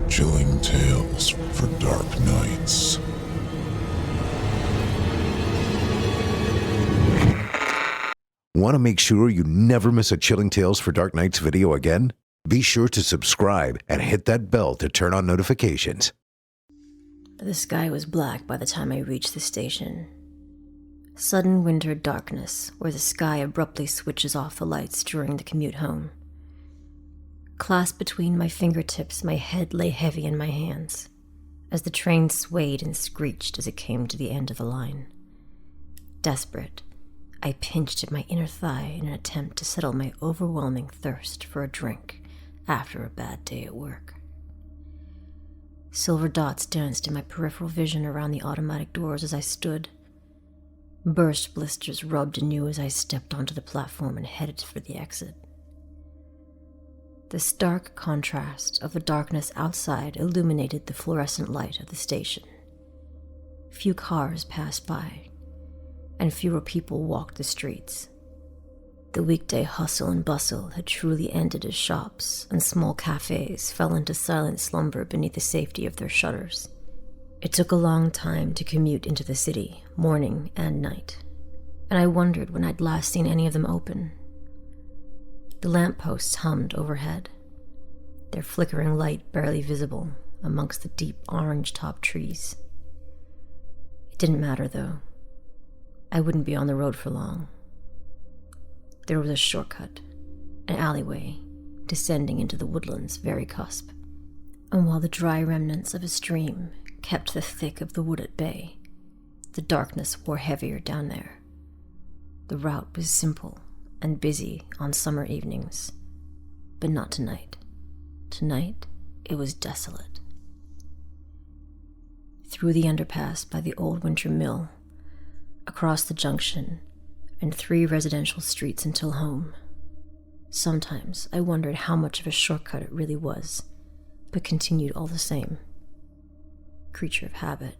Chilling tales for dark nights. Want to make sure you never miss a Chilling Tales for Dark Nights video again? Be sure to subscribe and hit that bell to turn on notifications. The sky was black by the time I reached the station. Sudden winter darkness, where the sky abruptly switches off the lights during the commute home. Clasped between my fingertips, my head lay heavy in my hands, as the train swayed and screeched as it came to the end of the line. Desperate, I pinched at my inner thigh in an attempt to settle my overwhelming thirst for a drink after a bad day at work. Silver dots danced in my peripheral vision around the automatic doors as I stood. Burst blisters rubbed anew as I stepped onto the platform and headed for the exit. The stark contrast of the darkness outside illuminated the fluorescent light of the station. Few cars passed by, and fewer people walked the streets. The weekday hustle and bustle had truly ended as shops and small cafes fell into silent slumber beneath the safety of their shutters. It took a long time to commute into the city, morning and night, and I wondered when I'd last seen any of them open. The lampposts hummed overhead, their flickering light barely visible amongst the deep orange-topped trees. It didn't matter, though. I wouldn't be on the road for long. There was a shortcut, an alleyway, descending into the woodland's very cusp, and while the dry remnants of a stream kept the thick of the wood at bay, the darkness wore heavier down there. The route was simple and busy on summer evenings, but not tonight. Tonight, it was desolate. Through the underpass by the old winter mill, across the junction, and 3 residential streets until home. Sometimes I wondered how much of a shortcut it really was, but continued all the same. Creature of habit.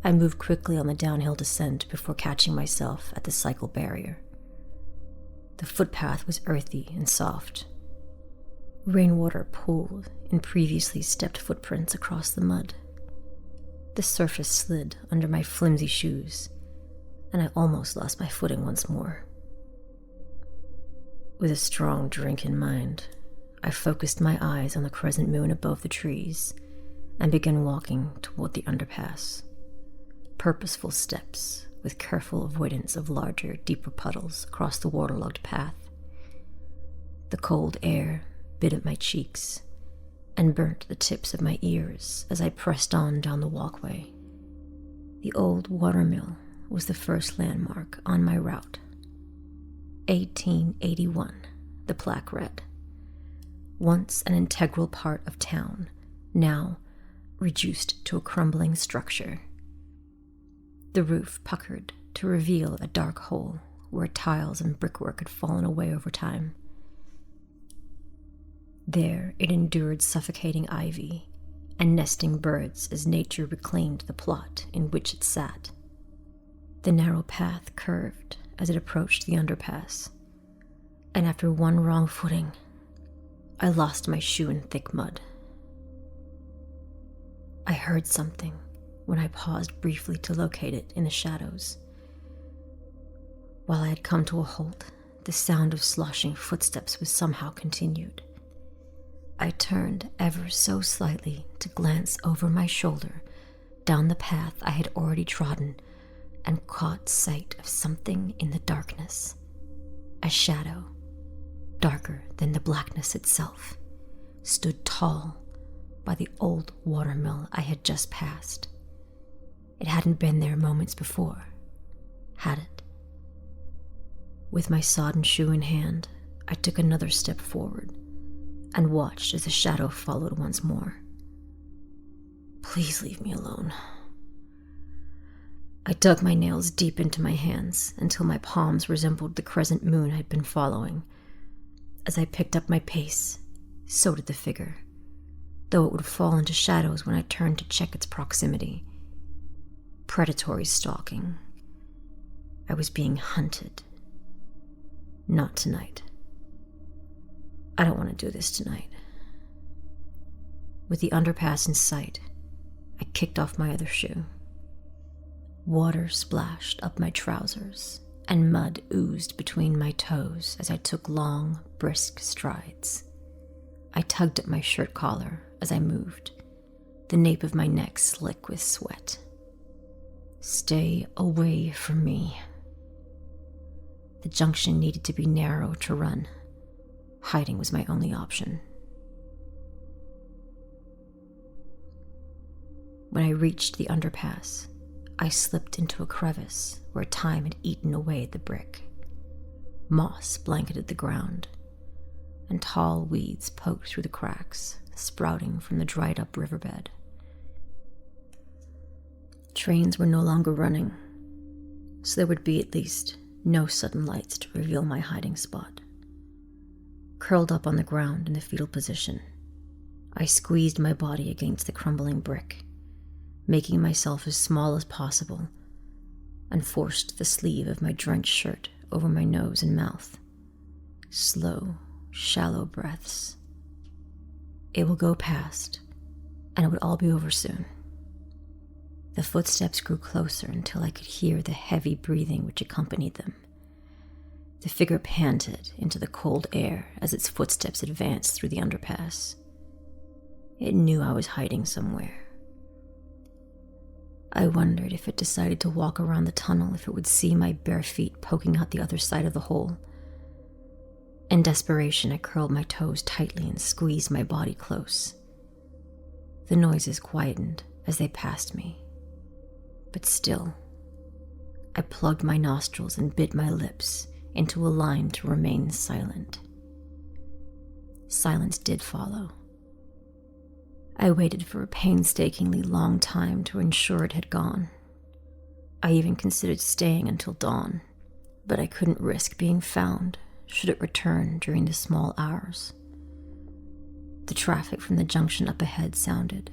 I moved quickly on the downhill descent before catching myself at the cycle barrier. The footpath was earthy and soft. Rainwater pooled in previously stepped footprints across the mud. The surface slid under my flimsy shoes, and I almost lost my footing once more. With a strong drink in mind, I focused my eyes on the crescent moon above the trees and began walking toward the underpass. Purposeful steps, with careful avoidance of larger, deeper puddles across the waterlogged path. The cold air bit at my cheeks and burnt the tips of my ears as I pressed on down the walkway. The old watermill was the first landmark on my route. 1881, the plaque read. Once an integral part of town, now reduced to a crumbling structure. The roof puckered to reveal a dark hole where tiles and brickwork had fallen away over time. There it endured suffocating ivy and nesting birds as nature reclaimed the plot in which it sat. The narrow path curved as it approached the underpass, and after one wrong footing, I lost my shoe in thick mud. I heard something when I paused briefly to locate it in the shadows. While I had come to a halt, the sound of sloshing footsteps was somehow continued. I turned ever so slightly to glance over my shoulder down the path I had already trodden and caught sight of something in the darkness. A shadow, darker than the blackness itself, stood tall by the old watermill I had just passed. It hadn't been there moments before, had it? With my sodden shoe in hand, I took another step forward and watched as the shadow followed once more. Please leave me alone. I dug my nails deep into my hands until my palms resembled the crescent moon I'd been following. As I picked up my pace, so did the figure, though it would fall into shadows when I turned to check its proximity. Predatory stalking. I was being hunted. Not tonight. I don't want to do this tonight. With the underpass in sight, I kicked off my other shoe. Water splashed up my trousers, and mud oozed between my toes as I took long, brisk strides. I tugged at my shirt collar as I moved, the nape of my neck slick with sweat. Stay away from me. The junction needed to be narrow to run. Hiding was my only option. When I reached the underpass, I slipped into a crevice where time had eaten away at the brick. Moss blanketed the ground, and tall weeds poked through the cracks, sprouting from the dried-up riverbed. Trains were no longer running, so there would be at least no sudden lights to reveal my hiding spot. Curled up on the ground in the fetal position, I squeezed my body against the crumbling brick, making myself as small as possible, and forced the sleeve of my drenched shirt over my nose and mouth. Slow, shallow breaths. It will go past, and it would all be over soon. The footsteps grew closer until I could hear the heavy breathing which accompanied them. The figure panted into the cold air as its footsteps advanced through the underpass. It knew I was hiding somewhere. I wondered if it decided to walk around the tunnel if it would see my bare feet poking out the other side of the hole. In desperation, I curled my toes tightly and squeezed my body close. The noises quietened as they passed me, but still, I plugged my nostrils and bit my lips into a line to remain silent. Silence did follow. I waited for a painstakingly long time to ensure it had gone. I even considered staying until dawn, but I couldn't risk being found should it return during the small hours. The traffic from the junction up ahead sounded.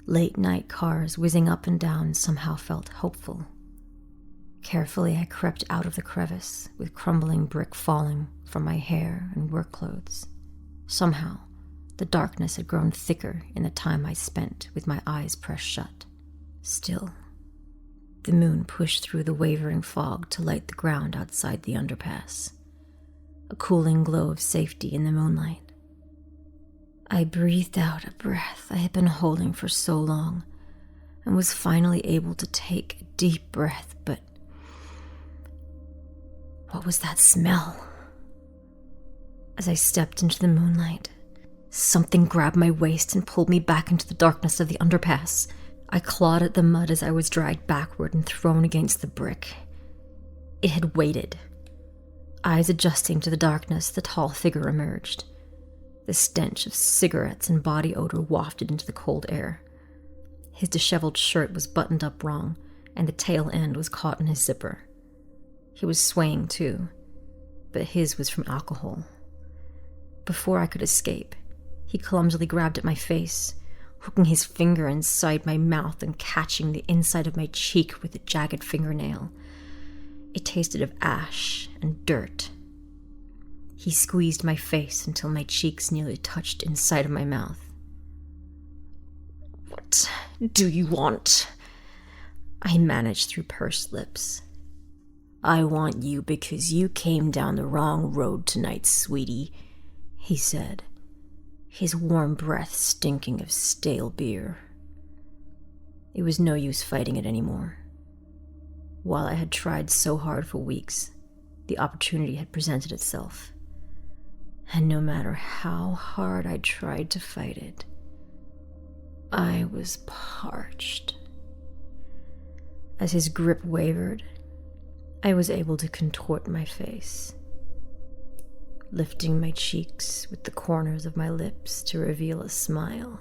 Late-night cars whizzing up and down somehow felt hopeful. Carefully, I crept out of the crevice, with crumbling brick falling from my hair and work clothes. Somehow, the darkness had grown thicker in the time I spent with my eyes pressed shut. Still, the moon pushed through the wavering fog to light the ground outside the underpass, a cooling glow of safety in the moonlight. I breathed out a breath I had been holding for so long, and was finally able to take a deep breath, but what was that smell? As I stepped into the moonlight, something grabbed my waist and pulled me back into the darkness of the underpass. I clawed at the mud as I was dragged backward and thrown against the brick. It had waited. Eyes adjusting to the darkness, the tall figure emerged. The stench of cigarettes and body odor wafted into the cold air. His disheveled shirt was buttoned up wrong, and the tail end was caught in his zipper. He was swaying too, but his was from alcohol. Before I could escape, he clumsily grabbed at my face, hooking his finger inside my mouth and catching the inside of my cheek with a jagged fingernail. It tasted of ash and dirt. He squeezed my face until my cheeks nearly touched inside of my mouth. "What do you want?" I managed through pursed lips. "I want you because you came down the wrong road tonight, sweetie," he said, his warm breath stinking of stale beer. It was no use fighting it anymore. While I had tried so hard for weeks, the opportunity had presented itself. And no matter how hard I tried to fight it, I was parched. As his grip wavered, I was able to contort my face, lifting my cheeks with the corners of my lips to reveal a smile.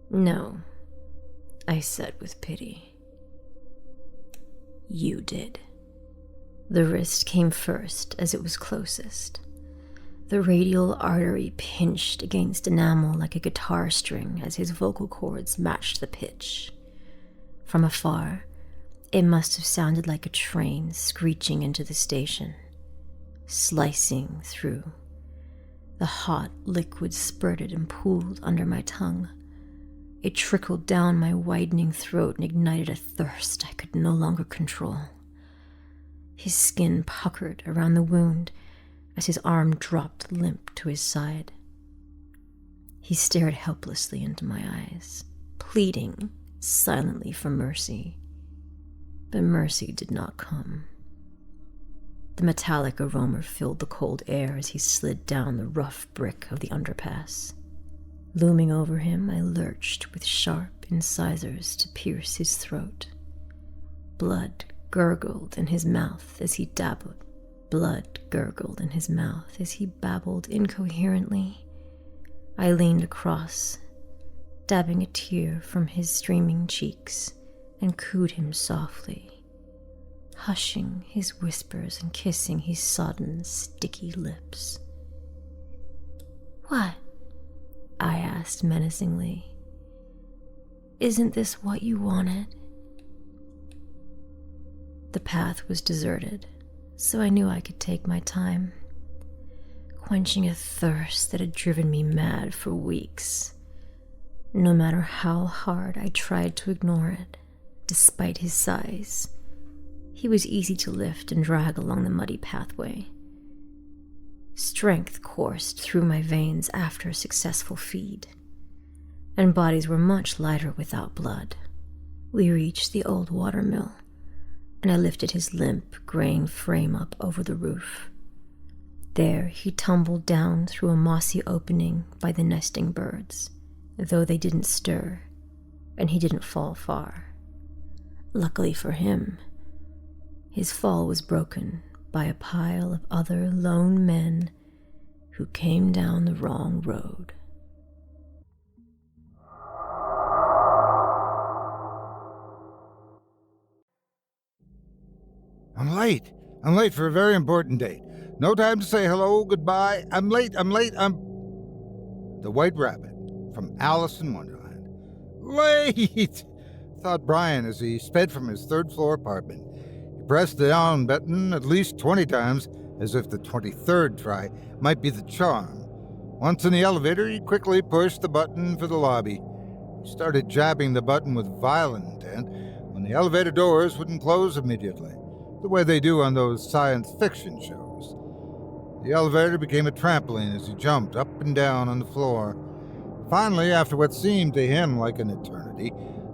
"No," I said with pity. "You did." The wrist came first as it was closest. The radial artery pinched against enamel like a guitar string as his vocal cords matched the pitch. From afar, it must have sounded like a train screeching into the station, slicing through. The hot liquid spurted and pooled under my tongue. It trickled down my widening throat and ignited a thirst I could no longer control. His skin puckered around the wound as his arm dropped limp to his side. He stared helplessly into my eyes, pleading silently for mercy. But mercy did not come. The metallic aroma filled the cold air as he slid down the rough brick of the underpass. Looming over him, I lurched with sharp incisors to pierce his throat. Blood gurgled in his mouth as he dabbled. Blood gurgled in his mouth as he babbled incoherently. I leaned across, dabbing a tear from his streaming cheeks, and cooed him softly, hushing his whispers and kissing his sodden, sticky lips. "What?" I asked menacingly. "Isn't this what you wanted?" The path was deserted, so I knew I could take my time, quenching a thirst that had driven me mad for weeks. No matter how hard I tried to ignore it, despite his size, he was easy to lift and drag along the muddy pathway. Strength coursed through my veins after a successful feed, and bodies were much lighter without blood. We reached the old watermill, and I lifted his limp, graying frame up over the roof. There he tumbled down through a mossy opening by the nesting birds, though they didn't stir, and he didn't fall far. Luckily for him, his fall was broken by a pile of other lone men who came down the wrong road. I'm late. I'm late for a very important date. No time to say hello, goodbye. I'm late. The White Rabbit from Alice in Wonderland. Late! Thought Brian as he sped from his third-floor apartment. He pressed the on button at least 20 times, as if the 23rd try might be the charm. Once in the elevator, he quickly pushed the button for the lobby. He started jabbing the button with violent intent when the elevator doors wouldn't close immediately, the way they do on those science fiction shows. The elevator became a trampoline as he jumped up and down on the floor. Finally, after what seemed to him like an eternity,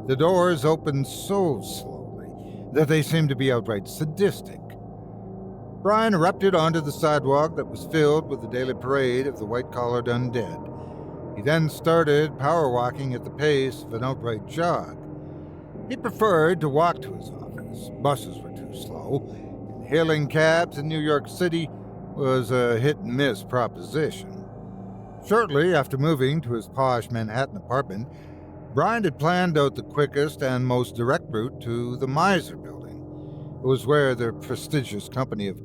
the doors opened so slowly that they seemed to be outright sadistic. Brian erupted onto the sidewalk that was filled with the daily parade of the white-collared undead. He then started power-walking at the pace of an outright jog. He preferred to walk to his office. Buses were too slow, and hailing cabs in New York City was a hit-and-miss proposition. Shortly after moving to his posh Manhattan apartment, Brian had planned out the quickest and most direct route to the Miser Building. It was where the prestigious company of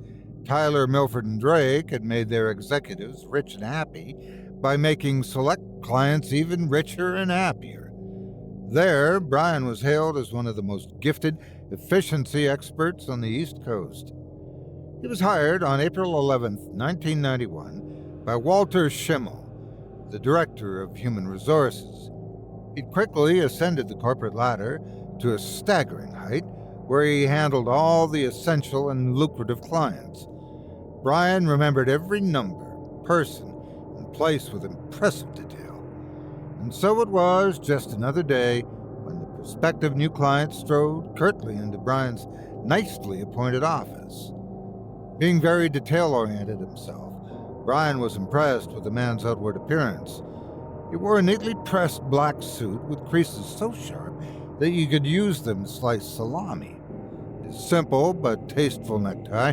Tyler, Milford, and Drake had made their executives rich and happy by making select clients even richer and happier. There, Brian was hailed as one of the most gifted efficiency experts on the East Coast. He was hired on April 11, 1991, by Walter Schimmel, the director of human resources. He'd quickly ascended the corporate ladder to a staggering height, where he handled all the essential and lucrative clients. Brian remembered every number, person, and place with impressive detail. And so it was just another day when the prospective new client strode curtly into Brian's nicely appointed office. Being very detail-oriented himself, Brian was impressed with the man's outward appearance. He wore a neatly pressed black suit with creases so sharp that you could use them to slice salami. His simple but tasteful necktie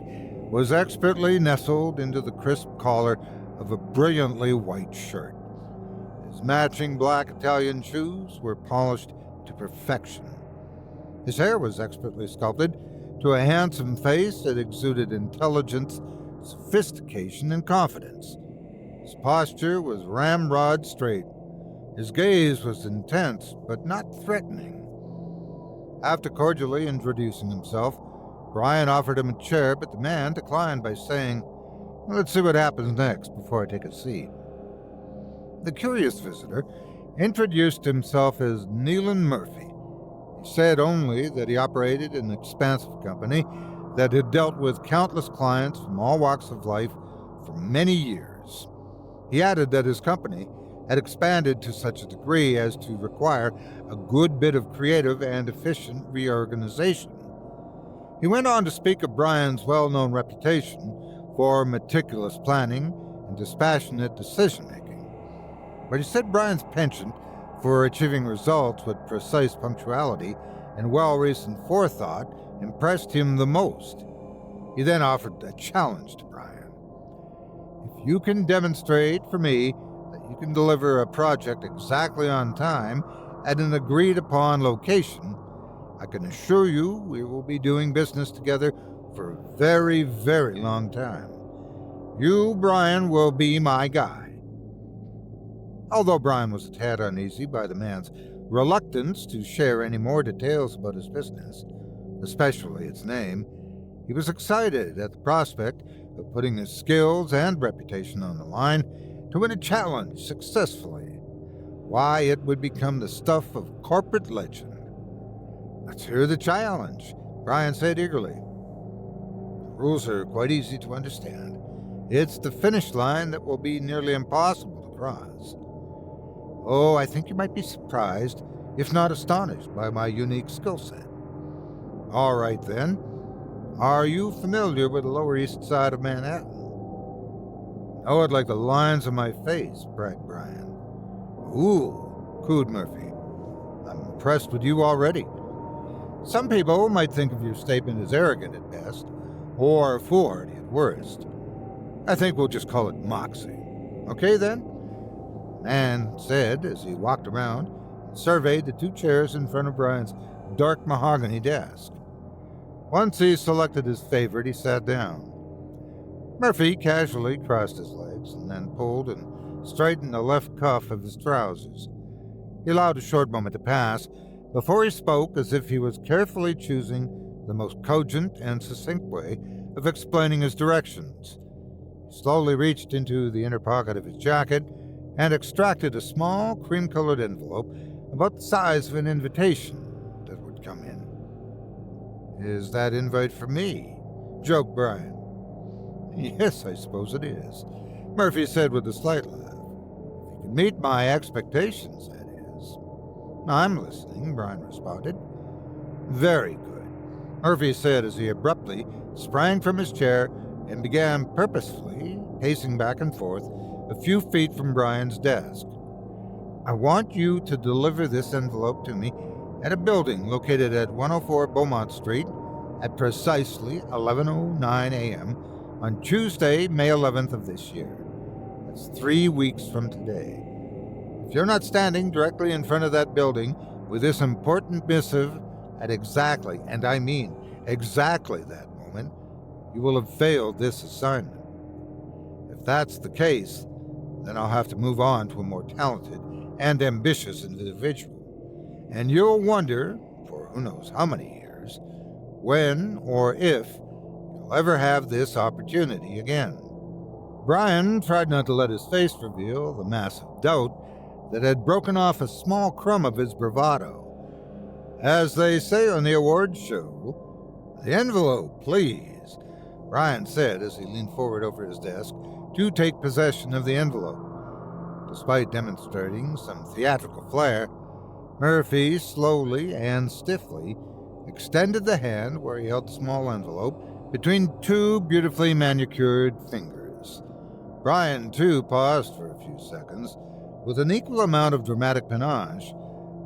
was expertly nestled into the crisp collar of a brilliantly white shirt. His matching black Italian shoes were polished to perfection. His hair was expertly sculpted to a handsome face that exuded intelligence, sophistication, and confidence. His posture was ramrod straight. His gaze was intense, but not threatening. After cordially introducing himself, Brian offered him a chair, but the man declined by saying, "Let's see what happens next before I take a seat." The curious visitor introduced himself as Nealon Murphy. He said only that he operated an expansive company that had dealt with countless clients from all walks of life for many years. He added that his company had expanded to such a degree as to require a good bit of creative and efficient reorganization. He went on to speak of Brian's well-known reputation for meticulous planning and dispassionate decision-making. But he said Brian's penchant for achieving results with precise punctuality and well-reasoned forethought impressed him the most. He then offered a challenge to Brian. If you can demonstrate for me that you can deliver a project exactly on time at an agreed-upon location, I can assure you we will be doing business together for a very, very long time. You, Brian, will be my guy. Although Brian was a tad uneasy by the man's reluctance to share any more details about his business, especially its name, he was excited at the prospect of putting his skills and reputation on the line to win a challenge successfully. Why, it would become the stuff of corporate legend. Let's hear the challenge, Brian said eagerly. The rules are quite easy to understand. It's the finish line that will be nearly impossible to cross. Oh, I think you might be surprised, if not astonished, by my unique skill set. All right, then. Are you familiar with the Lower East Side of Manhattan? Know it like the lines on my face, bragged Brian. Ooh, cooed Murphy. I'm impressed with you already. Some people might think of your statement as arrogant at best, or foolhardy at worst. I think we'll just call it moxie. Okay, then? The man said as he walked around and surveyed the two chairs in front of Brian's dark mahogany desk. Once he selected his favorite, he sat down. Murphy casually crossed his legs and then pulled and straightened the left cuff of his trousers. He allowed a short moment to pass before he spoke, as if he was carefully choosing the most cogent and succinct way of explaining his directions. He slowly reached into the inner pocket of his jacket and extracted a small cream-colored envelope about the size of an invitation that would come in. Is that invite for me? Joked Brian. Yes, I suppose it is, Murphy said with a slight laugh. If you can meet my expectations, that is. I'm listening, Brian responded. Very good, Murphy said as he abruptly sprang from his chair and began purposefully pacing back and forth a few feet from Brian's desk. I want you to deliver this envelope to me at a building located at 104 Beaumont Street at precisely 11:09 a.m. on Tuesday, May 11th of this year. That's 3 weeks from today. If you're not standing directly in front of that building with this important missive at exactly, and I mean exactly that moment, you will have failed this assignment. If that's the case, then I'll have to move on to a more talented and ambitious individual. And you'll wonder, for who knows how many years, when or if you'll ever have this opportunity again. Brian tried not to let his face reveal the massive doubt that had broken off a small crumb of his bravado. As they say on the awards show, the envelope, please, Brian said as he leaned forward over his desk to take possession of the envelope. Despite demonstrating some theatrical flair, Murphy slowly and stiffly extended the hand where he held the small envelope between two beautifully manicured fingers. Brian, too, paused for a few seconds with an equal amount of dramatic panache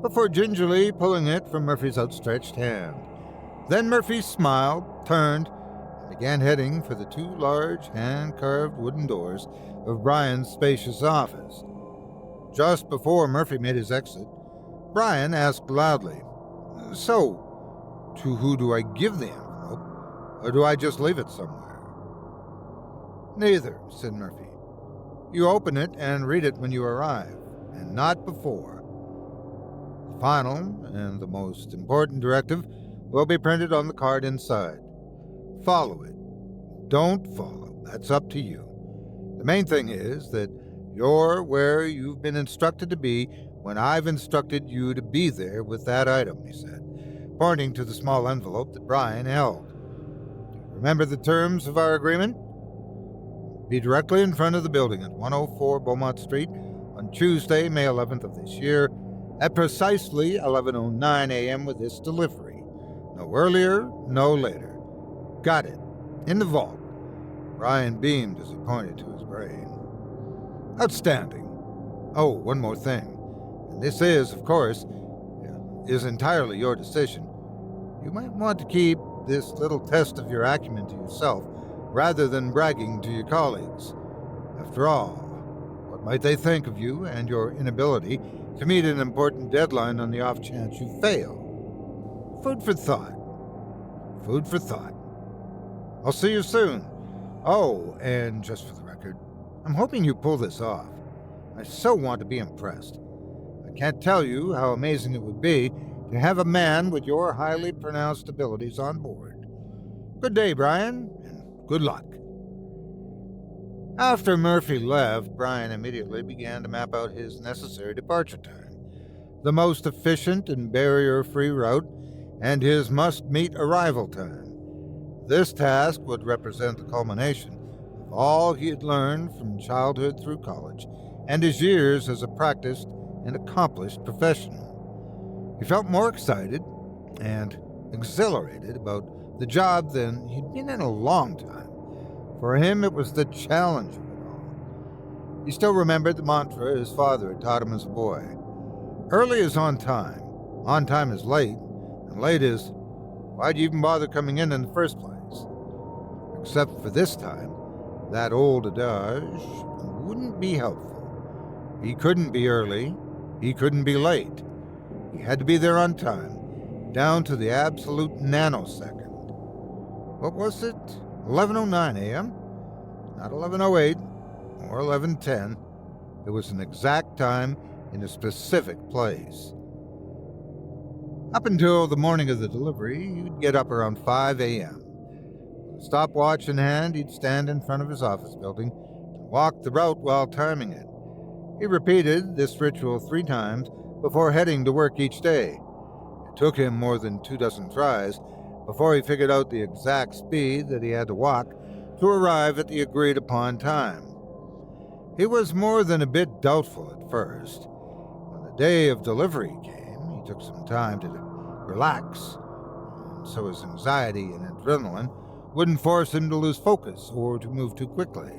before gingerly pulling it from Murphy's outstretched hand. Then Murphy smiled, turned, and began heading for the two large hand-carved wooden doors of Brian's spacious office. Just before Murphy made his exit, Brian asked loudly, So, to who do I give the envelope, or do I just leave it somewhere? Neither, said Murphy. You open it and read it when you arrive, and not before. The final and the most important directive will be printed on the card inside. Follow it. Don't follow. That's up to you. The main thing is that You're where you've been instructed to be when I've instructed you to be there with that item," he said, pointing to the small envelope that Brian held. "Do you remember the terms of our agreement? Be directly in front of the building at 104 Beaumont Street on Tuesday, May 11th of this year, at precisely 11:09 a.m. with this delivery. No earlier, no later. Got it. In the vault." Brian beamed as he pointed to his brain. "Outstanding. Oh, one more thing. And this is, of course, is entirely your decision. You might want to keep this little test of your acumen to yourself rather than bragging to your colleagues. After all, what might they think of you and your inability to meet an important deadline on the off chance you fail? Food for thought. Food for thought. I'll see you soon. Oh, and just for the record, I'm hoping you pull this off. I so want to be impressed. I can't tell you how amazing it would be to have a man with your highly pronounced abilities on board. Good day, Brian, and good luck." After Murphy left, Brian immediately began to map out his necessary departure time, the most efficient and barrier-free route, and his must-meet arrival time. This task would represent the culmination of all he had learned from childhood through college and his years as a practiced and accomplished professional. He felt more excited and exhilarated about the job than he'd been in a long time. For him, it was the challenge of it all. He still remembered the mantra his father had taught him as a boy. Early is on time is late, and late is, why'd you even bother coming in the first place? Except for this time, that old adage wouldn't be helpful. He couldn't be early, he couldn't be late. He had to be there on time, down to the absolute nanosecond. What was it? 11:09 a.m.? Not 11:08 or 11:10. It was an exact time in a specific place. Up until the morning of the delivery, he'd get up around 5 a.m. With a stopwatch in hand, he'd stand in front of his office building and walk the route while timing it. He repeated this ritual 3 times before heading to work each day. It took him more than 24 tries before he figured out the exact speed that he had to walk to arrive at the agreed-upon time. He was more than a bit doubtful at first. When the day of delivery came, he took some time to relax, and so his anxiety and adrenaline wouldn't force him to lose focus or to move too quickly.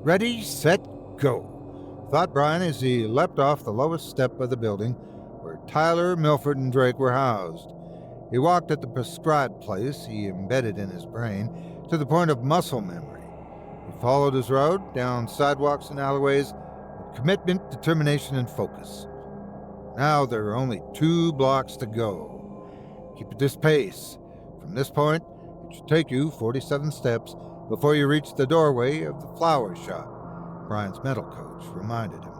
Ready, set, go, thought Brian as he leapt off the lowest step of the building where Tyler, Milford, and Drake were housed. He walked at the prescribed place he embedded in his brain to the point of muscle memory. He followed his road down sidewalks and alleyways with commitment, determination, and focus. Now there were only 2 blocks to go. Keep at this pace. From this point, it should take you 47 steps before you reach the doorway of the flower shop, Brian's mental coach reminded him.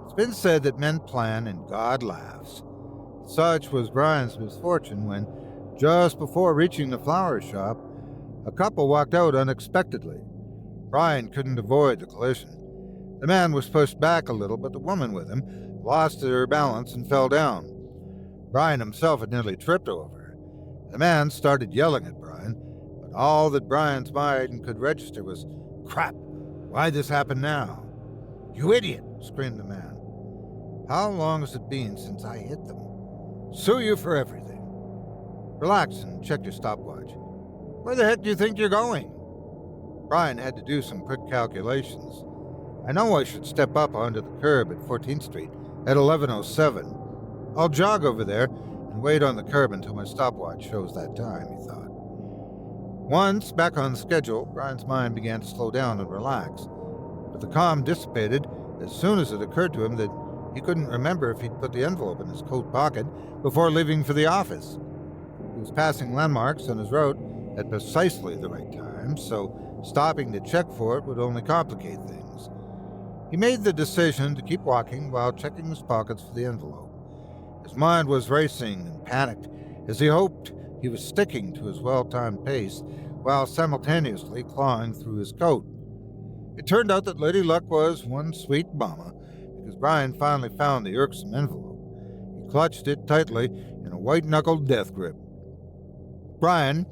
It's been said that men plan and God laughs. Such was Brian's misfortune when, just before reaching the flower shop, a couple walked out unexpectedly. Brian couldn't avoid the collision. The man was pushed back a little, but the woman with him lost her balance and fell down. Brian himself had nearly tripped over. The man started yelling at Brian, but all that Brian's mind could register was, "Crap, why'd this happen now?" "You idiot," screamed the man. "How long has it been since I hit them? Sue you for everything. Relax and check your stopwatch. Where the heck do you think you're going?" Brian had to do some quick calculations. "I know I should step up onto the curb at 14th Street at 11:07. I'll jog over there and wait on the curb until my stopwatch shows that time," he thought. Once back on schedule, Brian's mind began to slow down and relax, but the calm dissipated as soon as it occurred to him that he couldn't remember if he'd put the envelope in his coat pocket before leaving for the office. He was passing landmarks on his road at precisely the right time, so stopping to check for it would only complicate things. He made the decision to keep walking while checking his pockets for the envelope. His mind was racing and panicked as he hoped he was sticking to his well-timed pace while simultaneously clawing through his coat. It turned out that Lady Luck was one sweet mama, because Brian finally found the irksome envelope. He clutched it tightly in a white-knuckled death grip. Brian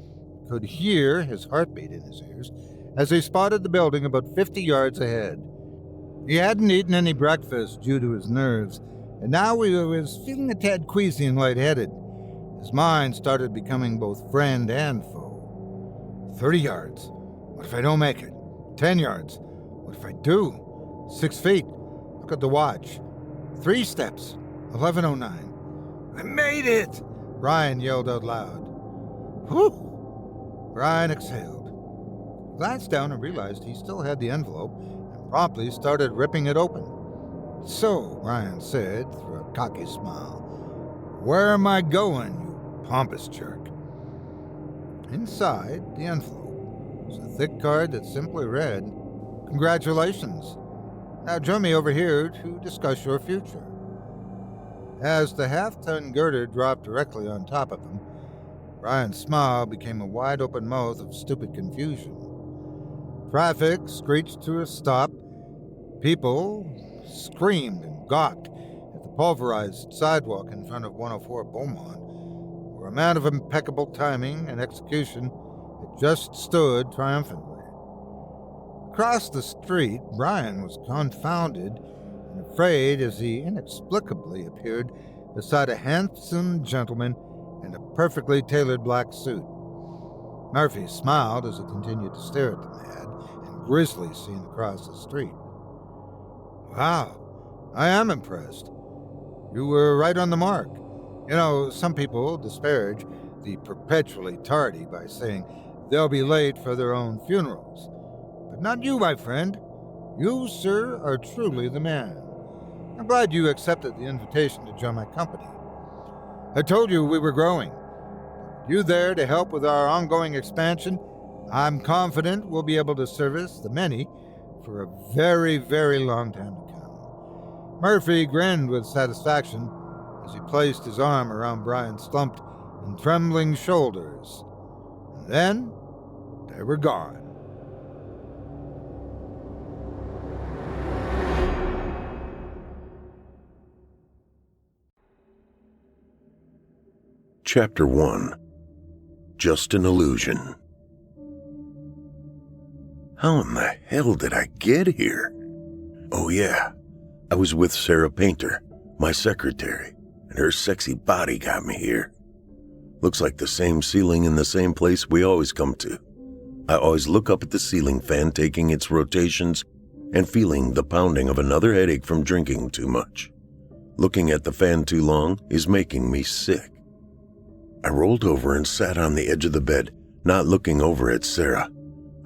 could hear his heartbeat in his ears as he spotted the building about 50 yards ahead. He hadn't eaten any breakfast due to his nerves, and now he was feeling a tad queasy and lightheaded. His mind started becoming both friend and foe. 30 yards. What if I don't make it? 10 yards. What if I do? 6 feet. Look at the watch. 3 steps. 11:09. I made it! Brian yelled out loud. Whew! Brian exhaled. He glanced down and realized he still had the envelope and promptly started ripping it open. So, Brian said through a cocky smile, where am I going, you pompous jerk? Inside the envelope was a thick card that simply read, Congratulations. Now join me over here to discuss your future. As the half-ton girder dropped directly on top of him, Brian's smile became a wide-open mouth of stupid confusion. Traffic screeched to a stop. People screamed and gawked at the pulverized sidewalk in front of 104 Beaumont, where a man of impeccable timing and execution had just stood triumphantly. Across the street, Brian was confounded and afraid as he inexplicably appeared beside a handsome gentleman in a perfectly tailored black suit. Murphy smiled as he continued to stare at the mad and grisly scene across the street. Wow, I am impressed. You were right on the mark. You know, some people disparage the perpetually tardy by saying they'll be late for their own funerals. But not you, my friend. You, sir, are truly the man. I'm glad you accepted the invitation to join my company. I told you we were growing. You there to help with our ongoing expansion, I'm confident we'll be able to service the many for a very, very long time to come. Murphy grinned with satisfaction as he placed his arm around Brian's slumped and trembling shoulders. And then they were gone. Chapter 1. Just an Illusion. How in the hell did I get here? Oh yeah, I was with Sarah Painter, my secretary, and her sexy body got me here. Looks like the same ceiling in the same place we always come to. I always look up at the ceiling fan taking its rotations and feeling the pounding of another headache from drinking too much. Looking at the fan too long is making me sick. I rolled over and sat on the edge of the bed, not looking over at Sarah.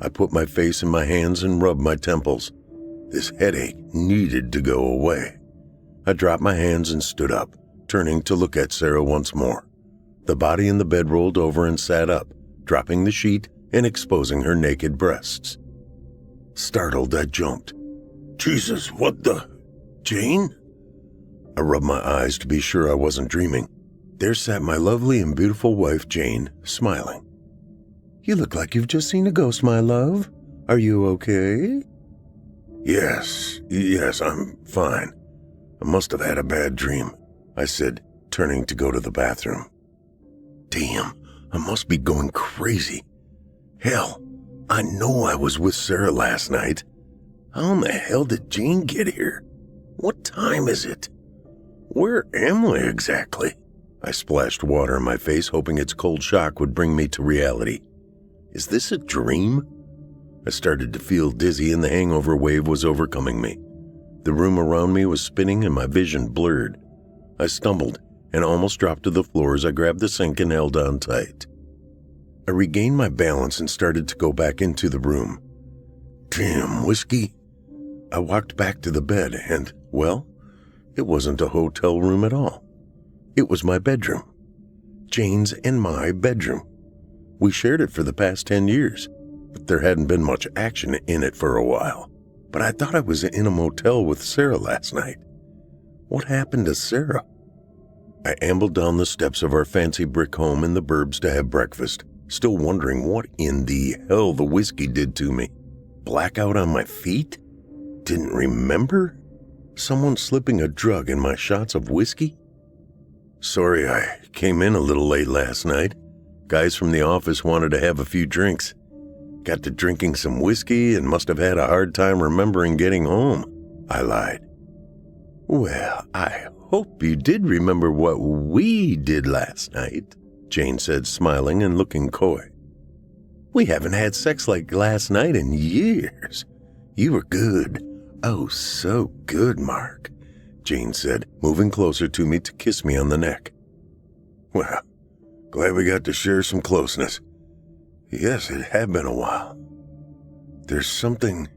I put my face in my hands and rubbed my temples. This headache needed to go away. I dropped my hands and stood up, turning to look at Sarah once more. The body in the bed rolled over and sat up, dropping the sheet and exposing her naked breasts. Startled, I jumped. Jesus, what the... Jane? I rubbed my eyes to be sure I wasn't dreaming. There sat my lovely and beautiful wife, Jane, smiling. You look like you've just seen a ghost, my love. Are you okay? Yes, I'm fine. I must have had a bad dream, I said, turning to go to the bathroom. Damn, I must be going crazy. Hell, I know I was with Sarah last night. How in the hell did Jane get here? What time is it? Where am I exactly? I splashed water in my face, hoping its cold shock would bring me to reality. Is this a dream? I started to feel dizzy and the hangover wave was overcoming me. The room around me was spinning and my vision blurred. I stumbled and almost dropped to the floor as I grabbed the sink and held on tight. I regained my balance and started to go back into the room. Damn whiskey. I walked back to the bed and, well, it wasn't a hotel room at all. It was my bedroom. Jane's and my bedroom. We shared it for the past 10 years, but there hadn't been much action in it for a while. But I thought I was in a motel with Sarah last night. What happened to Sarah? I ambled down the steps of our fancy brick home in the burbs to have breakfast, still wondering what in the hell the whiskey did to me. blackout on my feet? Didn't remember? Someone slipping a drug in my shots of whiskey? Sorry I came in a little late last night. Guys from the office wanted to have a few drinks. Got to drinking some whiskey and must have had a hard time remembering getting home, I lied. Well, I hope you did remember what we did last night, Jane said, smiling and looking coy. We haven't had sex like last night in years. You were good. Oh, so good, Mark, Jane said, moving closer to me to kiss me on the neck. Well, glad we got to share some closeness. Yes, it had been a while. There's something...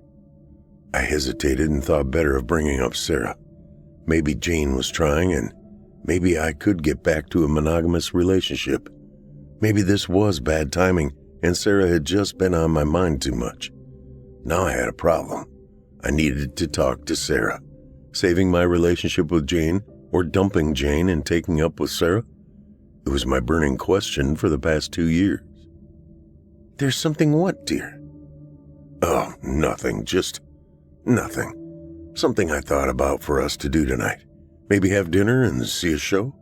I hesitated and thought better of bringing up Sarah. Maybe Jane was trying, and maybe I could get back to a monogamous relationship. Maybe this was bad timing, and Sarah had just been on my mind too much. Now I had a problem. I needed to talk to Sarah. Saving my relationship with Jane, or dumping Jane and taking up with Sarah? It was my burning question for the past 2 years. There's something what, dear? Oh, nothing, just nothing. Something I thought about for us to do tonight. Maybe have dinner and see a show?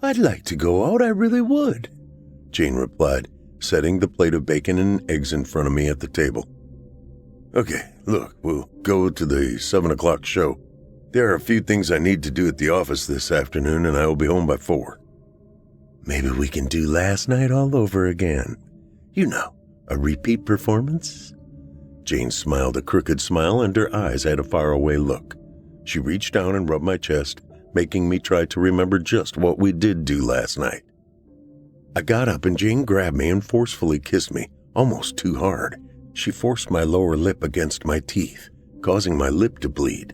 I'd like to go out, I really would, Jane replied, setting the plate of bacon and eggs in front of me at the table. Okay, look, we'll go to the 7 o'clock show. There are a few things I need to do at the office this afternoon, and I will be home by 4. Maybe we can do last night all over again. You know, a repeat performance? Jane smiled a crooked smile, and her eyes had a faraway look. She reached down and rubbed my chest, making me try to remember just what we did do last night. I got up and Jane grabbed me and forcefully kissed me, almost too hard. She forced my lower lip against my teeth, causing my lip to bleed.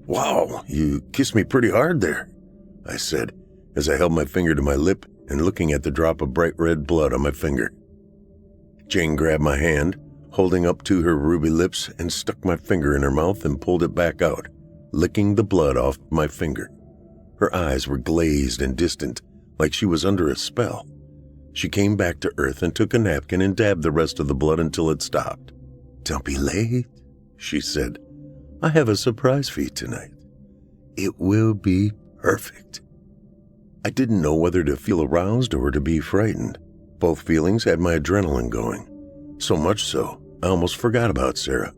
Wow, you kissed me pretty hard there, I said, as I held my finger to my lip and looking at the drop of bright red blood on my finger. Jane grabbed my hand, holding up to her ruby lips, and stuck my finger in her mouth and pulled it back out, licking the blood off my finger. Her eyes were glazed and distant, like she was under a spell. She came back to earth and took a napkin and dabbed the rest of the blood until it stopped. Don't be late, she said. I have a surprise for you tonight. It will be perfect. I didn't know whether to feel aroused or to be frightened. Both feelings had my adrenaline going. So much so, I almost forgot about Sarah.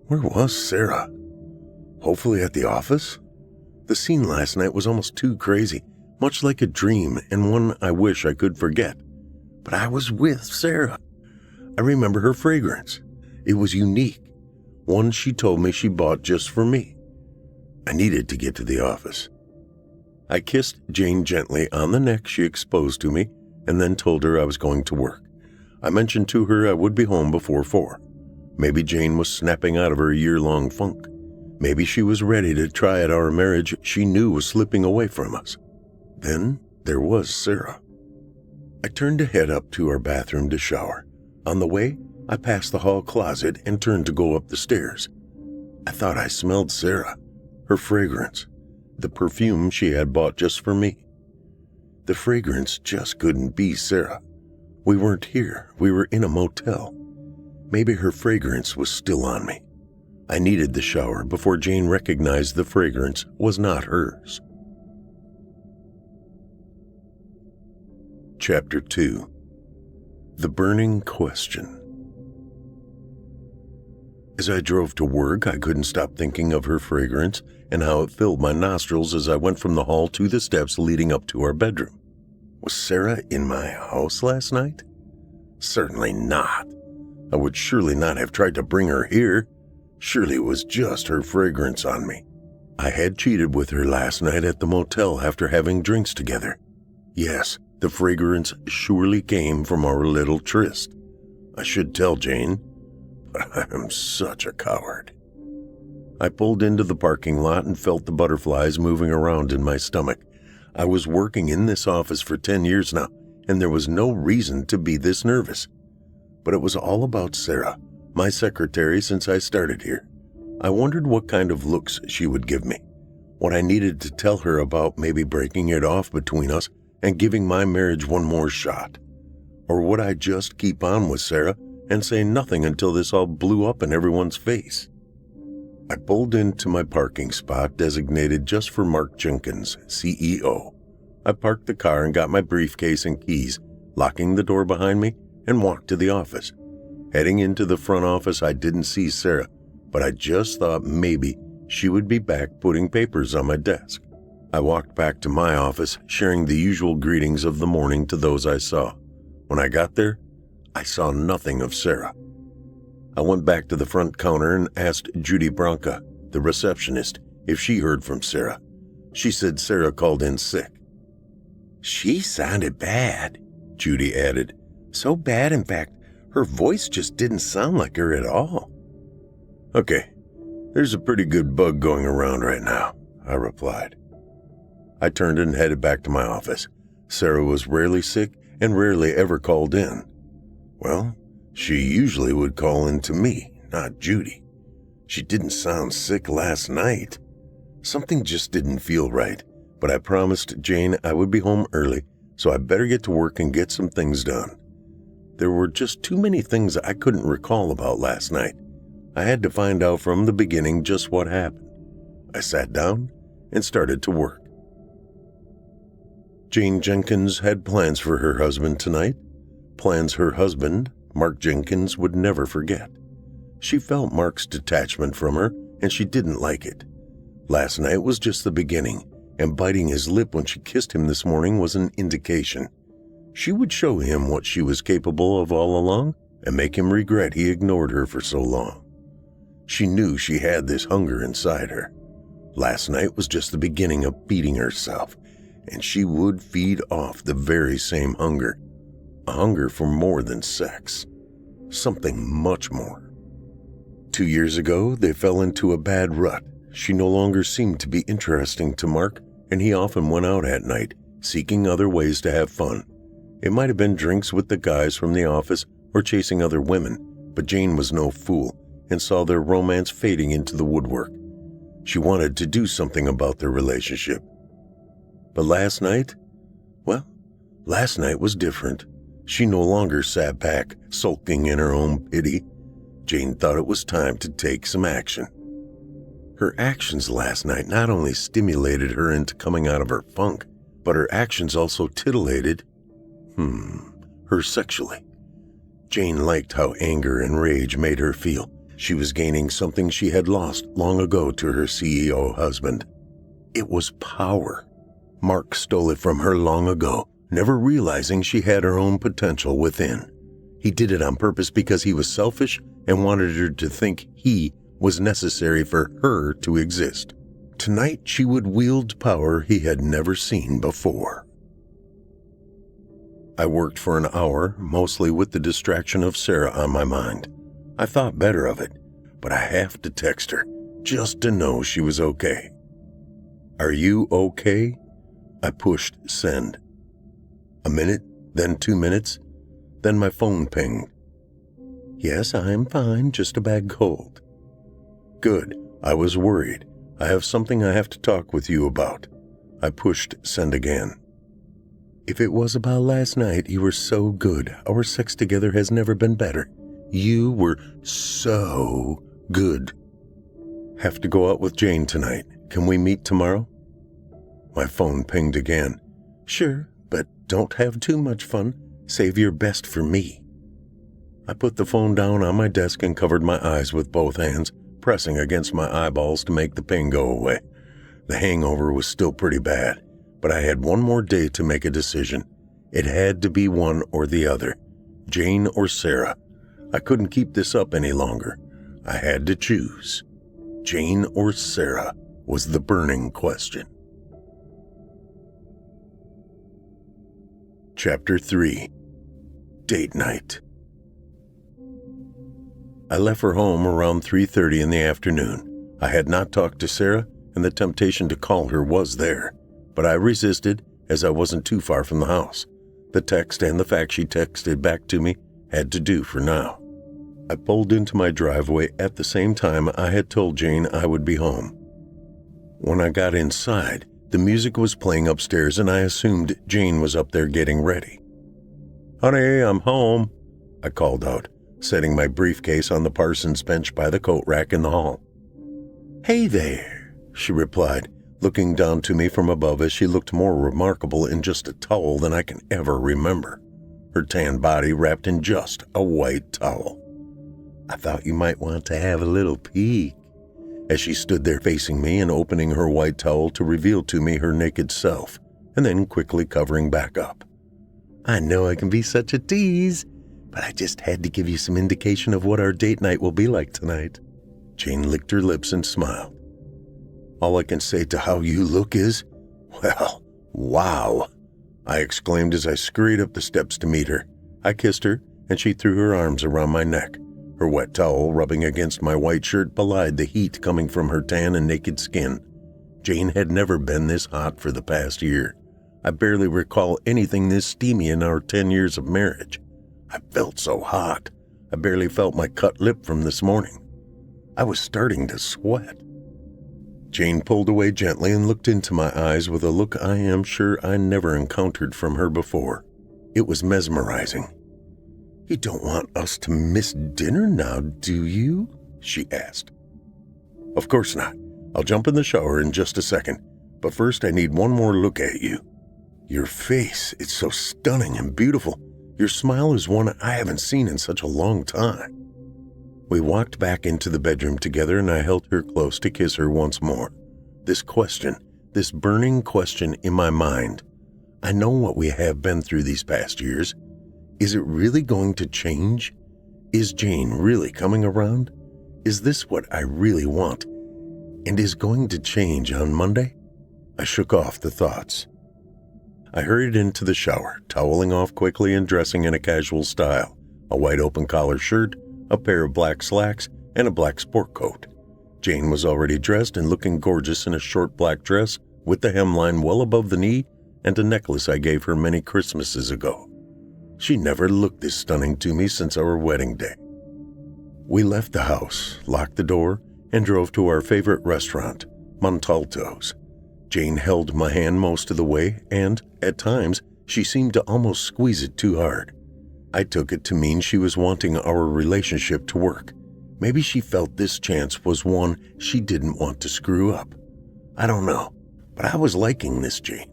Where was Sarah? Hopefully at the office? The scene last night was almost too crazy, much like a dream and one I wish I could forget. But I was with Sarah. I remember her fragrance. It was unique. One she told me she bought just for me. I needed to get to the office. I kissed Jane gently on the neck she exposed to me and then told her I was going to work. I mentioned to her I would be home before 4. Maybe Jane was snapping out of her year-long funk. Maybe she was ready to try at our marriage she knew was slipping away from us. Then there was Sarah. I turned to head up to our bathroom to shower. On the way, I passed the hall closet and turned to go up the stairs. I thought I smelled Sarah, her fragrance, the perfume she had bought just for me. The fragrance just couldn't be Sarah. We weren't here. We were in a motel. Maybe her fragrance was still on me. I needed the shower before Jane recognized the fragrance was not hers. Chapter 2. The Burning Question. As I drove to work, I couldn't stop thinking of her fragrance and how it filled my nostrils as I went from the hall to the steps leading up to our bedroom. Was Sarah in my house last night? Certainly not. I would surely not have tried to bring her here. Surely it was just her fragrance on me. I had cheated with her last night at the motel after having drinks together. Yes, the fragrance surely came from our little tryst. I should tell Jane, but I am such a coward. I pulled into the parking lot and felt the butterflies moving around in my stomach. I was working in this office for 10 years now, and there was no reason to be this nervous. But it was all about Sarah, my secretary since I started here. I wondered what kind of looks she would give me, what I needed to tell her about maybe breaking it off between us and giving my marriage one more shot. Or would I just keep on with Sarah and say nothing until this all blew up in everyone's face. I pulled into my parking spot designated just for Mark Jenkins, CEO. I parked the car and got my briefcase and keys, locking the door behind me, and walked to the office. Heading into the front office, I didn't see Sarah, but I just thought maybe she would be back putting papers on my desk. I walked back to my office, sharing the usual greetings of the morning to those I saw. When I got there, I saw nothing of Sarah. I went back to the front counter and asked Judy Branca, the receptionist, if she heard from Sarah. She said Sarah called in sick. "She sounded bad," Judy added. "So bad, in fact, her voice just didn't sound like her at all." "Okay, there's a pretty good bug going around right now," I replied. I turned and headed back to my office. Sarah was rarely sick and rarely ever called in. Well, she usually would call in to me, not Judy. She didn't sound sick last night. Something just didn't feel right, but I promised Jane I would be home early, so I better get to work and get some things done. There were just too many things I couldn't recall about last night. I had to find out from the beginning just what happened. I sat down and started to work. Jane Jenkins had plans for her husband tonight, plans her husband, Mark Jenkins, would never forget. She felt Mark's detachment from her, and she didn't like it. Last night was just the beginning, and biting his lip when she kissed him this morning was an indication. She would show him what she was capable of all along, and make him regret he ignored her for so long. She knew she had this hunger inside her. Last night was just the beginning of beating herself, and she would feed off the very same hunger. A hunger for more than sex. Something much more. 2 years ago, they fell into a bad rut. She no longer seemed to be interesting to Mark, and he often went out at night, seeking other ways to have fun. It might have been drinks with the guys from the office or chasing other women, but Jane was no fool and saw their romance fading into the woodwork. She wanted to do something about their relationship. But last night? Well, last night was different. She no longer sat back, sulking in her own pity. Jane thought it was time to take some action. Her actions last night not only stimulated her into coming out of her funk, but her actions also titillated her sexually. Jane liked how anger and rage made her feel. She was gaining something she had lost long ago to her CEO husband. It was power. Mark stole it from her long ago, never realizing she had her own potential within. He did it on purpose because he was selfish and wanted her to think he was necessary for her to exist. Tonight she would wield power he had never seen before. I worked for an hour, mostly with the distraction of Sarah on my mind. I thought better of it, but I have to text her, just to know she was okay. "Are you okay?" I pushed send. A minute, then 2 minutes, then my phone pinged. "Yes, I'm fine, just a bad cold." "Good, I was worried. I have something I have to talk with you about." I pushed send again. "If it was about last night, you were so good. Our sex together has never been better. You were so good." "Have to go out with Jane tonight. Can we meet tomorrow?" My phone pinged again. "Sure, but don't have too much fun. Save your best for me." I put the phone down on my desk and covered my eyes with both hands, pressing against my eyeballs to make the pain go away. The hangover was still pretty bad, but I had one more day to make a decision. It had to be one or the other, Jane or Sarah. I couldn't keep this up any longer. I had to choose. Jane or Sarah was the burning question. Chapter 3. Date Night. I left for home around 3:30 in the afternoon. I had not talked to Sarah, and the temptation to call her was there, but I resisted as I wasn't too far from the house. The text and the fact she texted back to me had to do for now. I pulled into my driveway at the same time I had told Jane I would be home. When I got inside, the music was playing upstairs and I assumed Jane was up there getting ready. "Honey, I'm home," I called out, setting my briefcase on the parson's bench by the coat rack in the hall. "Hey there," she replied, looking down to me from above as she looked more remarkable in just a towel than I can ever remember, her tan body wrapped in just a white towel. "I thought you might want to have a little peek," as she stood there facing me and opening her white towel to reveal to me her naked self, and then quickly covering back up. "I know I can be such a tease, but I just had to give you some indication of what our date night will be like tonight." Jane licked her lips and smiled. "All I can say to how you look is, well, wow," I exclaimed as I scurried up the steps to meet her. I kissed her, and she threw her arms around my neck. Her wet towel rubbing against my white shirt belied the heat coming from her tan and naked skin. Jane had never been this hot for the past year. I barely recall anything this steamy in our 10 years of marriage. I felt so hot. I barely felt my cut lip from this morning. I was starting to sweat. Jane pulled away gently and looked into my eyes with a look I am sure I never encountered from her before. It was mesmerizing. "You don't want us to miss dinner now, do you?" she asked. "Of course not. I'll jump in the shower in just a second, but first I need one more look at you. Your face, it's so stunning and beautiful. Your smile is one I haven't seen in such a long time." We walked back into the bedroom together and I held her close to kiss her once more. This question, this burning question in my mind. I know what we have been through these past years. Is it really going to change? Is Jane really coming around? Is this what I really want? And is going to change on Monday? I shook off the thoughts. I hurried into the shower, toweling off quickly and dressing in a casual style, a white open collar shirt, a pair of black slacks, and a black sport coat. Jane was already dressed and looking gorgeous in a short black dress with the hemline well above the knee and a necklace I gave her many Christmases ago. She never looked this stunning to me since our wedding day. We left the house, locked the door, and drove to our favorite restaurant, Montalto's. Jane held my hand most of the way, and, at times, she seemed to almost squeeze it too hard. I took it to mean she was wanting our relationship to work. Maybe she felt this chance was one she didn't want to screw up. I don't know, but I was liking this Jane.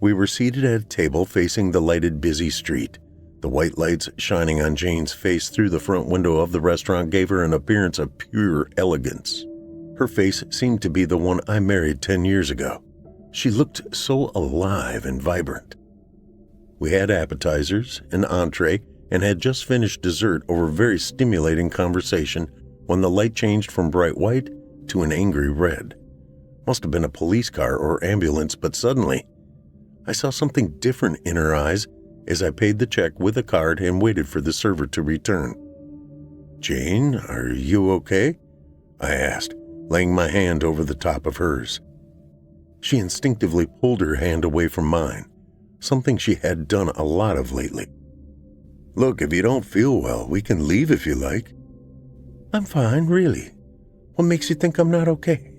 We were seated at a table facing the lighted, busy street. The white lights shining on Jane's face through the front window of the restaurant gave her an appearance of pure elegance. Her face seemed to be the one I married 10 years ago. She looked so alive and vibrant. We had appetizers, an entree, and had just finished dessert over very stimulating conversation when the light changed from bright white to an angry red. Must have been a police car or ambulance, but suddenly I saw something different in her eyes as I paid the check with a card and waited for the server to return. "Jane, are you okay?" I asked, laying my hand over the top of hers. She instinctively pulled her hand away from mine, something she had done a lot of lately. "Look, if you don't feel well, we can leave if you like." "I'm fine, really. What makes you think I'm not okay?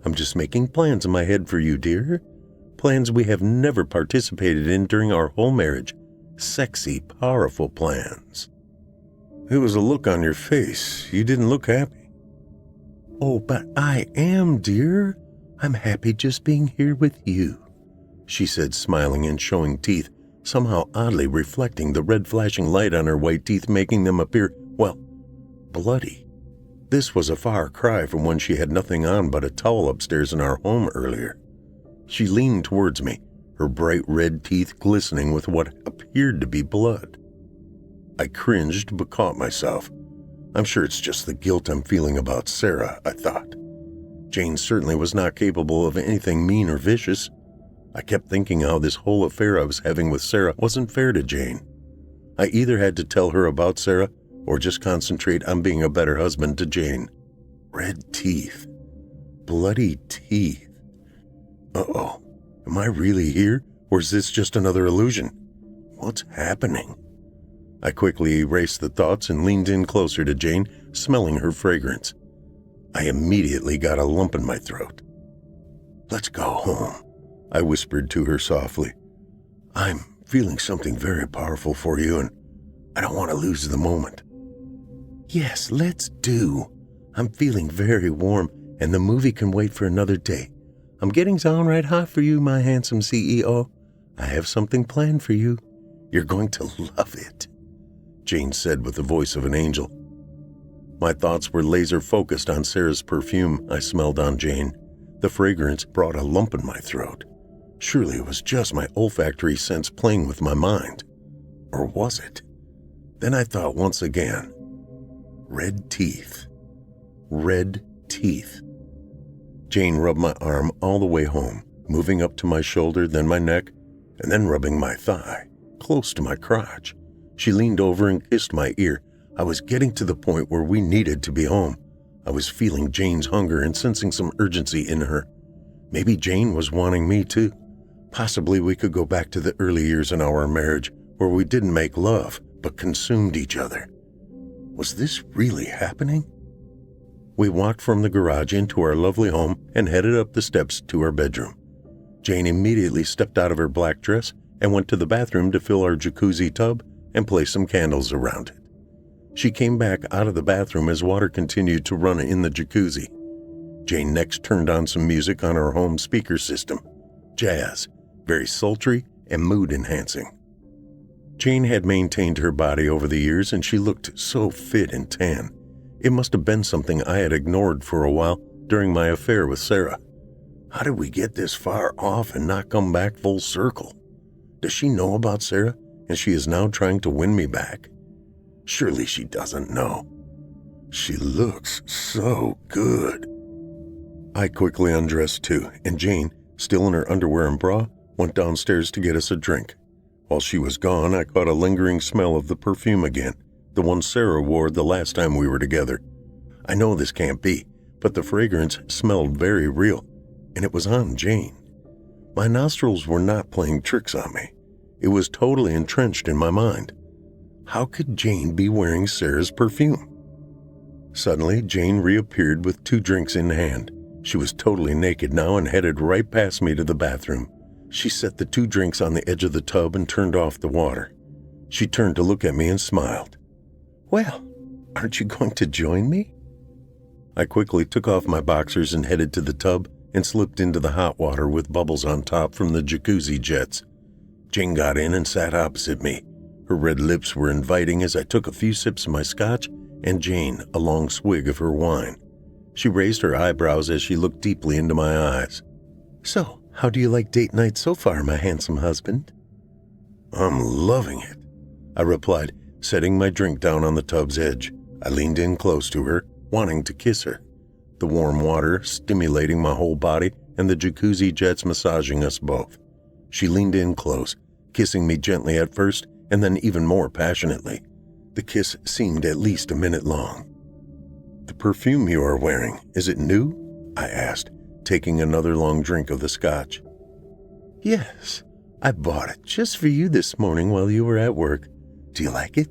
I'm just making plans in my head for you, dear. Plans we have never participated in during our whole marriage. Sexy, powerful plans." "It was a look on your face. You didn't look happy." "Oh, but I am, dear. I'm happy just being here with you," she said, smiling and showing teeth, somehow oddly reflecting the red flashing light on her white teeth, making them appear, well, bloody. This was a far cry from when she had nothing on but a towel upstairs in our home earlier. She leaned towards me, her bright red teeth glistening with what appeared to be blood. I cringed but caught myself. I'm sure it's just the guilt I'm feeling about Sarah, I thought. Jane certainly was not capable of anything mean or vicious. I kept thinking how this whole affair I was having with Sarah wasn't fair to Jane. I either had to tell her about Sarah or just concentrate on being a better husband to Jane. Red teeth. Bloody teeth. Uh-oh. Am I really here, or is this just another illusion? What's happening? I quickly erased the thoughts and leaned in closer to Jane, smelling her fragrance. I immediately got a lump in my throat. "Let's go home," I whispered to her softly. "I'm feeling something very powerful for you, and I don't want to lose the moment. Yes, let's do. I'm feeling very warm, and the movie can wait for another day. I'm getting downright hot for you, my handsome CEO. I have something planned for you. You're going to love it, Jane said with the voice of an angel. My thoughts were laser-focused on Sarah's perfume I smelled on Jane. The fragrance brought a lump in my throat. Surely it was just my olfactory sense playing with my mind. Or was it? Then I thought once again. Red teeth. Red teeth. Jane rubbed my arm all the way home, moving up to my shoulder, then my neck, and then rubbing my thigh, close to my crotch. She leaned over and kissed my ear. I was getting to the point where we needed to be home. I was feeling Jane's hunger and sensing some urgency in her. Maybe Jane was wanting me too. Possibly we could go back to the early years in our marriage where we didn't make love, but consumed each other. Was this really happening? We walked from the garage into our lovely home and headed up the steps to our bedroom. Jane immediately stepped out of her black dress and went to the bathroom to fill our jacuzzi tub and place some candles around it. She came back out of the bathroom as water continued to run in the jacuzzi. Jane next turned on some music on her home speaker system. Jazz, very sultry and mood-enhancing. Jane had maintained her body over the years and she looked so fit and tan. It must have been something I had ignored for a while during my affair with Sarah. How did we get this far off and not come back full circle? Does she know about Sarah and she is now trying to win me back? Surely she doesn't know. She looks so good. I quickly undressed too, and Jane, still in her underwear and bra, went downstairs to get us a drink. While she was gone, I caught a lingering smell of the perfume again, the one Sarah wore the last time we were together. I know this can't be, but the fragrance smelled very real, and it was on Jane. My nostrils were not playing tricks on me. It was totally entrenched in my mind. How could Jane be wearing Sarah's perfume? Suddenly, Jane reappeared with 2 drinks in hand. She was totally naked now and headed right past me to the bathroom. She set the 2 drinks on the edge of the tub and turned off the water. She turned to look at me and smiled. Well, aren't you going to join me? I quickly took off my boxers and headed to the tub and slipped into the hot water with bubbles on top from the jacuzzi jets. Jane got in and sat opposite me. Her red lips were inviting as I took a few sips of my scotch and Jane a long swig of her wine. She raised her eyebrows as she looked deeply into my eyes. So, how do you like date night so far, my handsome husband? I'm loving it, I replied, setting my drink down on the tub's edge. I leaned in close to her, wanting to kiss her. The warm water stimulating my whole body and the jacuzzi jets massaging us both. She leaned in close, kissing me gently at first and then even more passionately. The kiss seemed at least a minute long. The perfume you are wearing, is it new? I asked, taking another long drink of the scotch. Yes, I bought it just for you this morning while you were at work. Do you like it?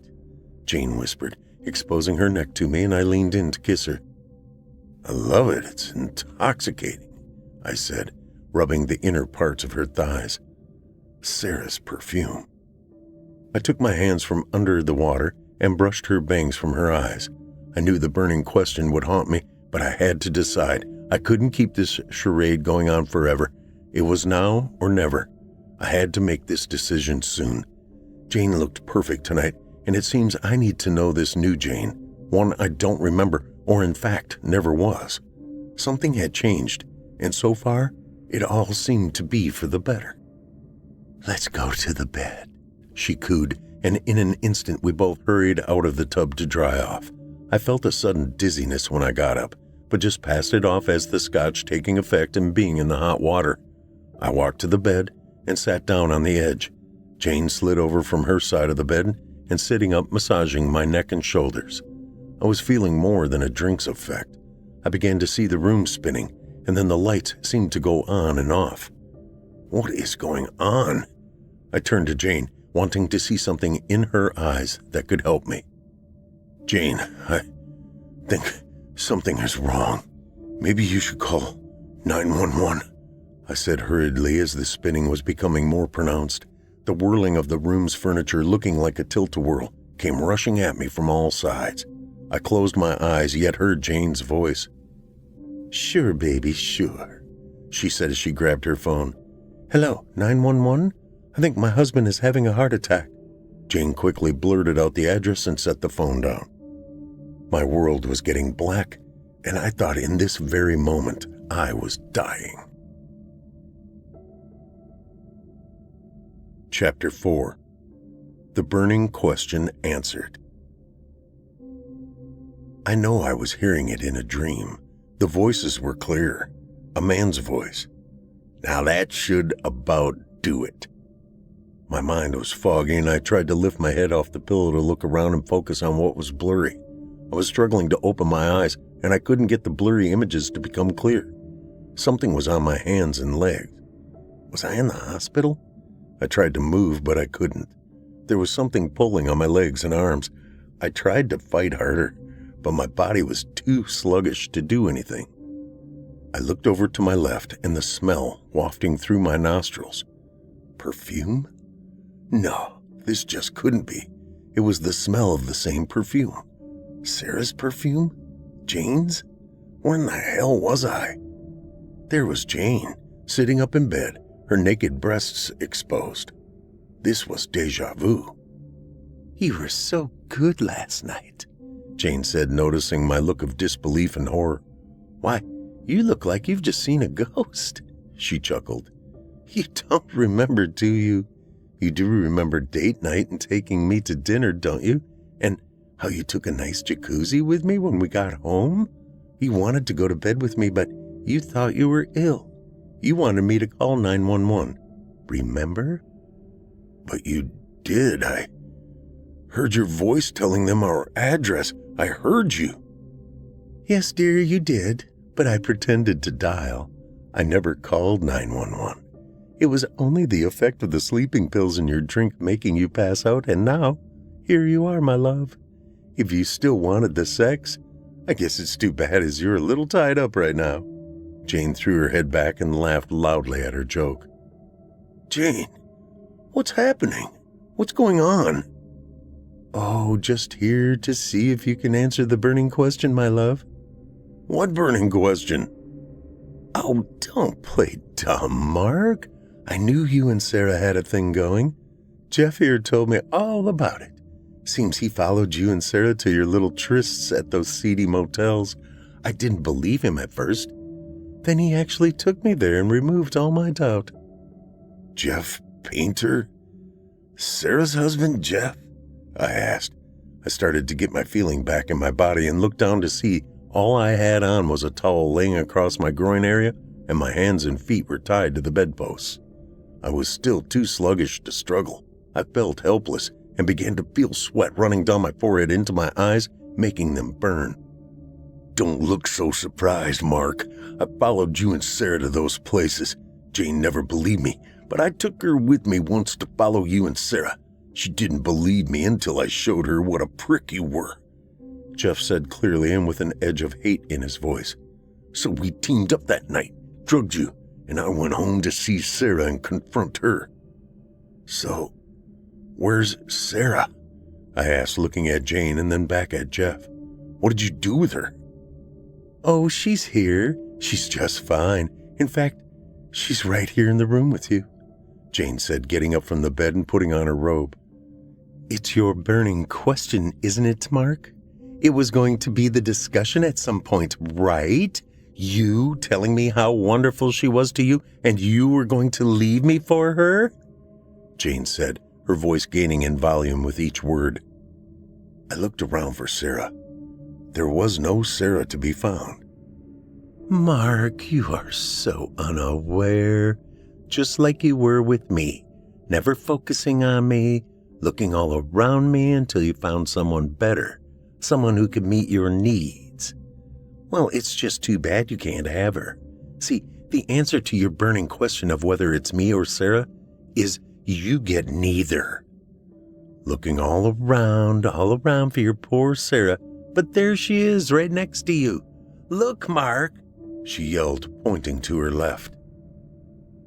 Jane whispered, exposing her neck to me, and I leaned in to kiss her. I love it. It's intoxicating, I said, rubbing the inner parts of her thighs. Sarah's perfume. I took my hands from under the water and brushed her bangs from her eyes. I knew the burning question would haunt me, but I had to decide. I couldn't keep this charade going on forever. It was now or never. I had to make this decision soon. Jane looked perfect tonight, and it seems I need to know this new Jane, one I don't remember, or in fact never was. Something had changed, and so far, it all seemed to be for the better. Let's go to the bed, she cooed, and in an instant we both hurried out of the tub to dry off. I felt a sudden dizziness when I got up, but just passed it off as the scotch taking effect and being in the hot water. I walked to the bed and sat down on the edge. Jane slid over from her side of the bed and sitting up, massaging my neck and shoulders. I was feeling more than a drink's effect. I began to see the room spinning, and then the lights seemed to go on and off. What is going on? I turned to Jane, wanting to see something in her eyes that could help me. Jane, I think something is wrong. Maybe you should call 911, I said hurriedly as the spinning was becoming more pronounced, the whirling of the room's furniture looking like a tilt-a-whirl, came rushing at me from all sides. I closed my eyes, yet heard Jane's voice. "Sure, baby, sure," she said as she grabbed her phone. "Hello, 911? I think my husband is having a heart attack." Jane quickly blurted out the address and set the phone down. My world was getting black, and I thought in this very moment I was dying. Chapter 4. The Burning Question Answered. I know I was hearing it in a dream. The voices were clear. A man's voice. Now that should about do it. My mind was foggy, and I tried to lift my head off the pillow to look around and focus on what was blurry. I was struggling to open my eyes, and I couldn't get the blurry images to become clear. Something was on my hands and legs. Was I in the hospital? I tried to move, but I couldn't. There was something pulling on my legs and arms. I tried to fight harder, but my body was too sluggish to do anything. I looked over to my left, and the smell wafting through my nostrils. Perfume? No, this just couldn't be. It was the smell of the same perfume. Sarah's perfume? Jane's? Where in the hell was I? There was Jane, sitting up in bed, her naked breasts exposed. This was déjà vu. "You were so good last night," Jane said, noticing my look of disbelief and horror. "Why, you look like you've just seen a ghost," she chuckled. "You don't remember, do you? You do remember date night and taking me to dinner, don't you? And how you took a nice jacuzzi with me when we got home? You wanted to go to bed with me, but you thought you were ill. You wanted me to call 911. Remember?" "But you did. I heard your voice telling them our address. I heard you." "Yes, dear, you did, but I pretended to dial. I never called 911. It was only the effect of the sleeping pills in your drink making you pass out, and now, here you are, my love. If you still wanted the sex, I guess it's too bad as you're a little tied up right now." Jane threw her head back and laughed loudly at her joke. "Jane, what's happening? What's going on?" "Oh, just here to see if you can answer the burning question, my love." "What burning question?" "Oh, don't play dumb, Mark. I knew you and Sarah had a thing going. Jeff here told me all about it. Seems he followed you and Sarah to your little trysts at those seedy motels. I didn't believe him at first. Then he actually took me there and removed all my doubt." "Jeff Painter? Sarah's husband, Jeff?" I asked. I started to get my feeling back in my body and looked down to see all I had on was a towel laying across my groin area, and my hands and feet were tied to the bedposts. I was still too sluggish to struggle. I felt helpless and began to feel sweat running down my forehead into my eyes, making them burn. "Don't look so surprised, Mark. I followed you and Sarah to those places. Jane never believed me, but I took her with me once to follow you and Sarah. She didn't believe me until I showed her what a prick you were," Jeff said clearly and with an edge of hate in his voice. "So we teamed up that night, drugged you, and I went home to see Sarah and confront her." "So, where's Sarah?" I asked, looking at Jane and then back at Jeff. "What did you do with her?" "Oh, she's here. She's just fine. In fact, she's right here in the room with you," Jane said, getting up from the bed and putting on her robe. "It's your burning question, isn't it, Mark? It was going to be the discussion at some point, right? You telling me how wonderful she was to you, and you were going to leave me for her?" Jane said, her voice gaining in volume with each word. I looked around for Sarah. There was no Sarah to be found. "Mark, you are so unaware. Just like you were with me, never focusing on me, looking all around me until you found someone better, someone who could meet your needs. Well, it's just too bad you can't have her. See, the answer to your burning question of whether it's me or Sarah is you get neither. Looking all around for your poor Sarah, but there she is right next to you. Look, Mark," she yelled, pointing to her left.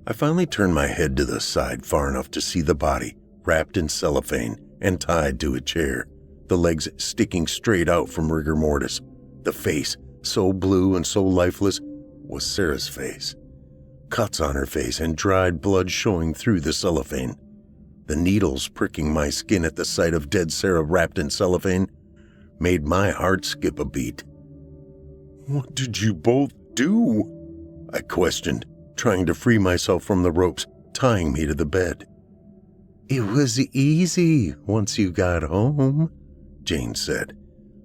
I finally turned my head to the side far enough to see the body, wrapped in cellophane and tied to a chair. the legs sticking straight out from rigor mortis. The face, so blue and so lifeless, was Sarah's face. Cuts on her face and dried blood showing through the cellophane. The needles pricking my skin at the sight of dead Sarah wrapped in cellophane made my heart skip a beat. "What did you both do?" I questioned, trying to free myself from the ropes tying me to the bed. "It was easy once you got home," Jane said.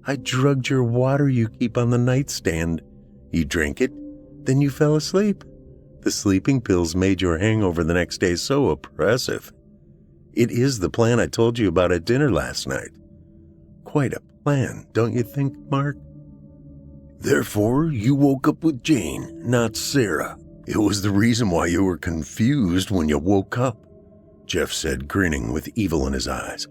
"I drugged your water you keep on the nightstand. You drank it, then you fell asleep. The sleeping pills made your hangover the next day so oppressive. It is the plan I told you about at dinner last night. Quite a plan, don't you think, Mark?" "Therefore, you woke up with Jane, not Sarah. It was the reason why you were confused when you woke up," Jeff said, grinning with evil in his eyes.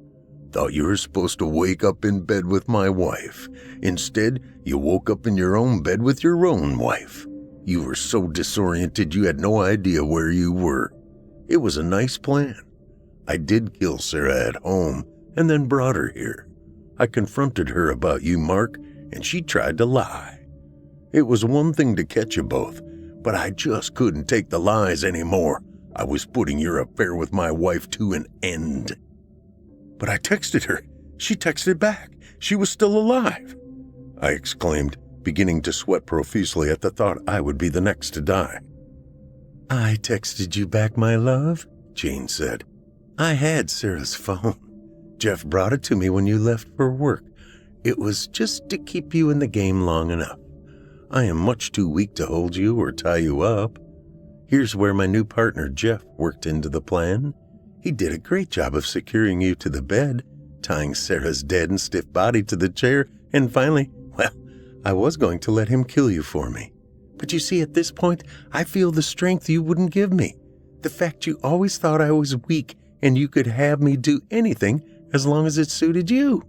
"Thought you were supposed to wake up in bed with my wife. Instead, you woke up in your own bed with your own wife. You were so disoriented you had no idea where you were. It was a nice plan. I did kill Sarah at home and then brought her here. I confronted her about you, Mark, and she tried to lie. It was one thing to catch you both, but I just couldn't take the lies anymore. I was putting your affair with my wife to an end." "But I texted her. She texted back. She was still alive," I exclaimed, beginning to sweat profusely at the thought I would be the next to die. "I texted you back, my love," Jane said. "I had Sarah's phone. Jeff brought it to me when you left for work. It was just to keep you in the game long enough. I am much too weak to hold you or tie you up. Here's where my new partner, Jeff, worked into the plan. He did a great job of securing you to the bed, tying Sarah's dead and stiff body to the chair, and finally, well, I was going to let him kill you for me. But you see, at this point, I feel the strength you wouldn't give me. The fact you always thought I was weak and you could have me do anything as long as it suited you.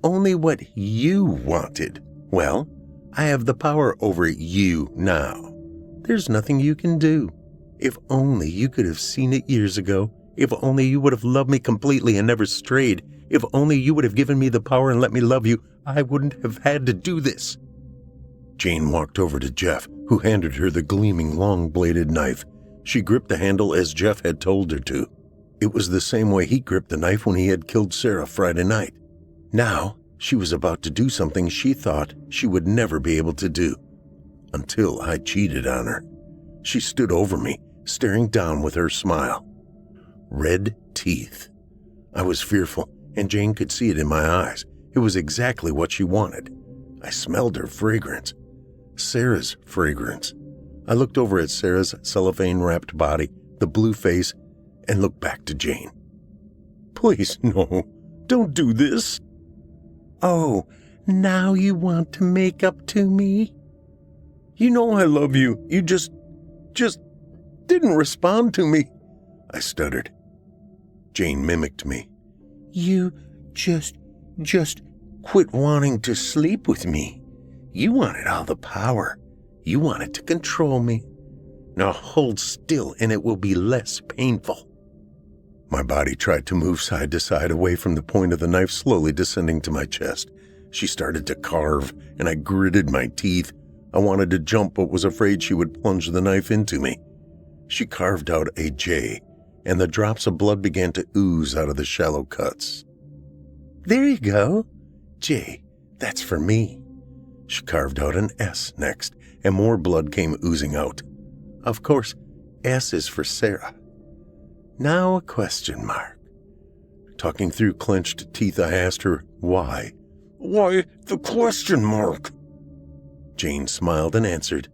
Only what you wanted. Well, I have the power over you now. There's nothing you can do. If only you could have seen it years ago. If only you would have loved me completely and never strayed. If only you would have given me the power and let me love you, I wouldn't have had to do this." Jane walked over to Jeff, who handed her the gleaming long-bladed knife. She gripped the handle as Jeff had told her to. It was the same way he gripped the knife when he had killed Sarah Friday night. Now, she was about to do something she thought she would never be able to do. Until I cheated on her. She stood over me, staring down with her smile. Red teeth. I was fearful, and Jane could see it in my eyes. It was exactly what she wanted. I smelled her fragrance. Sarah's fragrance. I looked over at Sarah's cellophane-wrapped body, the blue face, and looked back to Jane. "Please, no. Don't do this." "Oh, now you want to make up to me? You know I love you. You just didn't respond to me," I stuttered. Jane mimicked me. "You just quit wanting to sleep with me. You wanted all the power. You wanted to control me. Now hold still and it will be less painful." My body tried to move side to side away from the point of the knife slowly descending to my chest. She started to carve, and I gritted my teeth. I wanted to jump but was afraid she would plunge the knife into me. She carved out a J, and the drops of blood began to ooze out of the shallow cuts. "There you go. J, that's for me." She carved out an S next, and more blood came oozing out. Of course, S is for Sarah. Now a question mark. Talking through clenched teeth, I asked her, "Why?" "Why the question mark?" Jane smiled and answered,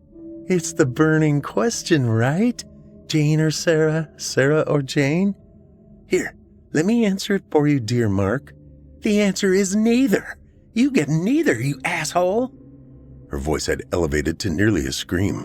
"It's the burning question, right? Jane or Sarah, Sarah or Jane? Here, let me answer it for you, dear Mark. The answer is neither. You get neither, you asshole." Her voice had elevated to nearly a scream.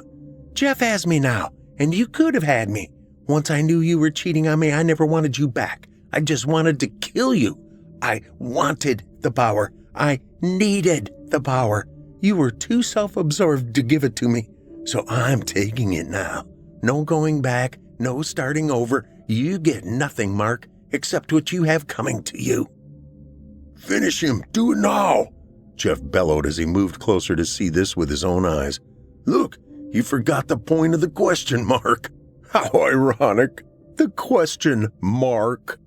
"Jeff has me now, and you could have had me. Once I knew you were cheating on me, I never wanted you back. I just wanted to kill you. I wanted the power. I needed the power. You were too self-absorbed to give it to me, so I'm taking it now. No going back, no starting over. You get nothing, Mark, except what you have coming to you." Finish him! Do it now! Jeff bellowed as he moved closer to see this with his own eyes. Look, you forgot the point of the question mark. How ironic. The question mark.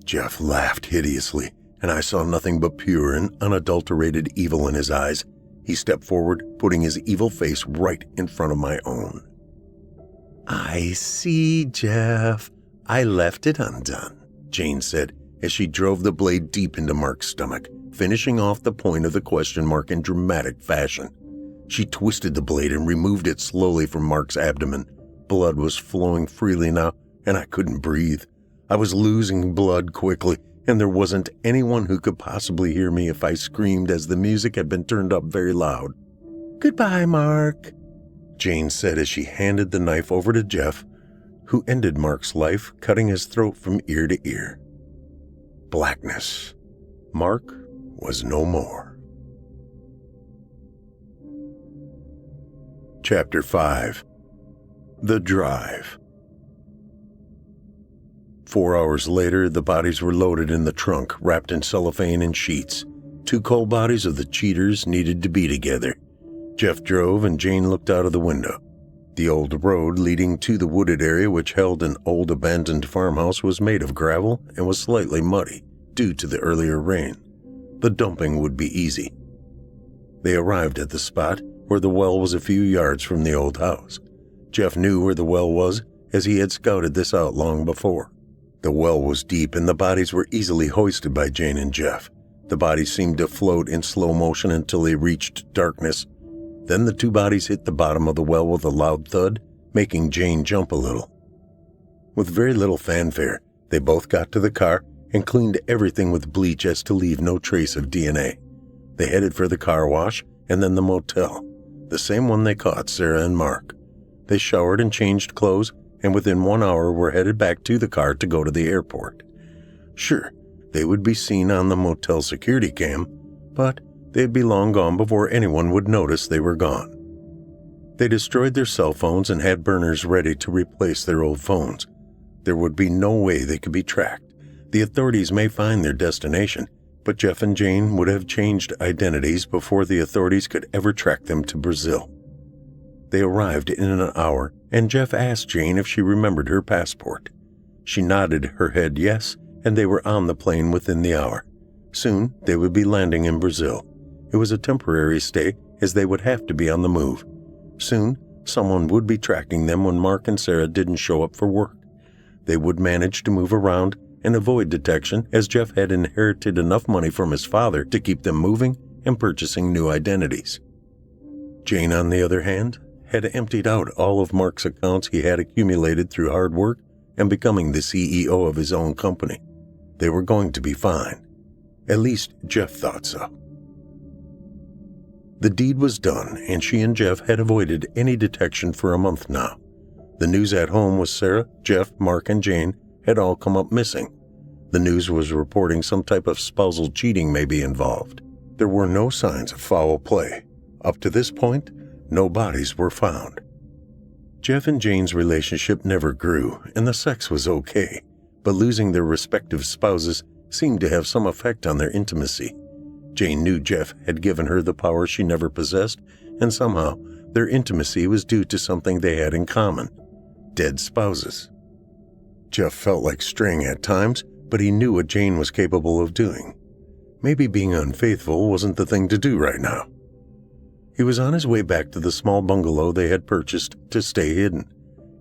Jeff laughed hideously, and I saw nothing but pure and unadulterated evil in his eyes. He stepped forward, putting his evil face right in front of my own. I see, Jeff. I left it undone, Jane said as she drove the blade deep into Mark's stomach, finishing off the point of the question mark in dramatic fashion. She twisted the blade and removed it slowly from Mark's abdomen. Blood was flowing freely now, and I couldn't breathe. I was losing blood quickly, and there wasn't anyone who could possibly hear me if I screamed as the music had been turned up very loud. Goodbye, Mark, Jane said as she handed the knife over to Jeff, who ended Mark's life, cutting his throat from ear to ear. Blackness. Mark was no more. Chapter 5. The Drive. 4 hours later, the bodies were loaded in the trunk, wrapped in cellophane and sheets. 2 cold bodies of the cheaters needed to be together. Jeff drove and Jane looked out of the window. The old road leading to the wooded area, which held an old abandoned farmhouse, was made of gravel and was slightly muddy due to the earlier rain. The dumping would be easy. They arrived at the spot where the well was a few yards from the old house. Jeff knew where the well was, as he had scouted this out long before. The well was deep and the bodies were easily hoisted by Jane and Jeff. The bodies seemed to float in slow motion until they reached darkness. Then the 2 bodies hit the bottom of the well with a loud thud, making Jane jump a little. With very little fanfare, they both got to the car and cleaned everything with bleach as to leave no trace of DNA. They headed for the car wash and then the motel, the same one they caught Sarah and Mark. They showered and changed clothes, and within 1 hour were headed back to the car to go to the airport. Sure, they would be seen on the motel security cam, but they'd be long gone before anyone would notice they were gone. They destroyed their cell phones and had burners ready to replace their old phones. There would be no way they could be tracked. The authorities may find their destination, but Jeff and Jane would have changed identities before the authorities could ever track them to Brazil. They arrived in an hour, and Jeff asked Jane if she remembered her passport. She nodded her head yes, and they were on the plane within the hour. Soon, they would be landing in Brazil. It was a temporary stay, as they would have to be on the move. Soon, someone would be tracking them when Mark and Sarah didn't show up for work. They would manage to move around and avoid detection, as Jeff had inherited enough money from his father to keep them moving and purchasing new identities. Jane, on the other hand, had emptied out all of Mark's accounts he had accumulated through hard work and becoming the CEO of his own company. They were going to be fine. At least Jeff thought so. The deed was done, and she and Jeff had avoided any detection for a month now. The news at home was Sarah, Jeff, Mark, and Jane had all come up missing. The news was reporting some type of spousal cheating may be involved. There were no signs of foul play. Up to this point, no bodies were found. Jeff and Jane's relationship never grew, and the sex was okay, but losing their respective spouses seemed to have some effect on their intimacy. Jane knew Jeff had given her the power she never possessed, and somehow their intimacy was due to something they had in common: dead spouses. Jeff felt like straying at times, but he knew what Jane was capable of doing. Maybe being unfaithful wasn't the thing to do right now. He was on his way back to the small bungalow they had purchased to stay hidden.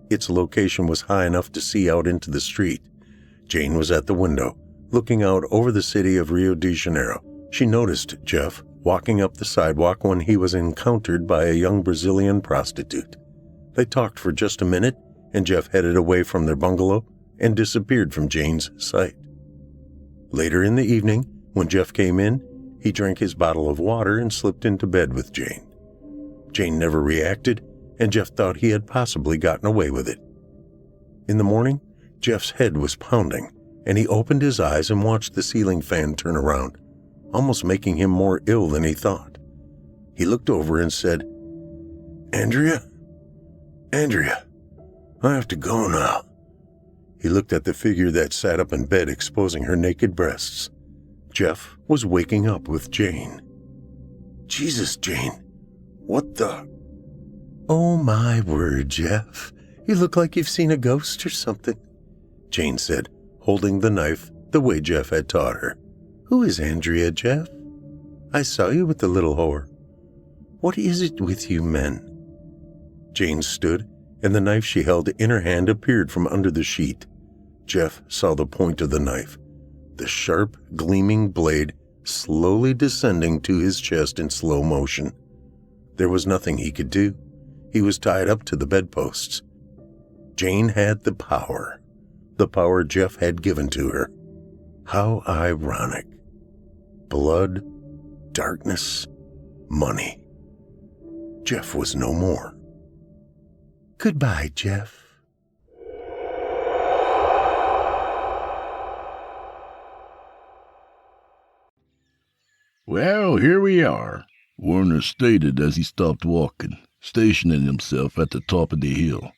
Its location was high enough to see out into the street. Jane was at the window, looking out over the city of Rio de Janeiro. She noticed Jeff walking up the sidewalk when he was encountered by a young Brazilian prostitute. They talked for just a minute, and Jeff headed away from their bungalow and disappeared from Jane's sight. Later in the evening, when Jeff came in, he drank his bottle of water and slipped into bed with Jane. Jane never reacted, and Jeff thought he had possibly gotten away with it. In the morning, Jeff's head was pounding, and he opened his eyes and watched the ceiling fan turn around, almost making him more ill than he thought. He looked over and said, Andrea, I have to go now. He looked at the figure that sat up in bed exposing her naked breasts. Jeff was waking up with Jane. Jesus, Jane. What the? Oh my word, Jeff. You look like you've seen a ghost or something, Jane said, holding the knife the way Jeff had taught her. Who is Andrea, Jeff? I saw you with the little whore. What is it with you men? Jane stood, and the knife she held in her hand appeared from under the sheet. Jeff saw the point of the knife, the sharp, gleaming blade slowly descending to his chest in slow motion. There was nothing he could do. He was tied up to the bedposts. Jane had the power Jeff had given to her. How ironic. Blood, darkness, money. Jeff was no more. Goodbye, Jeff. Well, here we are, Warner stated as he stopped walking, stationing himself at the top of the hill.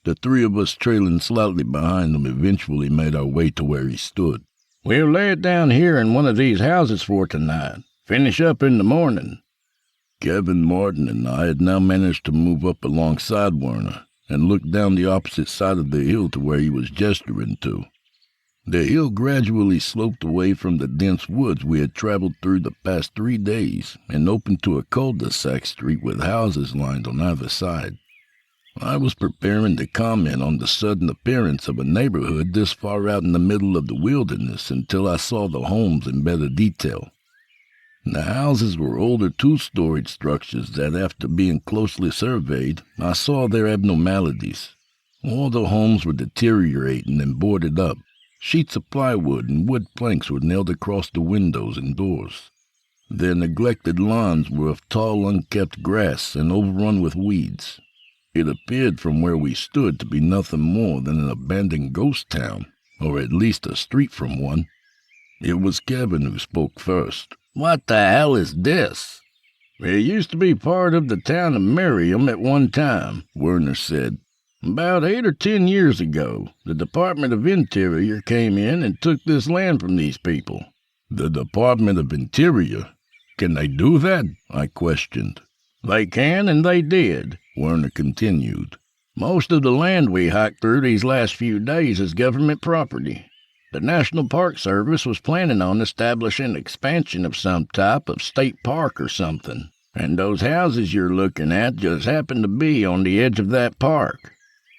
The three of us trailing slightly behind him eventually made our way to where he stood. We'll lay it down here in one of these houses for tonight. Finish up in the morning. Kevin, Martin, and I had now managed to move up alongside Warner and look down the opposite side of the hill to where he was gesturing to. The hill gradually sloped away from the dense woods we had traveled through the past 3 days and opened to a cul-de-sac street with houses lined on either side. I was preparing to comment on the sudden appearance of a neighborhood this far out in the middle of the wilderness until I saw the homes in better detail. The houses were older two-storied structures that, after being closely surveyed, I saw their abnormalities. All the homes were deteriorating and boarded up. Sheets of plywood and wood planks were nailed across the windows and doors. Their neglected lawns were of tall, unkept grass and overrun with weeds. It appeared from where we stood to be nothing more than an abandoned ghost town, or at least a street from one. It was Kevin who spoke first. What the hell is this? It used to be part of the town of Merriam at one time, Werner said. About 8 or 10 years ago, the Department of Interior came in and took this land from these people. The Department of Interior? Can they do that? I questioned. They can, and they did, Werner continued. Most of the land we hiked through these last few days is government property. The National Park Service was planning on establishing expansion of some type of state park or something, and those houses you're looking at just happen to be on the edge of that park.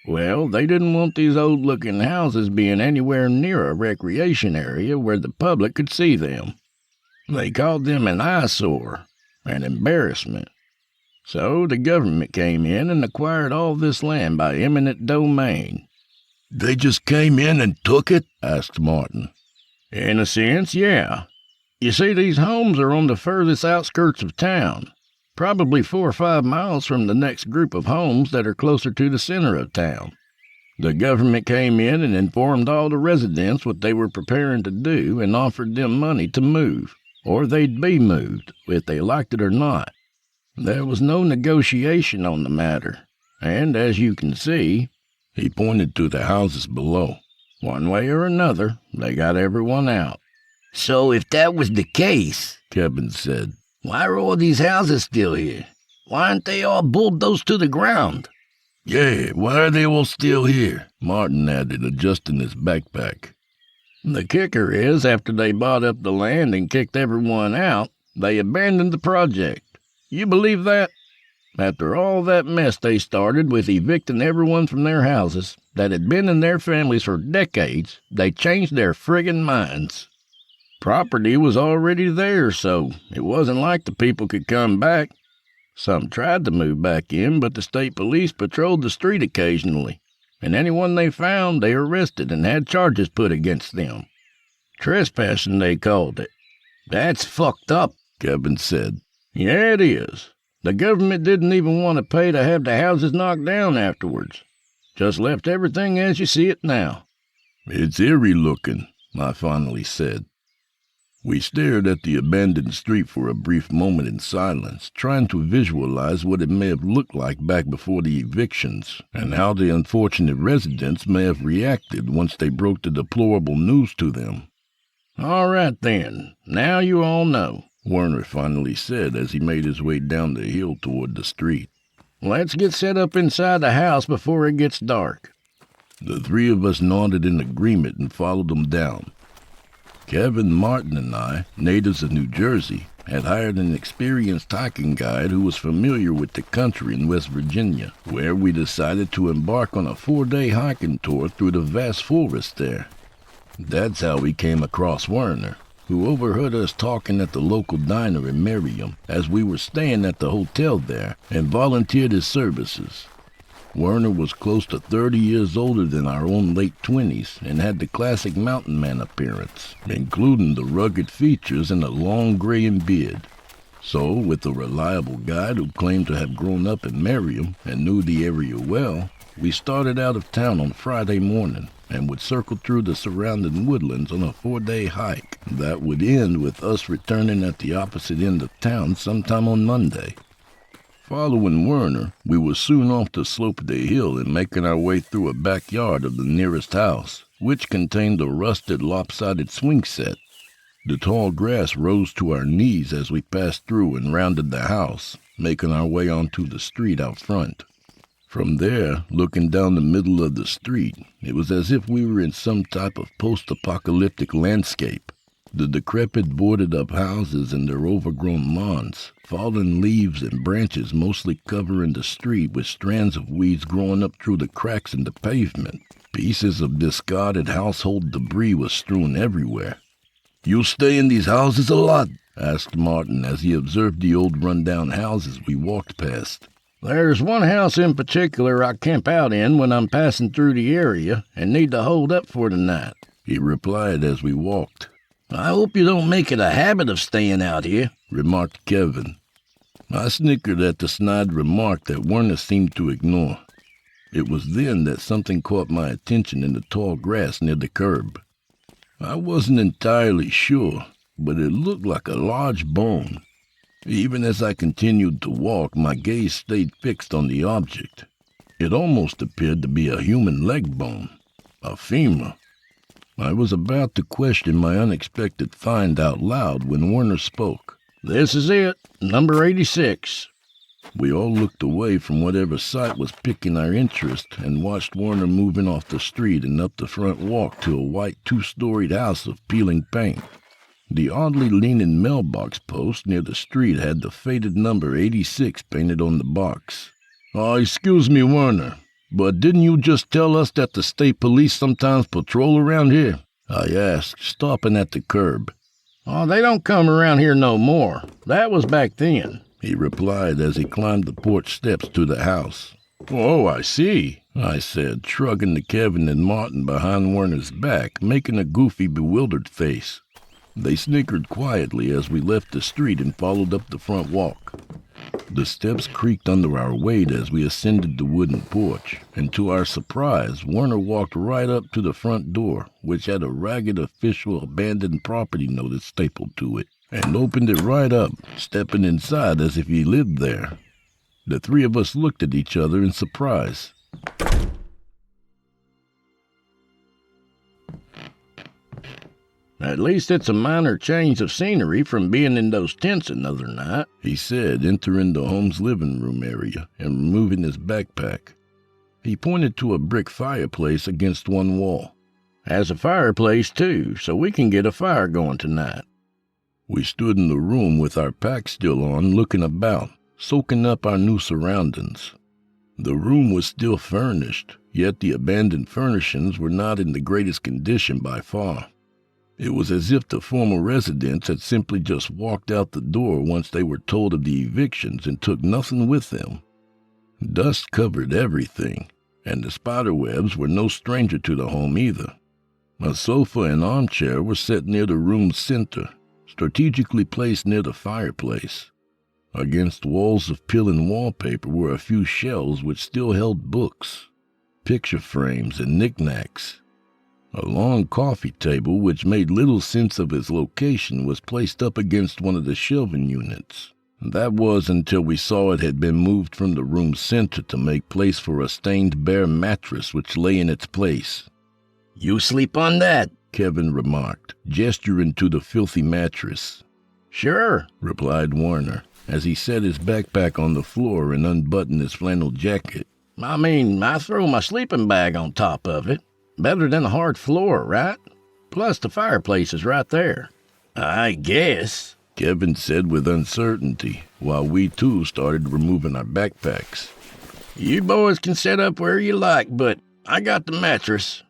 Well, they didn't want these old-looking houses being anywhere near a recreation area where the public could see them. They called them an eyesore, an embarrassment. So the government came in and acquired all this land by eminent domain. They just came in and took it? Asked Martin. In a sense, yeah. You see, these homes are on the furthest outskirts of town, probably 4 or 5 miles from the next group of homes that are closer to the center of town. The government came in and informed all the residents what they were preparing to do and offered them money to move, or they'd be moved, if they liked it or not. There was no negotiation on the matter, and as you can see, he pointed to the houses below. One way or another, they got everyone out. So if that was the case, Kevin said, why are all these houses still here? Why aren't they all bulldozed to the ground? Yeah, why are they all still here? Martin added, adjusting his backpack. The kicker is, after they bought up the land and kicked everyone out, they abandoned the project. You believe that? After all that mess they started with evicting everyone from their houses that had been in their families for decades, they changed their friggin' minds. Property was already there, so it wasn't like the people could come back. Some tried to move back in, but the state police patrolled the street occasionally, and anyone they found they arrested and had charges put against them. Trespassing, they called it. That's fucked up, Kevin said. Yeah, it is. The government didn't even want to pay to have the houses knocked down afterwards. Just left everything as you see it now. It's eerie looking, I finally said. We stared at the abandoned street for a brief moment in silence, trying to visualize what it may have looked like back before the evictions, and how the unfortunate residents may have reacted once they broke the deplorable news to them. "All right, then. Now you all know," Werner finally said as he made his way down the hill toward the street. "Let's get set up inside the house before it gets dark." The three of us nodded in agreement and followed him down. Kevin, Martin, and I, natives of New Jersey, had hired an experienced hiking guide who was familiar with the country in West Virginia, where we decided to embark on a 4-day hiking tour through the vast forest there. That's how we came across Werner, who overheard us talking at the local diner in Merriam as we were staying at the hotel there, and volunteered his services. Werner was close to 30 years older than our own late 20s and had the classic mountain man appearance, including the rugged features and a long graying beard. So, with a reliable guide who claimed to have grown up in Merriam and knew the area well, we started out of town on Friday morning and would circle through the surrounding woodlands on a 4-day hike that would end with us returning at the opposite end of town sometime on Monday. Following Werner, we were soon off the slope of the hill and making our way through a backyard of the nearest house, which contained a rusted lopsided swing set. The tall grass rose to our knees as we passed through and rounded the house, making our way onto the street out front. From there, looking down the middle of the street, it was as if we were in some type of post-apocalyptic landscape. The decrepit boarded-up houses and their overgrown lawns, fallen leaves and branches mostly covering the street with strands of weeds growing up through the cracks in the pavement. Pieces of discarded household debris was strewn everywhere. "You stay in these houses a lot?" asked Martin as he observed the old run-down houses we walked past. "There's one house in particular I camp out in when I'm passing through the area and need to hold up for the night," he replied as we walked. "I hope you don't make it a habit of staying out here," remarked Kevin. I snickered at the snide remark that Werner seemed to ignore. It was then that something caught my attention in the tall grass near the curb. I wasn't entirely sure, but it looked like a large bone. Even as I continued to walk, my gaze stayed fixed on the object. It almost appeared to be a human leg bone, a femur. I was about to question my unexpected find out loud when Werner spoke. "This is it, number 86. We all looked away from whatever sight was piquing our interest and watched Werner moving off the street and up the front walk to a white 2-storied house of peeling paint. The oddly leaning mailbox post near the street had the faded number 86 painted on the box. Excuse me, Werner, but didn't you just tell us that the state police sometimes patrol around here?" I asked, stopping at the curb. They don't come around here no more. That was back then," he replied as he climbed the porch steps to the house. "Oh, I see," I said, shrugging to Kevin and Martin behind Werner's back, making a goofy, bewildered face. They snickered quietly as we left the street and followed up the front walk. The steps creaked under our weight as we ascended the wooden porch, and to our surprise, Werner walked right up to the front door, which had a ragged official abandoned property notice stapled to it, and opened it right up, stepping inside as if he lived there. The three of us looked at each other in surprise. "At least it's a minor change of scenery from being in those tents another night," he said, entering the home's living room area and removing his backpack. He pointed to a brick fireplace against one wall. "Has a fireplace, too, so we can get a fire going tonight." We stood in the room with our packs still on, looking about, soaking up our new surroundings. The room was still furnished, yet the abandoned furnishings were not in the greatest condition by far. It was as if the former residents had simply just walked out the door once they were told of the evictions and took nothing with them. Dust covered everything, and the spiderwebs were no stranger to the home either. A sofa and armchair were set near the room's center, strategically placed near the fireplace. Against walls of peeling wallpaper were a few shelves which still held books, picture frames, and knickknacks. A long coffee table, which made little sense of its location, was placed up against one of the shelving units. That was until we saw it had been moved from the room's center to make place for a stained bare mattress which lay in its place. "You sleep on that," Kevin remarked, gesturing to the filthy mattress. "Sure," replied Warner, as he set his backpack on the floor and unbuttoned his flannel jacket. I throw my sleeping bag on top of it. Better than a hard floor, right? Plus the fireplace is right there." "I guess," Kevin said with uncertainty, while we too started removing our backpacks. "You boys can set up where you like, but I got the mattress."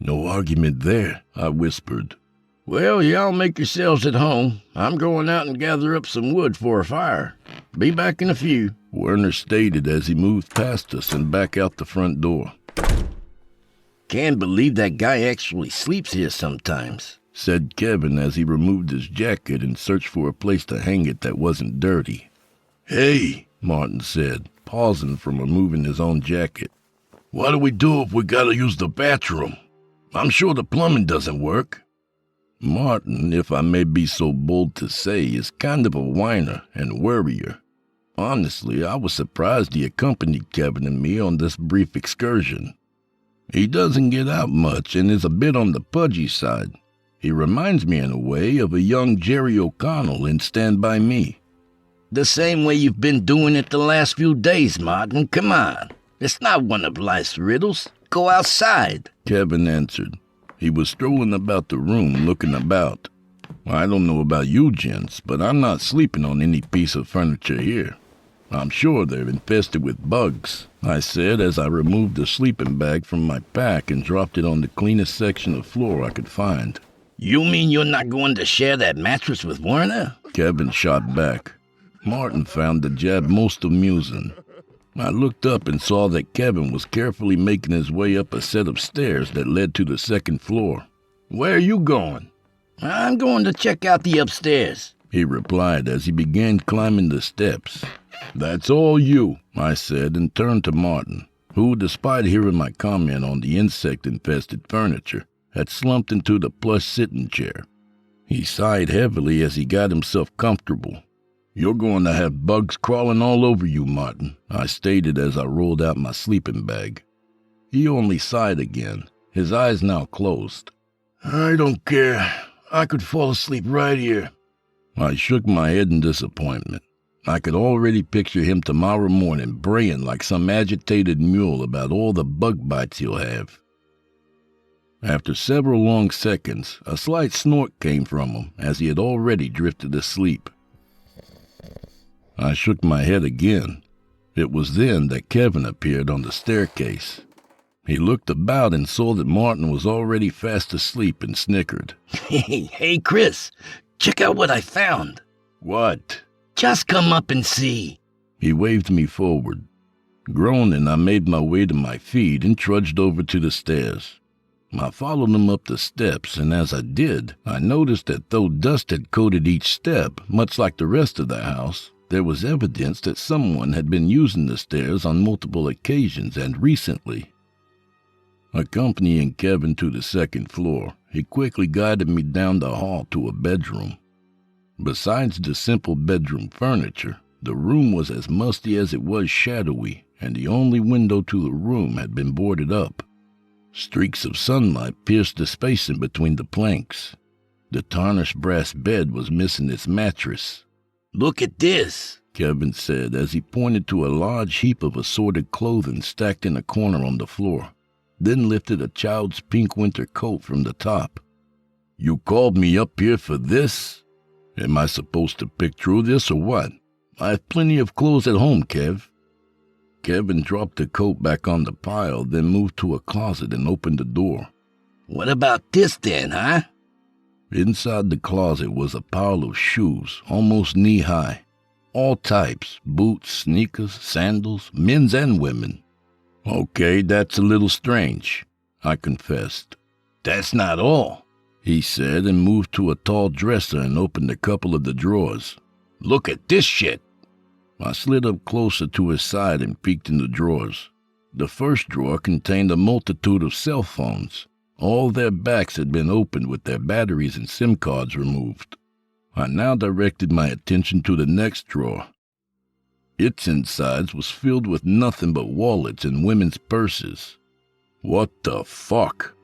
"No argument there," I whispered. "Well, y'all make yourselves at home. I'm going out and gather up some wood for a fire. Be back in a few," Warner stated as he moved past us and back out the front door. "Can't believe that guy actually sleeps here sometimes," said Kevin as he removed his jacket and searched for a place to hang it that wasn't dirty. "Hey," Martin said, pausing from removing his own jacket. "What do we do if we gotta use the bathroom? I'm sure the plumbing doesn't work." Martin, if I may be so bold to say, is kind of a whiner and worrier. Honestly, I was surprised he accompanied Kevin and me on this brief excursion. He doesn't get out much and is a bit on the pudgy side. He reminds me in a way of a young Jiry O'Connell in Stand By Me. "The same way you've been doing it the last few days, Martin. Come on. It's not one of life's riddles. Go outside," Kevin answered. He was strolling about the room, looking about. "I don't know about you gents, but I'm not sleeping on any piece of furniture here. I'm sure they're infested with bugs," I said as I removed the sleeping bag from my pack and dropped it on the cleanest section of floor I could find. "You mean you're not going to share that mattress with Warner?" Kevin shot back. Martin found the jab most amusing. I looked up and saw that Kevin was carefully making his way up a set of stairs that led to the second floor. "Where are you going?" "I'm going to check out the upstairs," he replied as he began climbing the steps. "That's all you," I said, and turned to Martin, who, despite hearing my comment on the insect-infested furniture, had slumped into the plush sitting chair. He sighed heavily as he got himself comfortable. "You're going to have bugs crawling all over you, Martin," I stated as I rolled out my sleeping bag. He only sighed again, his eyes now closed. "I don't care. I could fall asleep right here." I shook my head in disappointment. I could already picture him tomorrow morning braying like some agitated mule about all the bug bites he'll have. After several long seconds, a slight snort came from him as he had already drifted asleep. I shook my head again. It was then that Kevin appeared on the staircase. He looked about and saw that Martin was already fast asleep and snickered. Hey, Chris, check out what I found." "What?" "Just come up and see." He waved me forward. Groaning, I made my way to my feet and trudged over to the stairs. I followed him up the steps, and as I did, I noticed that though dust had coated each step, much like the rest of the house, there was evidence that someone had been using the stairs on multiple occasions and recently. Accompanying Kevin to the second floor, he quickly guided me down the hall to a bedroom. Besides the simple bedroom furniture, the room was as musty as it was shadowy, and the only window to the room had been boarded up. Streaks of sunlight pierced the spacing between the planks. The tarnished brass bed was missing its mattress. "Look at this," Kevin said as he pointed to a large heap of assorted clothing stacked in a corner on the floor, then lifted a child's pink winter coat from the top. "You called me up here for this? Am I supposed to pick through this or what? I have plenty of clothes at home, Kev." Kevin dropped the coat back on the pile, then moved to a closet and opened the door. "What about this then, huh?" Inside the closet was a pile of shoes, almost knee-high. All types, boots, sneakers, sandals, men's and women. "Okay, that's a little strange," I confessed. "That's not all," he said, and moved to a tall dresser and opened a couple of the drawers. "Look at this shit." I slid up closer to his side and peeked in the drawers. The first drawer contained a multitude of cell phones. All their backs had been opened with their batteries and SIM cards removed. I now directed my attention to the next drawer. Its insides was filled with nothing but wallets and women's purses. What the fuck?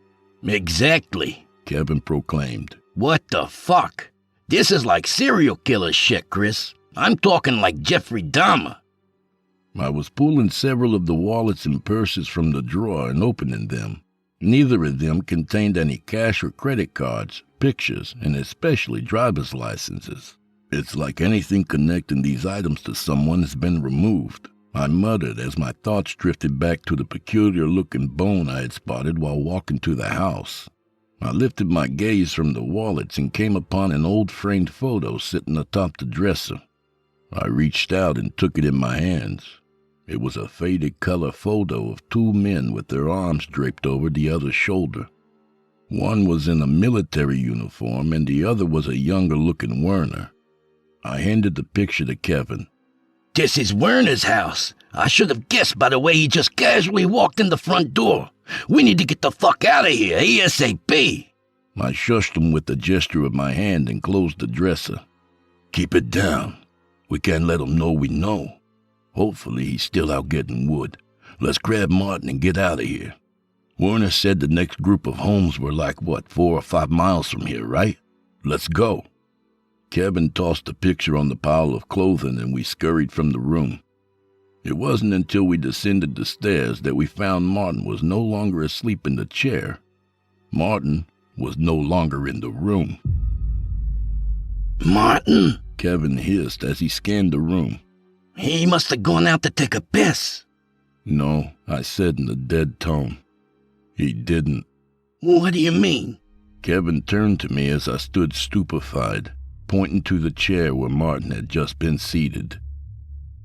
Exactly, Kevin proclaimed. What the fuck? This is like serial killer shit, Chris. I'm talking like Jeffrey Dahmer. I was pulling several of the wallets and purses from the drawer and opening them. Neither of them contained any cash or credit cards, pictures, and especially driver's licenses. It's like anything connecting these items to someone has been removed, I muttered as my thoughts drifted back to the peculiar-looking bone I had spotted while walking to the house. I lifted my gaze from the wallets and came upon an old framed photo sitting atop the dresser. I reached out and took it in my hands. It was a faded color photo of two men with their arms draped over the other's shoulder. One was in a military uniform and the other was a younger-looking Werner. I handed the picture to Kevin. This is Werner's house. I should have guessed by the way he just casually walked in the front door. We need to get the fuck out of here, ASAP. I shushed him with a gesture of my hand and closed the dresser. Keep it down. We can't let him know we know. Hopefully he's still out getting wood. Let's grab Martin and get out of here. Werner said the next group of homes were like, 4 or 5 miles from here, right? Let's go. Kevin tossed the picture on the pile of clothing and we scurried from the room. It wasn't until we descended the stairs that we found Martin was no longer asleep in the chair. Martin was no longer in the room. Martin, Kevin hissed as he scanned the room. He must have gone out to take a piss. No, I said in a dead tone. He didn't. What do you mean? Kevin turned to me as I stood stupefied, pointing to the chair where Martin had just been seated.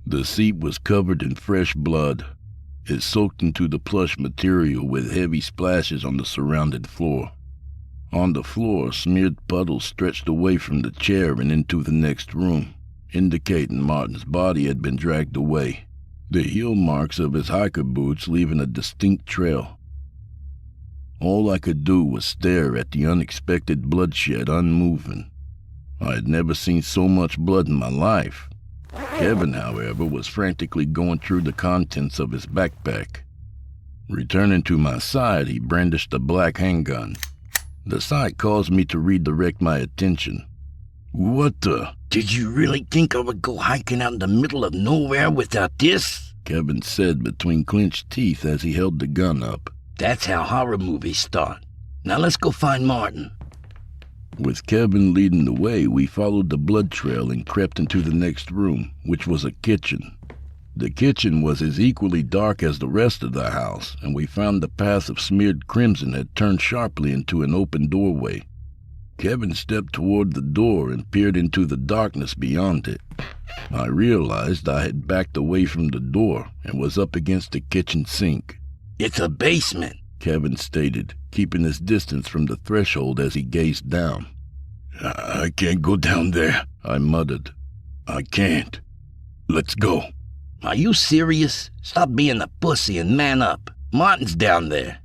The seat was covered in fresh blood. It soaked into the plush material with heavy splashes on the surrounding floor. On the floor, smeared puddles stretched away from the chair and into the next room, indicating Martin's body had been dragged away, the heel marks of his hiker boots leaving a distinct trail. All I could do was stare at the unexpected bloodshed unmoving. I had never seen so much blood in my life. Kevin, however, was frantically going through the contents of his backpack. Returning to my side, he brandished a black handgun. The sight caused me to redirect my attention. What the? Did you really think I would go hiking out in the middle of nowhere without this? Kevin said between clenched teeth as he held the gun up. That's how horror movies start. Now let's go find Martin. With Kevin leading the way, we followed the blood trail and crept into the next room, which was a kitchen. The kitchen was as equally dark as the rest of the house, and we found the path of smeared crimson had turned sharply into an open doorway. Kevin stepped toward the door and peered into the darkness beyond it. I realized I had backed away from the door and was up against the kitchen sink. It's a basement, Kevin stated, keeping his distance from the threshold as he gazed down. I can't go down there, I muttered. I can't. Let's go. Are you serious? Stop being a pussy and man up. Martin's down there.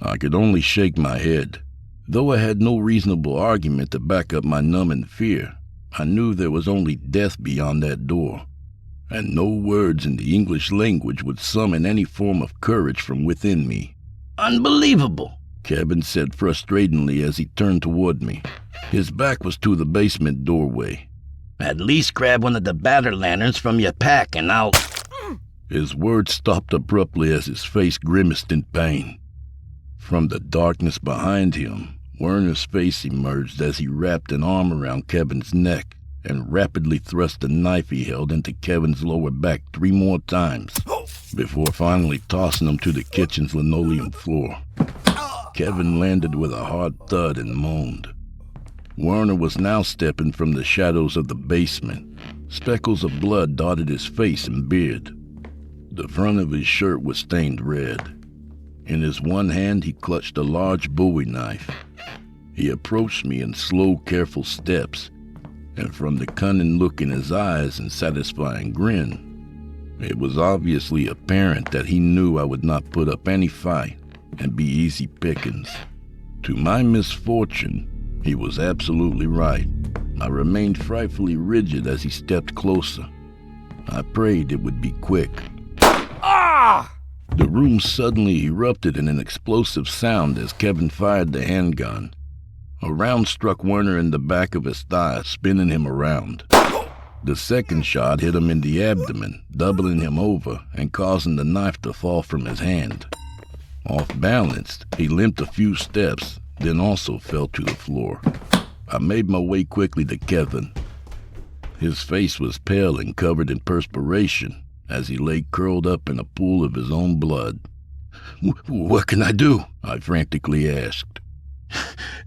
I could only shake my head. Though I had no reasonable argument to back up my numbing fear, I knew there was only death beyond that door, and no words in the English language would summon any form of courage from within me. Unbelievable, Kevin said frustratingly as he turned toward me. His back was to the basement doorway. At least grab one of the batter lanterns from your pack and I'll... His words stopped abruptly as his face grimaced in pain. From the darkness behind him, Werner's face emerged as he wrapped an arm around Kevin's neck and rapidly thrust the knife he held into Kevin's lower back 3 more times, before finally tossing him to the kitchen's linoleum floor. Kevin landed with a hard thud and moaned. Werner was now stepping from the shadows of the basement. Speckles of blood dotted his face and beard. The front of his shirt was stained red. In his one hand, he clutched a large bowie knife. He approached me in slow, careful steps, and from the cunning look in his eyes and satisfying grin, it was obviously apparent that he knew I would not put up any fight and be easy pickings. To my misfortune, he was absolutely right. I remained frightfully rigid as he stepped closer. I prayed it would be quick. Ah! The room suddenly erupted in an explosive sound as Kevin fired the handgun. A round struck Werner in the back of his thigh, spinning him around. The second shot hit him in the abdomen, doubling him over and causing the knife to fall from his hand. Off-balanced, he limped a few steps, then also fell to the floor. I made my way quickly to Kevin. His face was pale and covered in perspiration as he lay curled up in a pool of his own blood. "What can I do?" I frantically asked.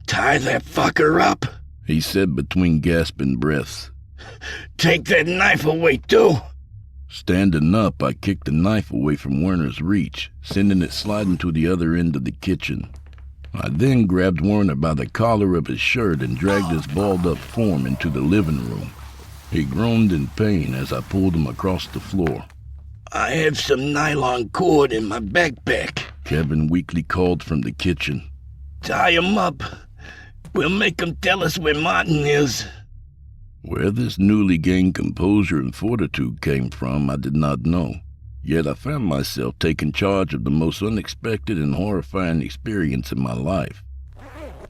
Tie that fucker up, he said between gasping breaths. Take that knife away, too. Standing up, I kicked the knife away from Werner's reach, sending it sliding to the other end of the kitchen. I then grabbed Werner by the collar of his shirt and dragged his balled-up form into the living room. He groaned in pain as I pulled him across the floor. I have some nylon cord in my backpack, Kevin weakly called from the kitchen. Tie him up. We'll make him tell us where Martin is. Where this newly gained composure and fortitude came from, I did not know. Yet I found myself taking charge of the most unexpected and horrifying experience in my life.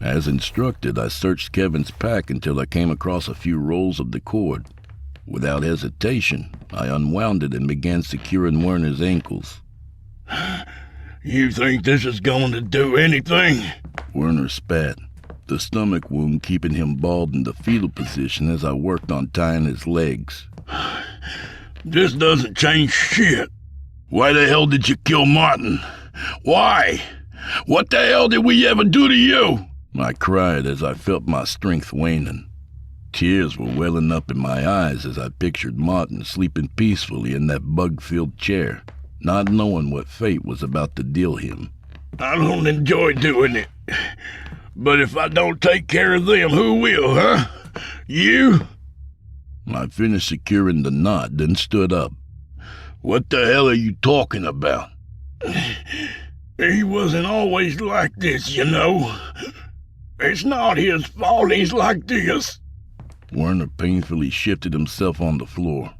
As instructed, I searched Kevin's pack until I came across a few rolls of the cord. Without hesitation, I unwound it and began securing Werner's ankles. You think this is going to do anything? Werner spat, the stomach wound keeping him balled in the fetal position as I worked on tying his legs. This doesn't change shit. Why the hell did you kill Martin? Why? What the hell did we ever do to you? I cried as I felt my strength waning. Tears were welling up in my eyes as I pictured Martin sleeping peacefully in that bug-filled chair, not knowing what fate was about to deal him. I don't enjoy doing it. But if I don't take care of them, who will, huh? You? I finished securing the knot, then stood up. What the hell are you talking about? He wasn't always like this, you know. It's not his fault he's like this. Werner painfully shifted himself on the floor.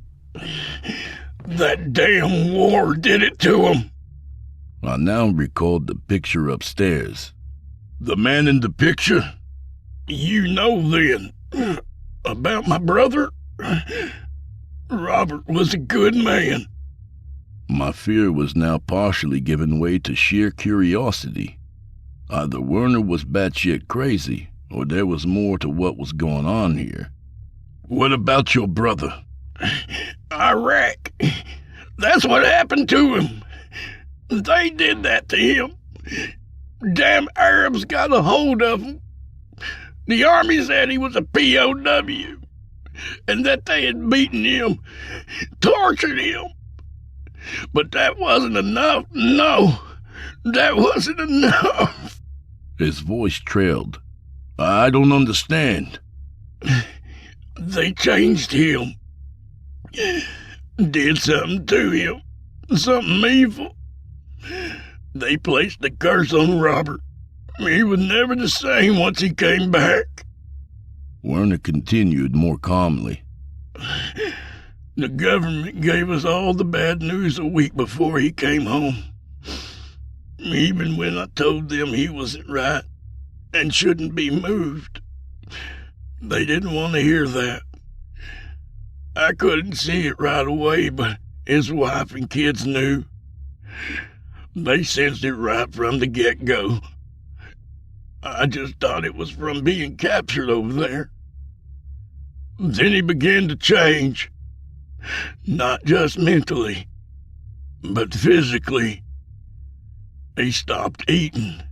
That damn war did it to him. I now recalled the picture upstairs. The man in the picture? You know then about my brother? Robert was a good man. My fear was now partially giving way to sheer curiosity. Either Werner was batshit crazy, or there was more to what was going on here. What about your brother? Iraq. That's what happened to him. They did that to him. Damn Arabs got a hold of him. The army said he was a POW, and that they had beaten him, tortured him. But that wasn't enough. No, that wasn't enough. His voice trailed. I don't understand. They changed him. Did something to him. Something evil. They placed a curse on Robert. He was never the same once he came back. Werner continued more calmly. The government gave us all the bad news a week before he came home. Even when I told them he wasn't right and shouldn't be moved, they didn't want to hear that. I couldn't see it right away, but his wife and kids knew. They sensed it right from the get-go. I just thought it was from being captured over there. Then he began to change. Not just mentally, but physically. He stopped eating.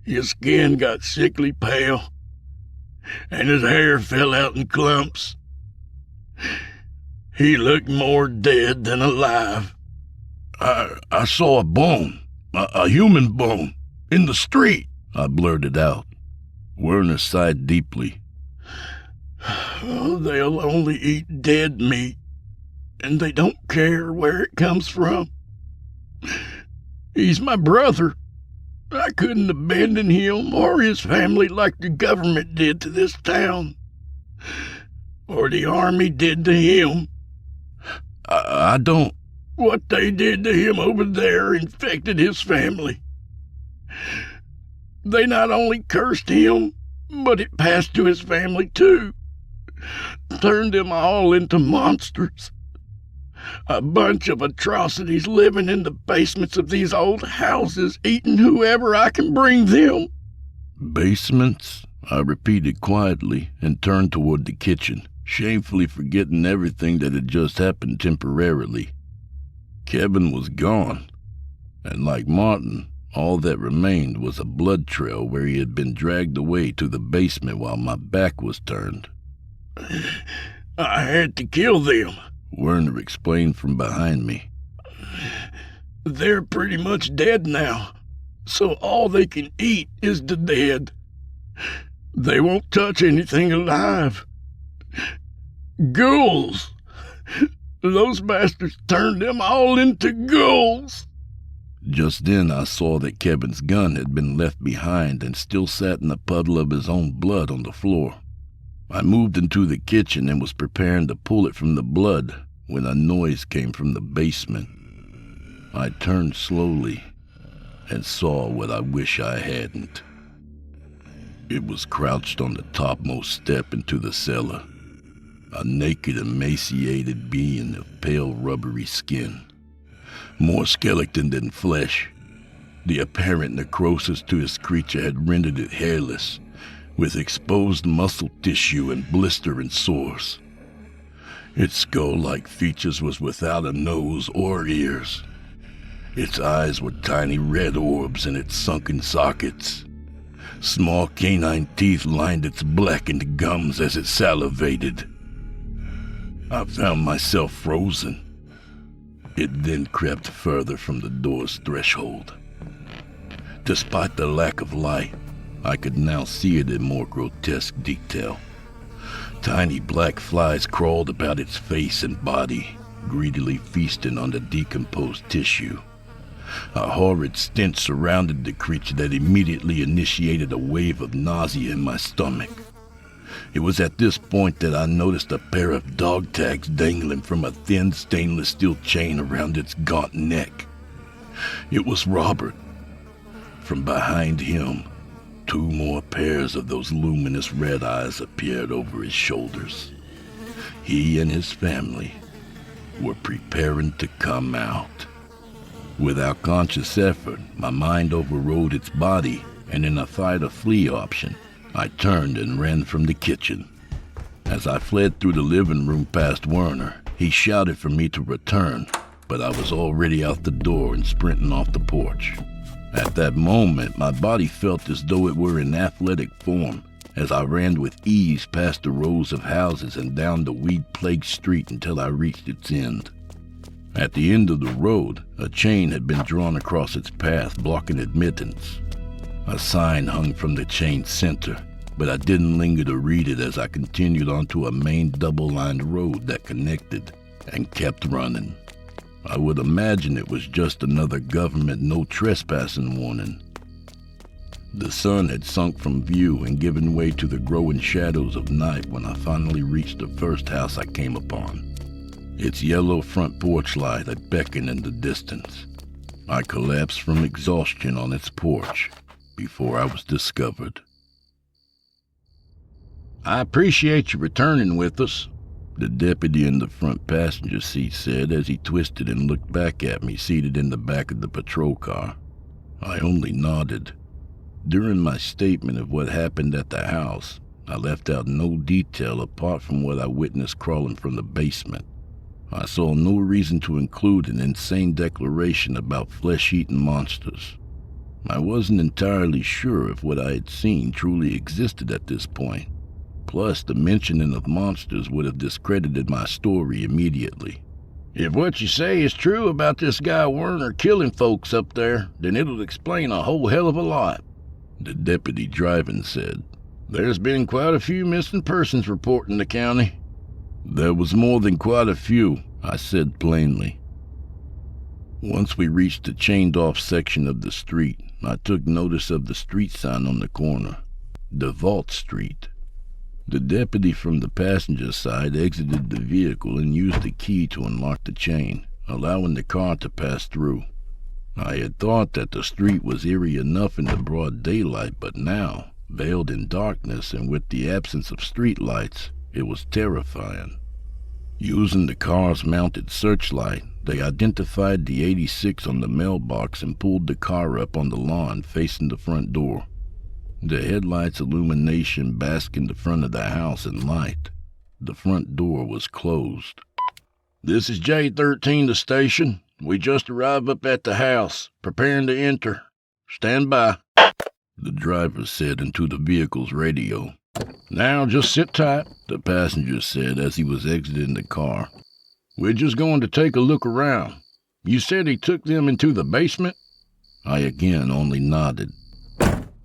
His skin got sickly pale, and his hair fell out in clumps. He looked more dead than alive. I saw a bone, a human bone, in the street, I blurted out. Werner sighed deeply. They'll only eat dead meat, and they don't care where it comes from. He's my brother. I couldn't abandon him or his family like the government did to this town. Or the army did to him. I don't... What they did to him over there infected his family. They not only cursed him, but it passed to his family too. Turned them all into monsters. A bunch of atrocities living in the basements of these old houses, eating whoever I can bring them. Basements? I repeated quietly and turned toward the kitchen, shamefully forgetting everything that had just happened temporarily. Kevin was gone, and like Martin, all that remained was a blood trail where he had been dragged away to the basement while my back was turned. I had to kill them, Werner explained from behind me. They're pretty much dead now, so all they can eat is the dead. They won't touch anything alive. Ghouls! Those bastards turned them all into ghouls! Just then I saw that Kevin's gun had been left behind and still sat in a puddle of his own blood on the floor. I moved into the kitchen and was preparing to pull it from the blood when a noise came from the basement. I turned slowly and saw what I wish I hadn't. It was crouched on the topmost step into the cellar, a naked, emaciated being of pale, rubbery skin. More skeleton than flesh. The apparent necrosis to his creature had rendered it hairless, with exposed muscle tissue and blistering sores. Its skull-like features was without a nose or ears. Its eyes were tiny red orbs in its sunken sockets. Small canine teeth lined its blackened gums as it salivated. I found myself frozen. It then crept further from the door's threshold. Despite the lack of light, I could now see it in more grotesque detail. Tiny black flies crawled about its face and body, greedily feasting on the decomposed tissue. A horrid stench surrounded the creature that immediately initiated a wave of nausea in my stomach. It was at this point that I noticed a pair of dog tags dangling from a thin stainless steel chain around its gaunt neck. It was Robert. From behind him, 2 more pairs of those luminous red eyes appeared over his shoulders. He and his family were preparing to come out. Without conscious effort, my mind overrode its body, and in a fight-or-flee option, I turned and ran from the kitchen. As I fled through the living room past Werner, he shouted for me to return, but I was already out the door and sprinting off the porch. At that moment, my body felt as though it were in athletic form, as I ran with ease past the rows of houses and down the weed-plagued street until I reached its end. At the end of the road, a chain had been drawn across its path, blocking admittance. A sign hung from the chain's center, but I didn't linger to read it as I continued onto a main double-lined road that connected and kept running. I would imagine it was just another government no trespassing warning. The sun had sunk from view and given way to the growing shadows of night when I finally reached the first house I came upon. Its yellow front porch light had beckoned in the distance. I collapsed from exhaustion on its porch before I was discovered. I appreciate you returning with us, the deputy in the front passenger seat said as he twisted and looked back at me seated in the back of the patrol car. I only nodded. During my statement of what happened at the house, I left out no detail apart from what I witnessed crawling from the basement. I saw no reason to include an insane declaration about flesh-eating monsters. I wasn't entirely sure if what I had seen truly existed at this point. Plus, the mentioning of monsters would have discredited my story immediately. If what you say is true about this guy Werner killing folks up there, then it'll explain a whole hell of a lot, the deputy driving said. There's been quite a few missing persons reported in the county. There was more than quite a few, I said plainly. Once we reached the chained-off section of the street, I took notice of the street sign on the corner, DeVault Street. The deputy from the passenger side exited the vehicle and used the key to unlock the chain, allowing the car to pass through. I had thought that the street was eerie enough in the broad daylight, but now, veiled in darkness and with the absence of street lights, it was terrifying. Using the car's mounted searchlight, they identified the 86 on the mailbox and pulled the car up on the lawn facing the front door. The headlights' illumination basked in the front of the house in light. The front door was closed. "This is J13 to station. We just arrived up at the house, preparing to enter. Stand by," the driver said into the vehicle's radio. "Now just sit tight," the passenger said as he was exiting the car. "We're just going to take a look around. You said he took them into the basement?" I again only nodded.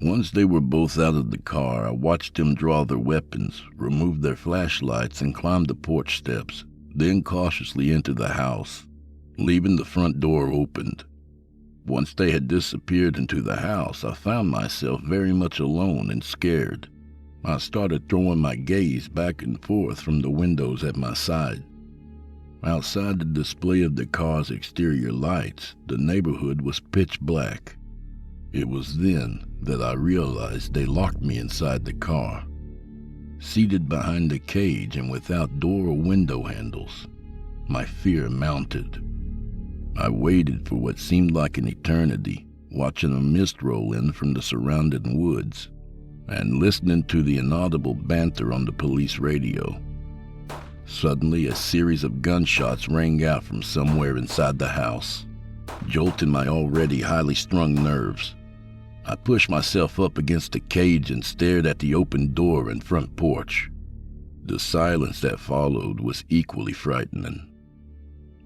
Once they were both out of the car, I watched them draw their weapons, remove their flashlights, and climb the porch steps, then cautiously enter the house, leaving the front door opened. Once they had disappeared into the house, I found myself very much alone and scared. I started throwing my gaze back and forth from the windows at my side. Outside the display of the car's exterior lights, the neighborhood was pitch black. It was then that I realized they locked me inside the car. Seated behind the cage and without door or window handles, my fear mounted. I waited for what seemed like an eternity, watching a mist roll in from the surrounding woods, and listening to the inaudible banter on the police radio. Suddenly, a series of gunshots rang out from somewhere inside the house, jolting my already highly strung nerves. I pushed myself up against the cage and stared at the open door and front porch. The silence that followed was equally frightening.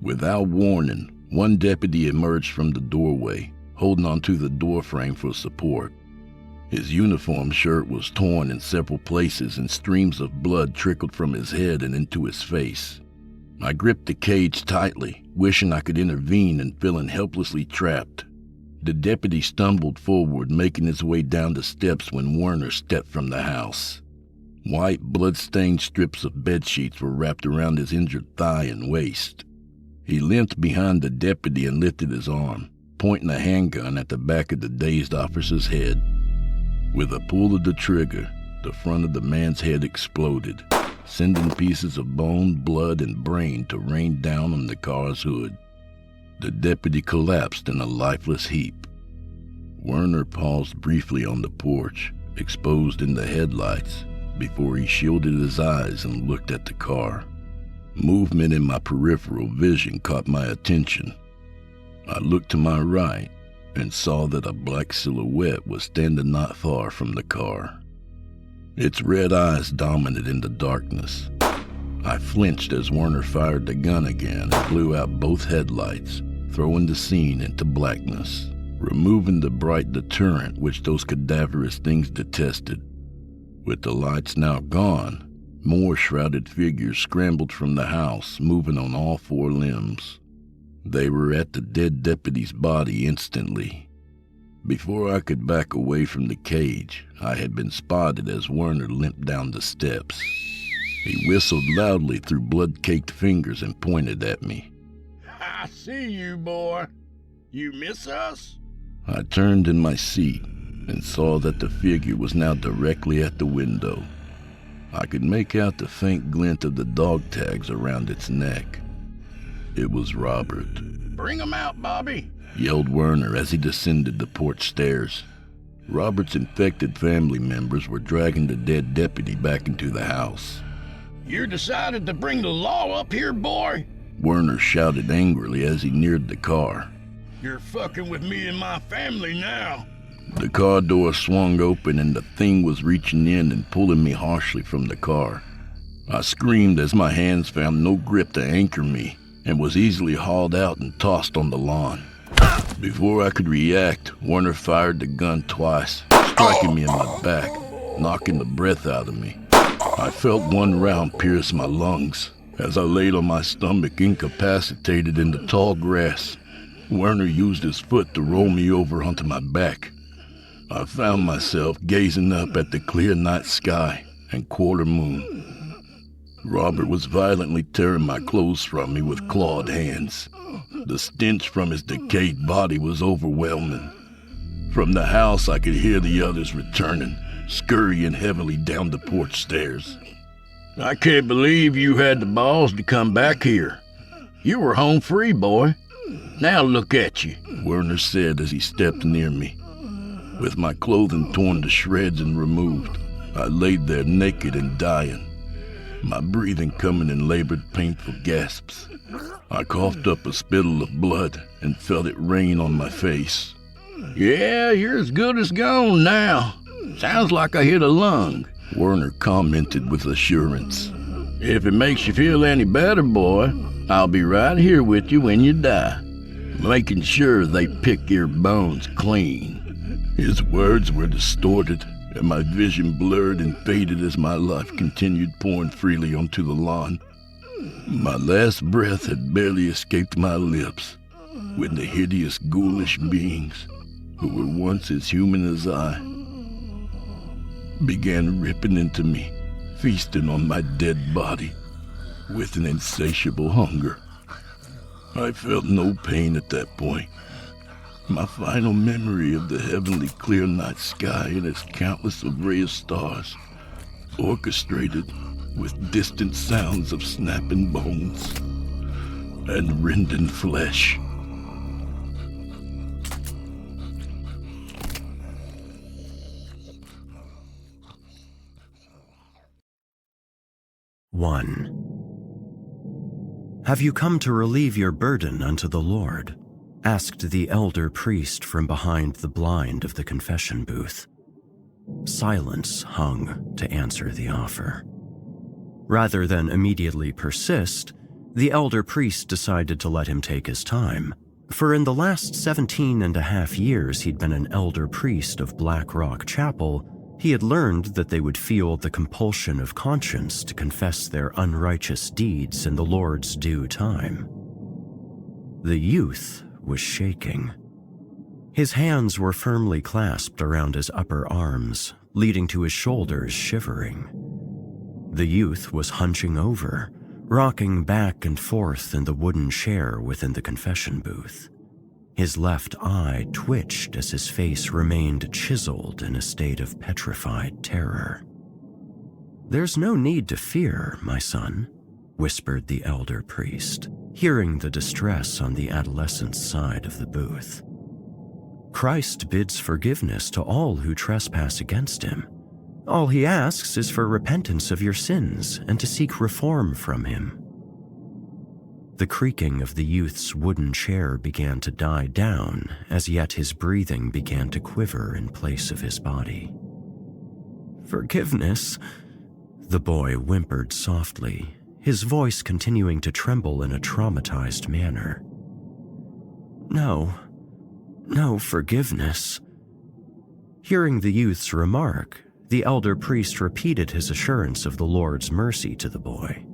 Without warning, one deputy emerged from the doorway, holding onto the doorframe for support. His uniform shirt was torn in several places and streams of blood trickled from his head and into his face. I gripped the cage tightly, wishing I could intervene and feeling helplessly trapped. The deputy stumbled forward, making his way down the steps when Werner stepped from the house. White, blood-stained strips of bedsheets were wrapped around his injured thigh and waist. He limped behind the deputy and lifted his arm, pointing a handgun at the back of the dazed officer's head. With a pull of the trigger, the front of the man's head exploded, sending pieces of bone, blood, and brain to rain down on the car's hood. The deputy collapsed in a lifeless heap. Werner paused briefly on the porch, exposed in the headlights, before he shielded his eyes and looked at the car. Movement in my peripheral vision caught my attention. I looked to my right and saw that a black silhouette was standing not far from the car. Its red eyes dominated in the darkness. I flinched as Werner fired the gun again and blew out both headlights, throwing the scene into blackness, removing the bright deterrent which those cadaverous things detested. With the lights now gone, more shrouded figures scrambled from the house, moving on all four limbs. They were at the dead deputy's body instantly. Before I could back away from the cage, I had been spotted as Werner limped down the steps. He whistled loudly through blood-caked fingers and pointed at me. "I see you, boy. You miss us?" I turned in my seat and saw that the figure was now directly at the window. I could make out the faint glint of the dog tags around its neck. It was Robert. "Bring him out, Bobby," yelled Werner as he descended the porch stairs. Robert's infected family members were dragging the dead deputy back into the house. "You decided to bring the law up here, boy?" Werner shouted angrily as he neared the car. "You're fucking with me and my family now." The car door swung open and the thing was reaching in and pulling me harshly from the car. I screamed as my hands found no grip to anchor me and was easily hauled out and tossed on the lawn. Before I could react, Werner fired the gun twice, striking me in my back, knocking the breath out of me. I felt one round pierce my lungs as I laid on my stomach, incapacitated in the tall grass. Werner used his foot to roll me over onto my back. I found myself gazing up at the clear night sky and quarter moon. Robert was violently tearing my clothes from me with clawed hands. The stench from his decayed body was overwhelming. From the house, I could hear the others returning, scurrying heavily down the porch stairs. I can't believe you had the balls to come back here. You were home free, boy. Now look at you, Werner said as he stepped near me. With my clothing torn to shreds and removed, I laid there naked and dying, my breathing coming in labored, painful gasps. I coughed up a spittle of blood and felt it rain on my face. Yeah, you're as good as gone now. Sounds like I hit a lung, Werner commented with assurance. If it makes you feel any better, boy, I'll be right here with you when you die, making sure they pick your bones clean. His words were distorted, and my vision blurred and faded as my life continued pouring freely onto the lawn. My last breath had barely escaped my lips when the hideous, ghoulish beings, who were once as human as I, began ripping into me, feasting on my dead body with an insatiable hunger. I felt no pain at that point. My final memory of the heavenly clear night sky and its countless array of stars, orchestrated with distant sounds of snapping bones and rending flesh. One. Have you come to relieve your burden unto the Lord? Asked the elder priest from behind the blind of the confession booth. Silence hung to answer the offer. Rather than immediately persist, the elder priest decided to let him take his time, for in the last 17.5 years he'd been an elder priest of Black Rock Chapel, he had learned that they would feel the compulsion of conscience to confess their unrighteous deeds in the Lord's due time. The youth was shaking. His hands were firmly clasped around his upper arms, leading to his shoulders shivering. The youth was hunching over, rocking back and forth in the wooden chair within the confession booth. His left eye twitched as his face remained chiseled in a state of petrified terror. "There's no need to fear, my son," whispered the elder priest, hearing the distress on the adolescent's side of the booth. "Christ bids forgiveness to all who trespass against him. All he asks is for repentance of your sins and to seek reform from him." The creaking of the youth's wooden chair began to die down, as yet his breathing began to quiver in place of his body. "Forgiveness," the boy whimpered softly, his voice continuing to tremble in a traumatized manner. No forgiveness." Hearing the youth's remark, the elder priest repeated his assurance of the Lord's mercy to the boy.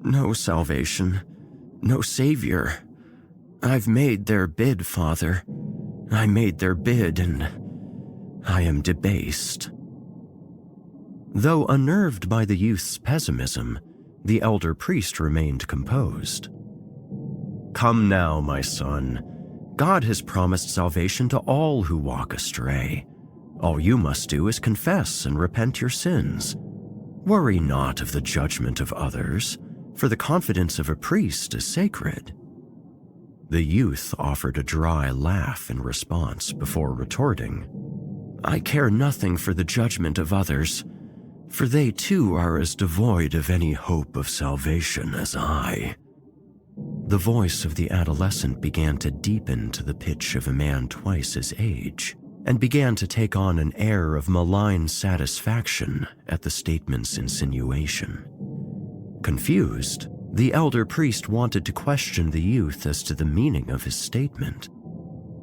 "No salvation, no savior. I've made their bid, Father. I made their bid, and I am debased." Though unnerved by the youth's pessimism, the elder priest remained composed. "Come now, my son. God has promised salvation to all who walk astray. All you must do is confess and repent your sins. Worry not of the judgment of others, for the confidence of a priest is sacred." The youth offered a dry laugh in response before retorting, "I care nothing for the judgment of others, for they too are as devoid of any hope of salvation as I." The voice of the adolescent began to deepen to the pitch of a man twice his age, and began to take on an air of malign satisfaction at the statement's insinuation. Confused, the elder priest wanted to question the youth as to the meaning of his statement.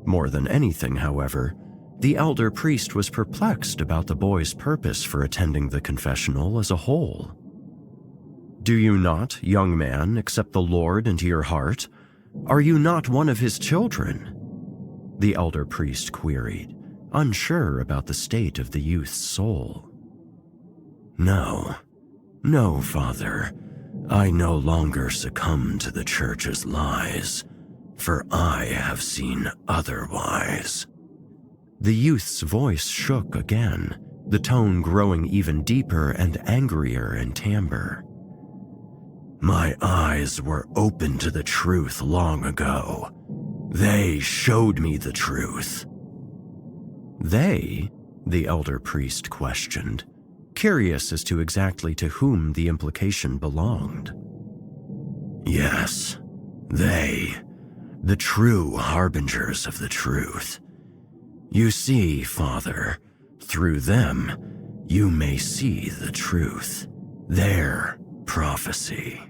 More than anything, however, the elder priest was perplexed about the boy's purpose for attending the confessional as a whole. "Do you not, young man, accept the Lord into your heart? Are you not one of his children?" The elder priest queried, unsure about the state of the youth's soul. No, Father. I no longer succumb to the church's lies, for I have seen otherwise." The youth's voice shook again, the tone growing even deeper and angrier in timbre. "My eyes were open to the truth long ago. They showed me the truth." "They?" the elder priest questioned, curious as to exactly to whom the implication belonged. "Yes, they, the true harbingers of the truth. You see, Father, through them, you may see the truth, their prophecy."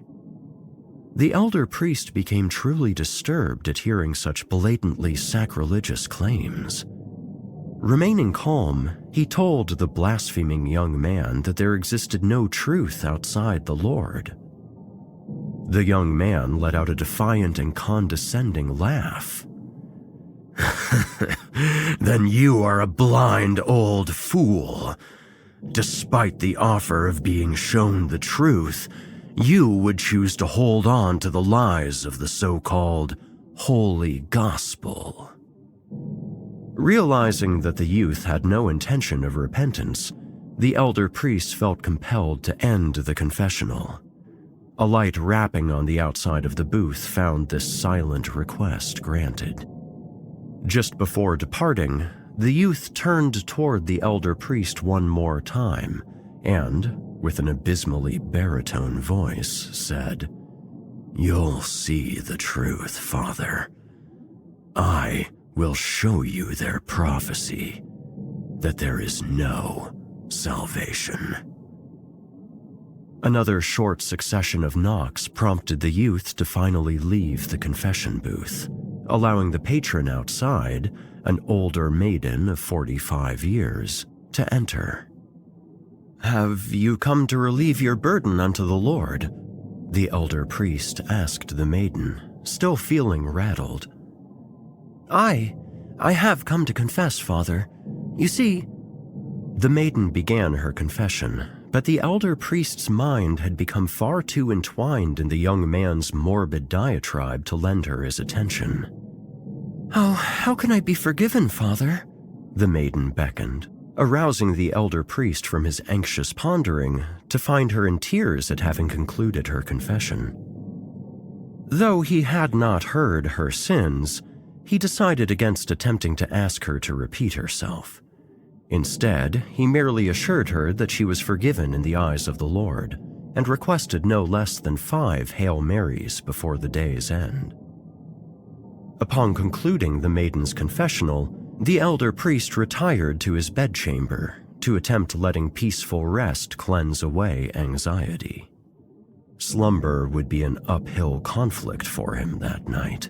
The elder priest became truly disturbed at hearing such blatantly sacrilegious claims. Remaining calm, he told the blaspheming young man that there existed no truth outside the Lord. The young man let out a defiant and condescending laugh. "Then you are a blind old fool. Despite the offer of being shown the truth, you would choose to hold on to the lies of the so-called Holy Gospel." Realizing that the youth had no intention of repentance, the elder priest felt compelled to end the confessional. A light rapping on the outside of the booth found this silent request granted. Just before departing, the youth turned toward the elder priest one more time and, with an abysmally baritone voice, said, "You'll see the truth, Father. I will show you their prophecy, that there is no salvation." Another short succession of knocks prompted the youth to finally leave the confession booth, allowing the patron outside, an older maiden of 45 years, to enter. "Have you come to relieve your burden unto the Lord?" the elder priest asked the maiden, still feeling rattled. I have come to confess, Father. You see..." The maiden began her confession, but the elder priest's mind had become far too entwined in the young man's morbid diatribe to lend her his attention. "Oh, how can I be forgiven, Father?" the maiden beckoned, arousing the elder priest from his anxious pondering to find her in tears at having concluded her confession. Though he had not heard her sins, he decided against attempting to ask her to repeat herself. Instead, he merely assured her that she was forgiven in the eyes of the Lord, and requested no less than 5 Hail Marys before the day's end. Upon concluding the maiden's confessional, the elder priest retired to his bedchamber to attempt letting peaceful rest cleanse away anxiety. Slumber would be an uphill conflict for him that night.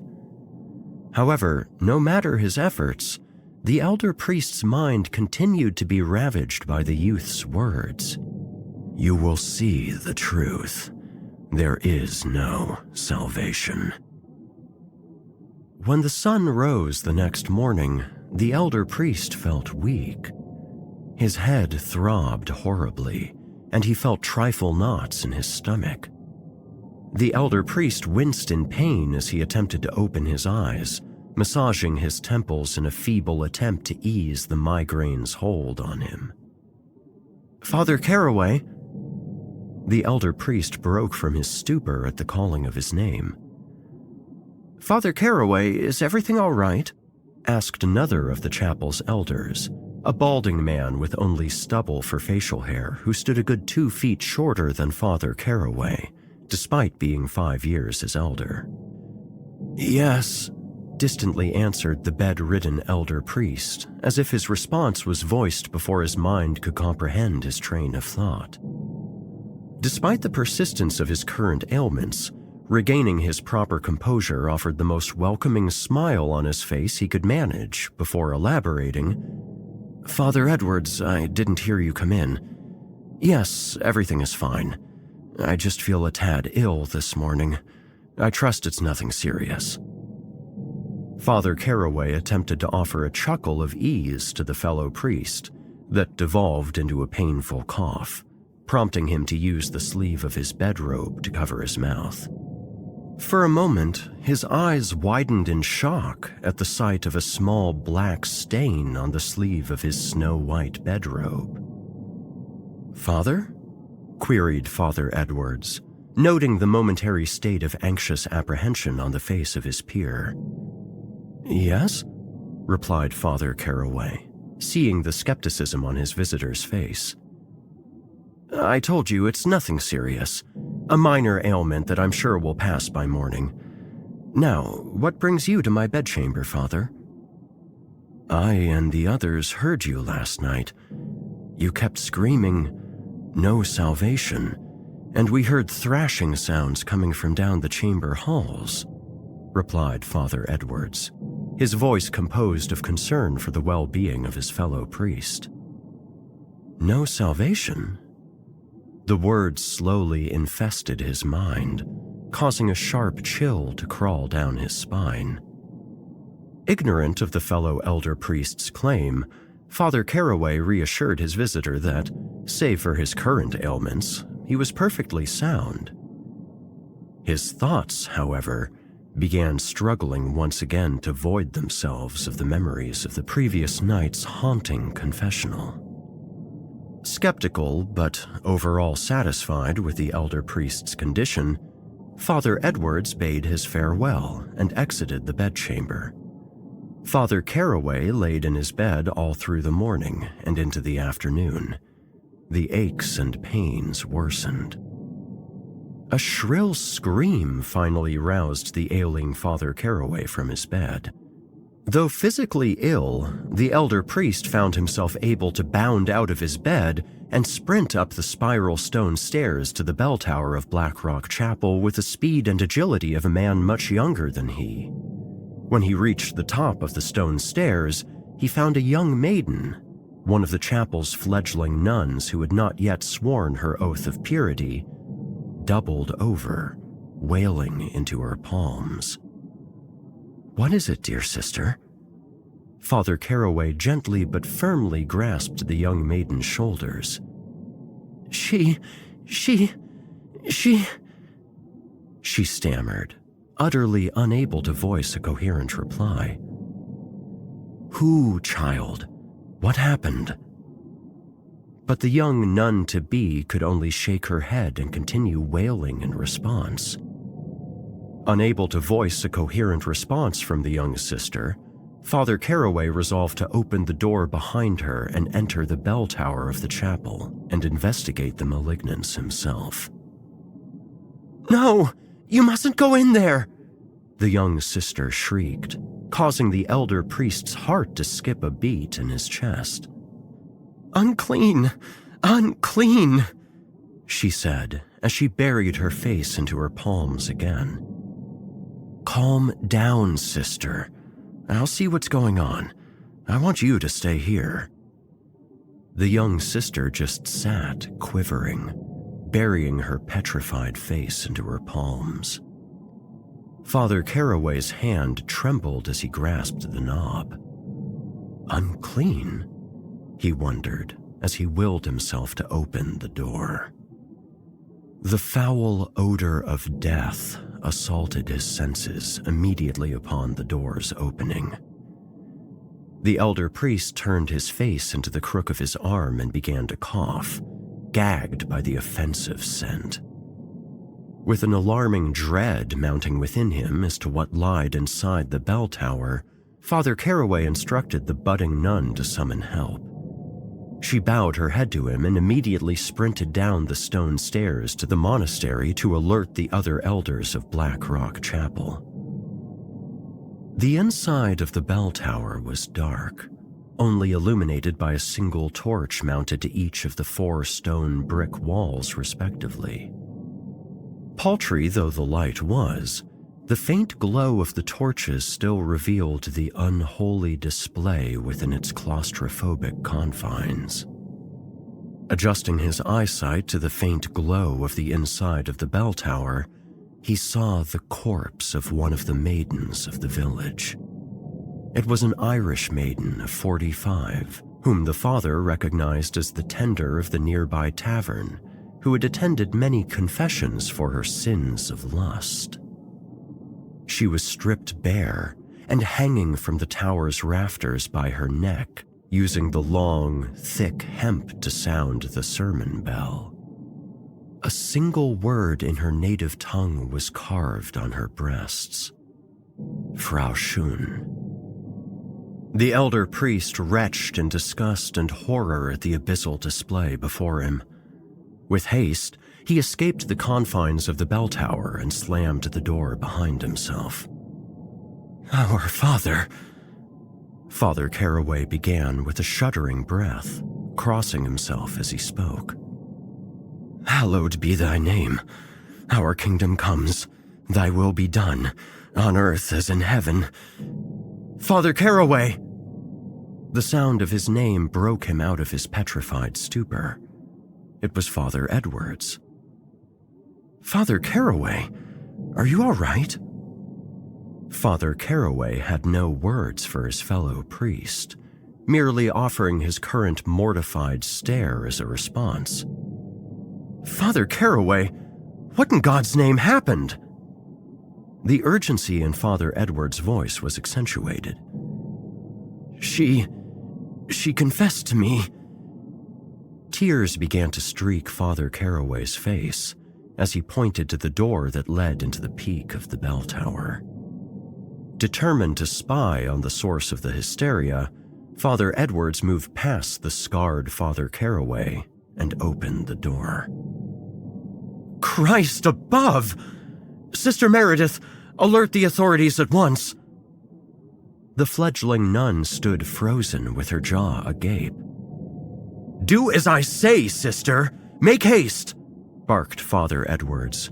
However, no matter his efforts, the elder priest's mind continued to be ravaged by the youth's words. "You will see the truth. There is no salvation." When the sun rose the next morning, the elder priest felt weak. His head throbbed horribly, and he felt trifle knots in his stomach. The elder priest winced in pain as he attempted to open his eyes, massaging his temples in a feeble attempt to ease the migraine's hold on him. "Father Caraway?" The elder priest broke from his stupor at the calling of his name. "Father Caraway, is everything all right?" asked another of the chapel's elders, a balding man with only stubble for facial hair who stood a good 2 feet shorter than Father Caraway, despite being 5 years his elder. "Yes," distantly answered the bedridden elder priest, as if his response was voiced before his mind could comprehend his train of thought. Despite the persistence of his current ailments, regaining his proper composure offered the most welcoming smile on his face he could manage before elaborating. "Father Edwards, I didn't hear you come in. Yes, everything is fine. I just feel a tad ill this morning. I trust it's nothing serious." Father Caraway attempted to offer a chuckle of ease to the fellow priest that devolved into a painful cough, prompting him to use the sleeve of his bedrobe to cover his mouth. For a moment, his eyes widened in shock at the sight of a small black stain on the sleeve of his snow-white bedrobe. "Father?" queried Father Edwards, noting the momentary state of anxious apprehension on the face of his peer. "Yes?" replied Father Caraway, seeing the skepticism on his visitor's face. "I told you it's nothing serious. A minor ailment that I'm sure will pass by morning. Now, what brings you to my bedchamber, Father?" "I and the others heard you last night. You kept screaming, 'No salvation,' and we heard thrashing sounds coming from down the chamber halls," replied Father Edwards, his voice composed of concern for the well-being of his fellow priest. "No salvation?" The words slowly infested his mind, causing a sharp chill to crawl down his spine. Ignorant of the fellow elder priest's claim, Father Caraway reassured his visitor that, save for his current ailments, he was perfectly sound. His thoughts, however, began struggling once again to void themselves of the memories of the previous night's haunting confessional. Skeptical, but overall satisfied with the elder priest's condition, Father Edwards bade his farewell and exited the bedchamber. Father Caraway laid in his bed all through the morning and into the afternoon. The aches and pains worsened. A shrill scream finally roused the ailing Father Caraway from his bed. Though physically ill, the elder priest found himself able to bound out of his bed and sprint up the spiral stone stairs to the bell tower of Black Rock Chapel with the speed and agility of a man much younger than he. When he reached the top of the stone stairs, he found a young maiden, one of the chapel's fledgling nuns who had not yet sworn her oath of purity, doubled over, wailing into her palms. "What is it, dear sister?" Father Caraway gently but firmly grasped the young maiden's shoulders. She stammered, utterly unable to voice a coherent reply. "Who, child? What happened?" But the young nun-to-be could only shake her head and continue wailing in response. Unable to voice a coherent response from the young sister, Father Caraway resolved to open the door behind her and enter the bell tower of the chapel and investigate the malignance himself. "No, you mustn't go in there!" the young sister shrieked, causing the elder priest's heart to skip a beat in his chest. "Unclean! Unclean!" she said as she buried her face into her palms again. "Calm down, sister. I'll see what's going on. I want you to stay here." The young sister just sat, quivering, burying her petrified face into her palms. Father Caraway's hand trembled as he grasped the knob. Unclean? He wondered as he willed himself to open the door. The foul odor of death assaulted his senses immediately upon the door's opening. The elder priest turned his face into the crook of his arm and began to cough, gagged by the offensive scent. With an alarming dread mounting within him as to what lied inside the bell tower, Father Caraway instructed the budding nun to summon help. She bowed her head to him and immediately sprinted down the stone stairs to the monastery to alert the other elders of Black Rock Chapel. The inside of the bell tower was dark, only illuminated by a single torch mounted to each of the 4 stone brick walls respectively. Paltry though the light was, the faint glow of the torches still revealed the unholy display within its claustrophobic confines. Adjusting his eyesight to the faint glow of the inside of the bell tower, he saw the corpse of one of the maidens of the village. It was an Irish maiden of 45, whom the father recognized as the tender of the nearby tavern, who had attended many confessions for her sins of lust. She was stripped bare and hanging from the tower's rafters by her neck, using the long, thick hemp to sound the sermon bell. A single word in her native tongue was carved on her breasts: Frau Schön. The elder priest retched in disgust and horror at the abyssal display before him. With haste, he escaped the confines of the bell tower and slammed the door behind himself. "Our Father," Father Caraway began with a shuddering breath, crossing himself as he spoke. "Hallowed be thy name. Our kingdom comes. Thy will be done, on earth as in heaven." "Father Caraway!" The sound of his name broke him out of his petrified stupor. It was Father Edwards. "Father Caraway, are you all right?" Father Caraway had no words for his fellow priest, merely offering his current mortified stare as a response. "Father Caraway, what in God's name happened?" The urgency in Father Edwards' voice was accentuated. She confessed to me." Tears began to streak Father Caraway's face as he pointed to the door that led into the peak of the bell tower. Determined to spy on the source of the hysteria, Father Edwards moved past the scarred Father Caraway and opened the door. "Christ above! Sister Meredith, alert the authorities at once!" The fledgling nun stood frozen with her jaw agape. "Do as I say, sister! Make haste!" barked Father Edwards.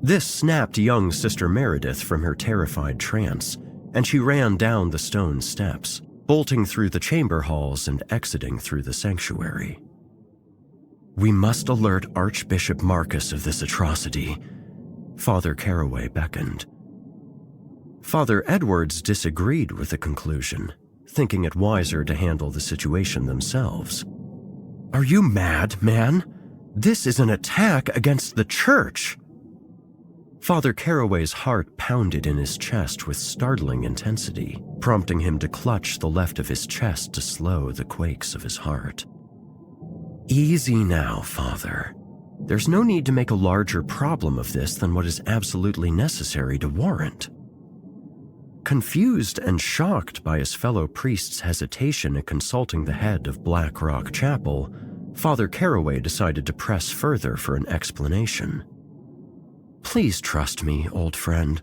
This snapped young Sister Meredith from her terrified trance, and she ran down the stone steps, bolting through the chamber halls and exiting through the sanctuary. "We must alert Archbishop Marcus of this atrocity," Father Caraway beckoned. Father Edwards disagreed with the conclusion, thinking it wiser to handle the situation themselves. "Are you mad, man? This is an attack against the church!" Father Caraway's heart pounded in his chest with startling intensity, prompting him to clutch the left of his chest to slow the quakes of his heart. "Easy now, Father. There's no need to make a larger problem of this than what is absolutely necessary to warrant." Confused and shocked by his fellow priest's hesitation at consulting the head of Black Rock Chapel, Father Caraway decided to press further for an explanation. "Please trust me, old friend.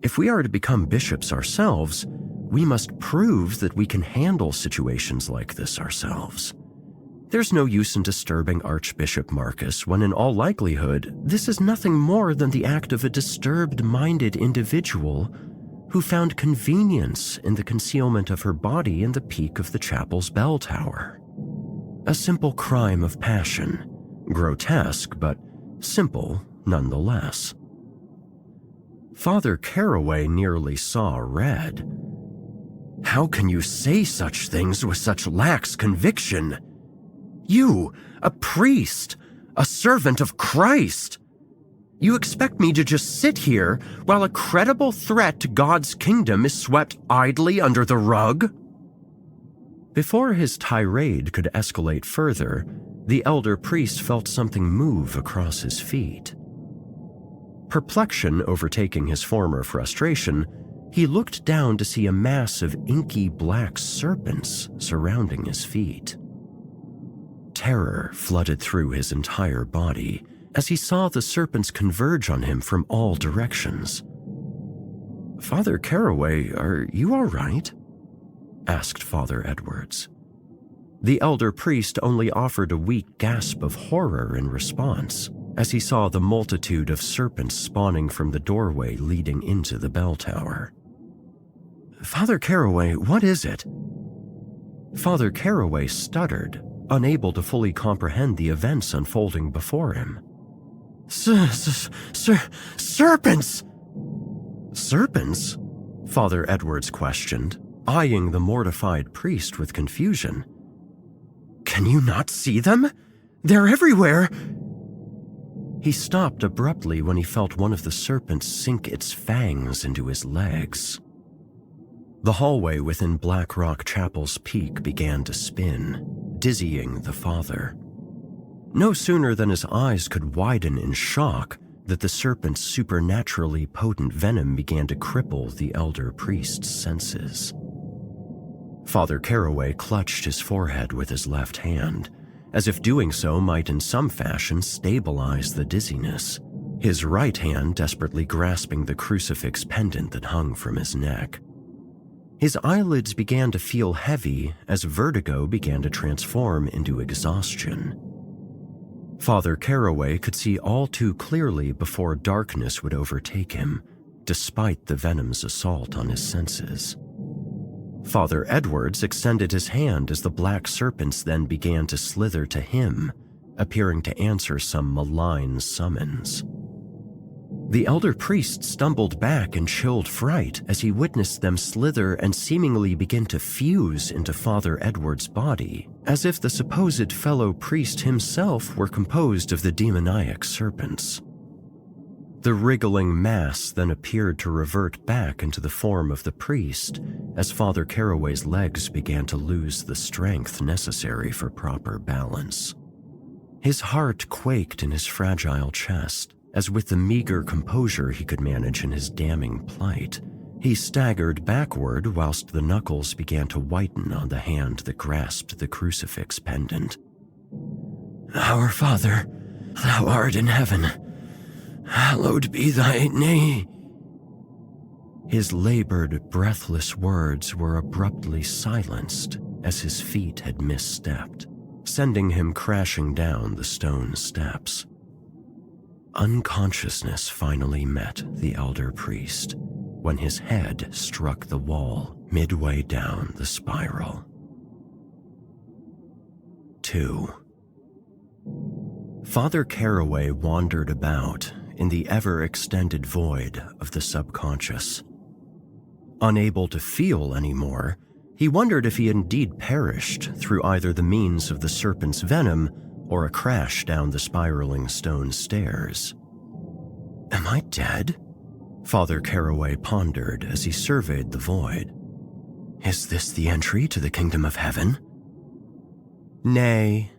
If we are to become bishops ourselves, we must prove that we can handle situations like this ourselves. There's no use in disturbing Archbishop Marcus when in all likelihood this is nothing more than the act of a disturbed-minded individual who found convenience in the concealment of her body in the peak of the chapel's bell tower. A simple crime of passion, grotesque but simple nonetheless." Father Caraway nearly saw red. "How can you say such things with such lax conviction? You, a priest, a servant of Christ! You expect me to just sit here while a credible threat to God's kingdom is swept idly under the rug?" Before his tirade could escalate further, the elder priest felt something move across his feet. Perplexion overtaking his former frustration, he looked down to see a mass of inky black serpents surrounding his feet. Terror flooded through his entire body as he saw the serpents converge on him from all directions. "Father Caraway, are you all right?" asked Father Edwards. The elder priest only offered a weak gasp of horror in response as he saw the multitude of serpents spawning from the doorway leading into the bell tower. "Father Caraway, what is it?" Father Caraway stuttered, unable to fully comprehend the events unfolding before him. Serpents! Serpents? Father Edwards questioned, eyeing the mortified priest with confusion. "Can you not see them? They're everywhere!" He stopped abruptly when he felt one of the serpents sink its fangs into his legs. The hallway within Black Rock Chapel's peak began to spin, dizzying the father. No sooner than his eyes could widen in shock that the serpent's supernaturally potent venom began to cripple the elder priest's senses. Father Caraway clutched his forehead with his left hand, as if doing so might in some fashion stabilize the dizziness, his right hand desperately grasping the crucifix pendant that hung from his neck. His eyelids began to feel heavy as vertigo began to transform into exhaustion. Father Caraway could see all too clearly before darkness would overtake him, despite the venom's assault on his senses. Father Edwards extended his hand as the black serpents then began to slither to him, appearing to answer some malign summons. The elder priest stumbled back in chilled fright as he witnessed them slither and seemingly begin to fuse into Father Edward's body, as if the supposed fellow priest himself were composed of the demoniac serpents. The wriggling mass then appeared to revert back into the form of the priest as Father Caraway's legs began to lose the strength necessary for proper balance. His heart quaked in his fragile chest, as with the meager composure he could manage in his damning plight, he staggered backward whilst the knuckles began to whiten on the hand that grasped the crucifix pendant. "Our Father, thou art in heaven, hallowed be thy name." His labored, breathless words were abruptly silenced as his feet had misstepped, sending him crashing down the stone steps. Unconsciousness finally met the elder priest when his head struck the wall midway down the spiral. 2. Father Caraway wandered about in the ever-extended void of the subconscious. Unable to feel anymore, he wondered if he had indeed perished through either the means of the serpent's venom or a crash down the spiraling stone stairs. "Am I dead?" Father Caraway pondered as he surveyed the void. "Is this the entry to the kingdom of heaven?" "Nay,"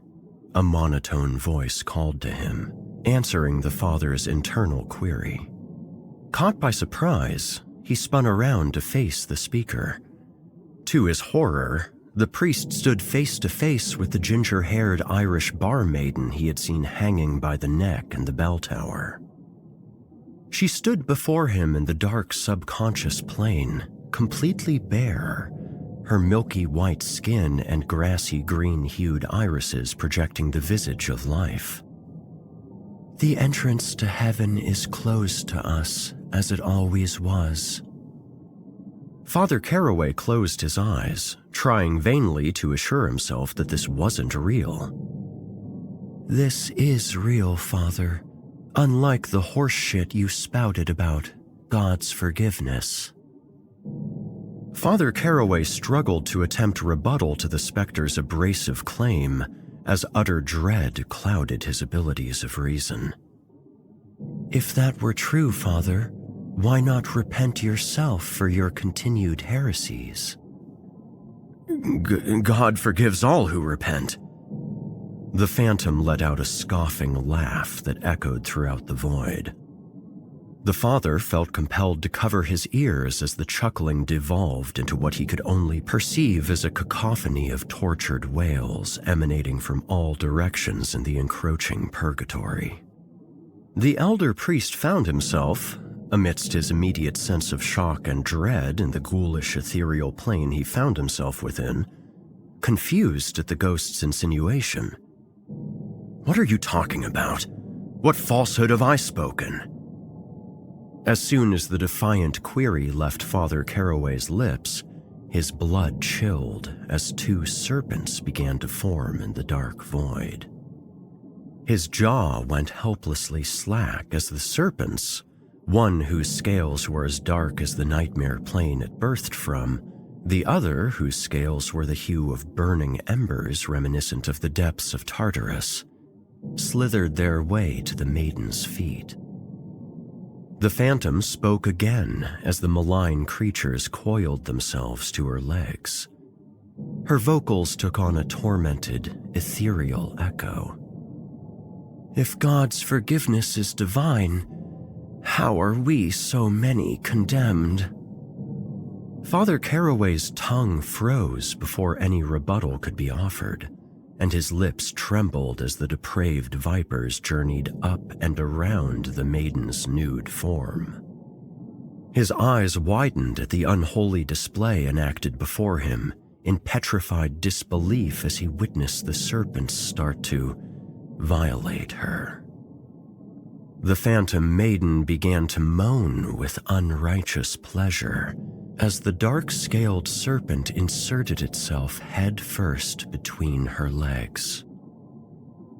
a monotone voice called to him, answering the father's internal query. Caught by surprise, he spun around to face the speaker. To his horror, the priest stood face to face with the ginger-haired Irish barmaiden he had seen hanging by the neck in the bell tower. She stood before him in the dark subconscious plane, completely bare, her milky white skin and grassy green-hued irises projecting the visage of life. "The entrance to heaven is closed to us, as it always was." Father Caraway closed his eyes, trying vainly to assure himself that this wasn't real. "This is real, Father, unlike the horseshit you spouted about God's forgiveness." Father Caraway struggled to attempt rebuttal to the specter's abrasive claim, as utter dread clouded his abilities of reason. "If that were true, Father, why not repent yourself for your continued heresies?" God forgives all who repent." The phantom let out a scoffing laugh that echoed throughout the void. The father felt compelled to cover his ears as the chuckling devolved into what he could only perceive as a cacophony of tortured wails emanating from all directions in the encroaching purgatory. The elder priest found himself, amidst his immediate sense of shock and dread in the ghoulish ethereal plane he found himself within, confused at the ghost's insinuation. "What are you talking about? What falsehood have I spoken?" As soon as the defiant query left Father Caraway's lips, his blood chilled as two serpents began to form in the dark void. His jaw went helplessly slack as the serpents, one whose scales were as dark as the nightmare plane it birthed from, The other, whose scales were the hue of burning embers reminiscent of the depths of Tartarus, slithered their way to the maiden's feet. The phantom spoke again as the malign creatures coiled themselves to her legs. Her vocals took on a tormented, ethereal echo. If God's forgiveness is divine, how are we so many condemned? Father Caraway's tongue froze before any rebuttal could be offered, and his lips trembled as the depraved vipers journeyed up and around the maiden's nude form. His eyes widened at the unholy display enacted before him, in petrified disbelief as he witnessed the serpents start to violate her. The phantom maiden began to moan with unrighteous pleasure as the dark-scaled serpent inserted itself head first between her legs.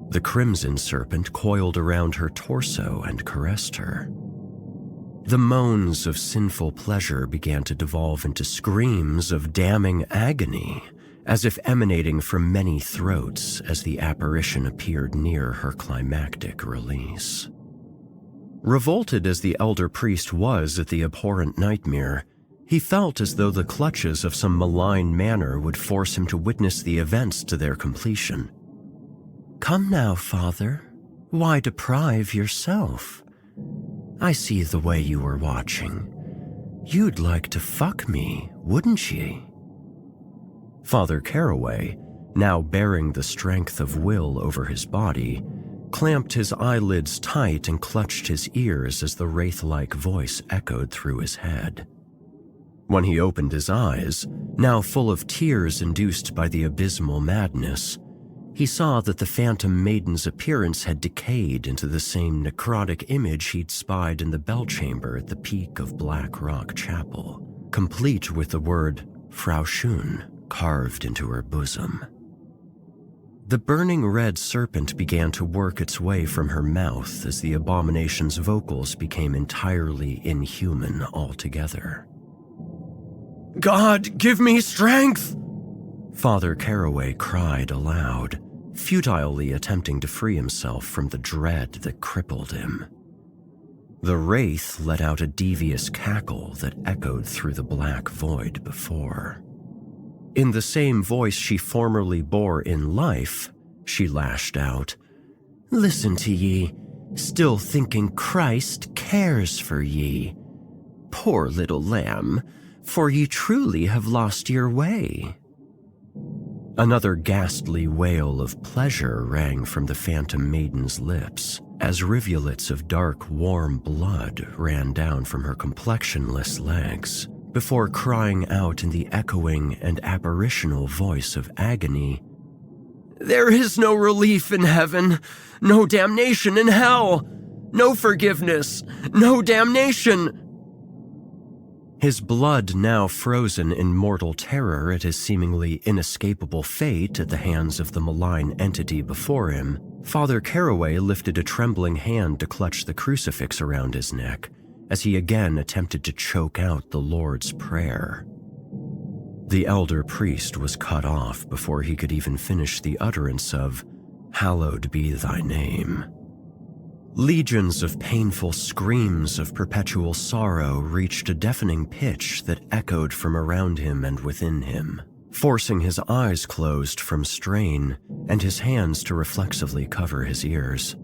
The crimson serpent coiled around her torso and caressed her. The moans of sinful pleasure began to devolve into screams of damning agony, as if emanating from many throats as the apparition appeared near her climactic release. Revolted as the elder priest was at the abhorrent nightmare, he felt as though the clutches of some malign manner would force him to witness the events to their completion. "Come now, Father. Why deprive yourself? I see the way you were watching. You'd like to fuck me, wouldn't ye?" Father Caraway, now bearing the strength of will over his body, clamped his eyelids tight and clutched his ears as the wraith-like voice echoed through his head. When he opened his eyes, now full of tears induced by the abysmal madness, he saw that the phantom maiden's appearance had decayed into the same necrotic image he'd spied in the bell chamber at the peak of Black Rock Chapel, complete with the word Frau Schön carved into her bosom. The burning red serpent began to work its way from her mouth as the abomination's vocals became entirely inhuman altogether. "God, give me strength!" Father Caraway cried aloud, futilely attempting to free himself from the dread that crippled him. The wraith let out a devious cackle that echoed through the black void before. In the same voice she formerly bore in life, she lashed out, "Listen to ye, still thinking Christ cares for ye. Poor little lamb, for ye truly have lost your way." Another ghastly wail of pleasure rang from the phantom maiden's lips as rivulets of dark, warm blood ran down from her complexionless legs, before crying out in the echoing and apparitional voice of agony, "There is no relief in heaven, no damnation in hell, no forgiveness, no damnation." His blood now frozen in mortal terror at his seemingly inescapable fate at the hands of the malign entity before him, Father Caraway lifted a trembling hand to clutch the crucifix around his neck as he again attempted to choke out the Lord's Prayer. The elder priest was cut off before he could even finish the utterance of, "Hallowed be thy name." Legions of painful screams of perpetual sorrow reached a deafening pitch that echoed from around him and within him, forcing his eyes closed from strain and his hands to reflexively cover his ears.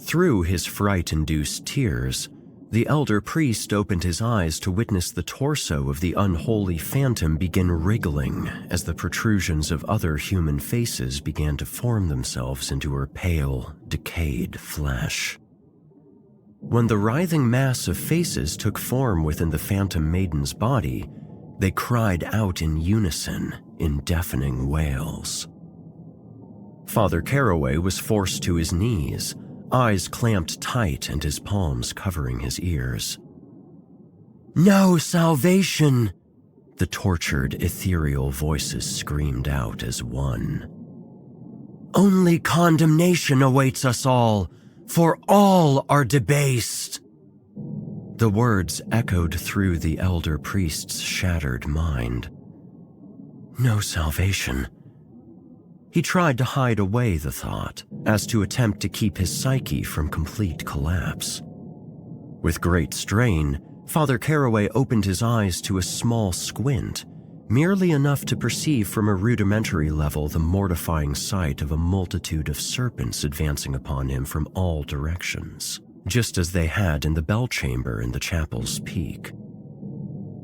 Through his fright-induced tears, the elder priest opened his eyes to witness the torso of the unholy phantom begin wriggling as the protrusions of other human faces began to form themselves into her pale, decayed flesh. When the writhing mass of faces took form within the phantom maiden's body, they cried out in unison in deafening wails. Father Caraway was forced to his knees, eyes clamped tight and his palms covering his ears. "No salvation!" the tortured, ethereal voices screamed out as one. "Only condemnation awaits us all, for all are debased." The words echoed through the elder priest's shattered mind. No salvation. He tried to hide away the thought, as to attempt to keep his psyche from complete collapse. With great strain, Father Carraway opened his eyes to a small squint, merely enough to perceive from a rudimentary level the mortifying sight of a multitude of serpents advancing upon him from all directions, just as they had in the bell chamber in the chapel's peak.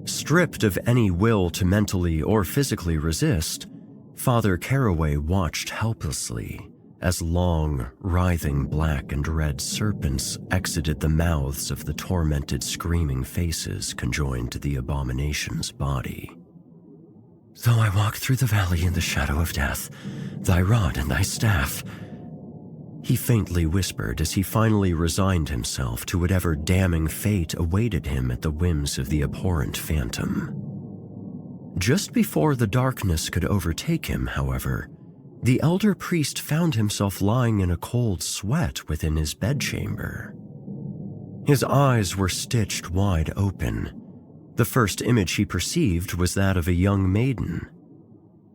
Stripped of any will to mentally or physically resist, Father Carraway watched helplessly as long, writhing black and red serpents exited the mouths of the tormented, screaming faces conjoined to the abomination's body. Though I walk through the valley in the shadow of death, thy rod and thy staff, he faintly whispered as he finally resigned himself to whatever damning fate awaited him at the whims of the abhorrent phantom. Just before the darkness could overtake him, however, the elder priest found himself lying in a cold sweat within his bedchamber. His eyes were stitched wide open. The first image he perceived was that of a young maiden.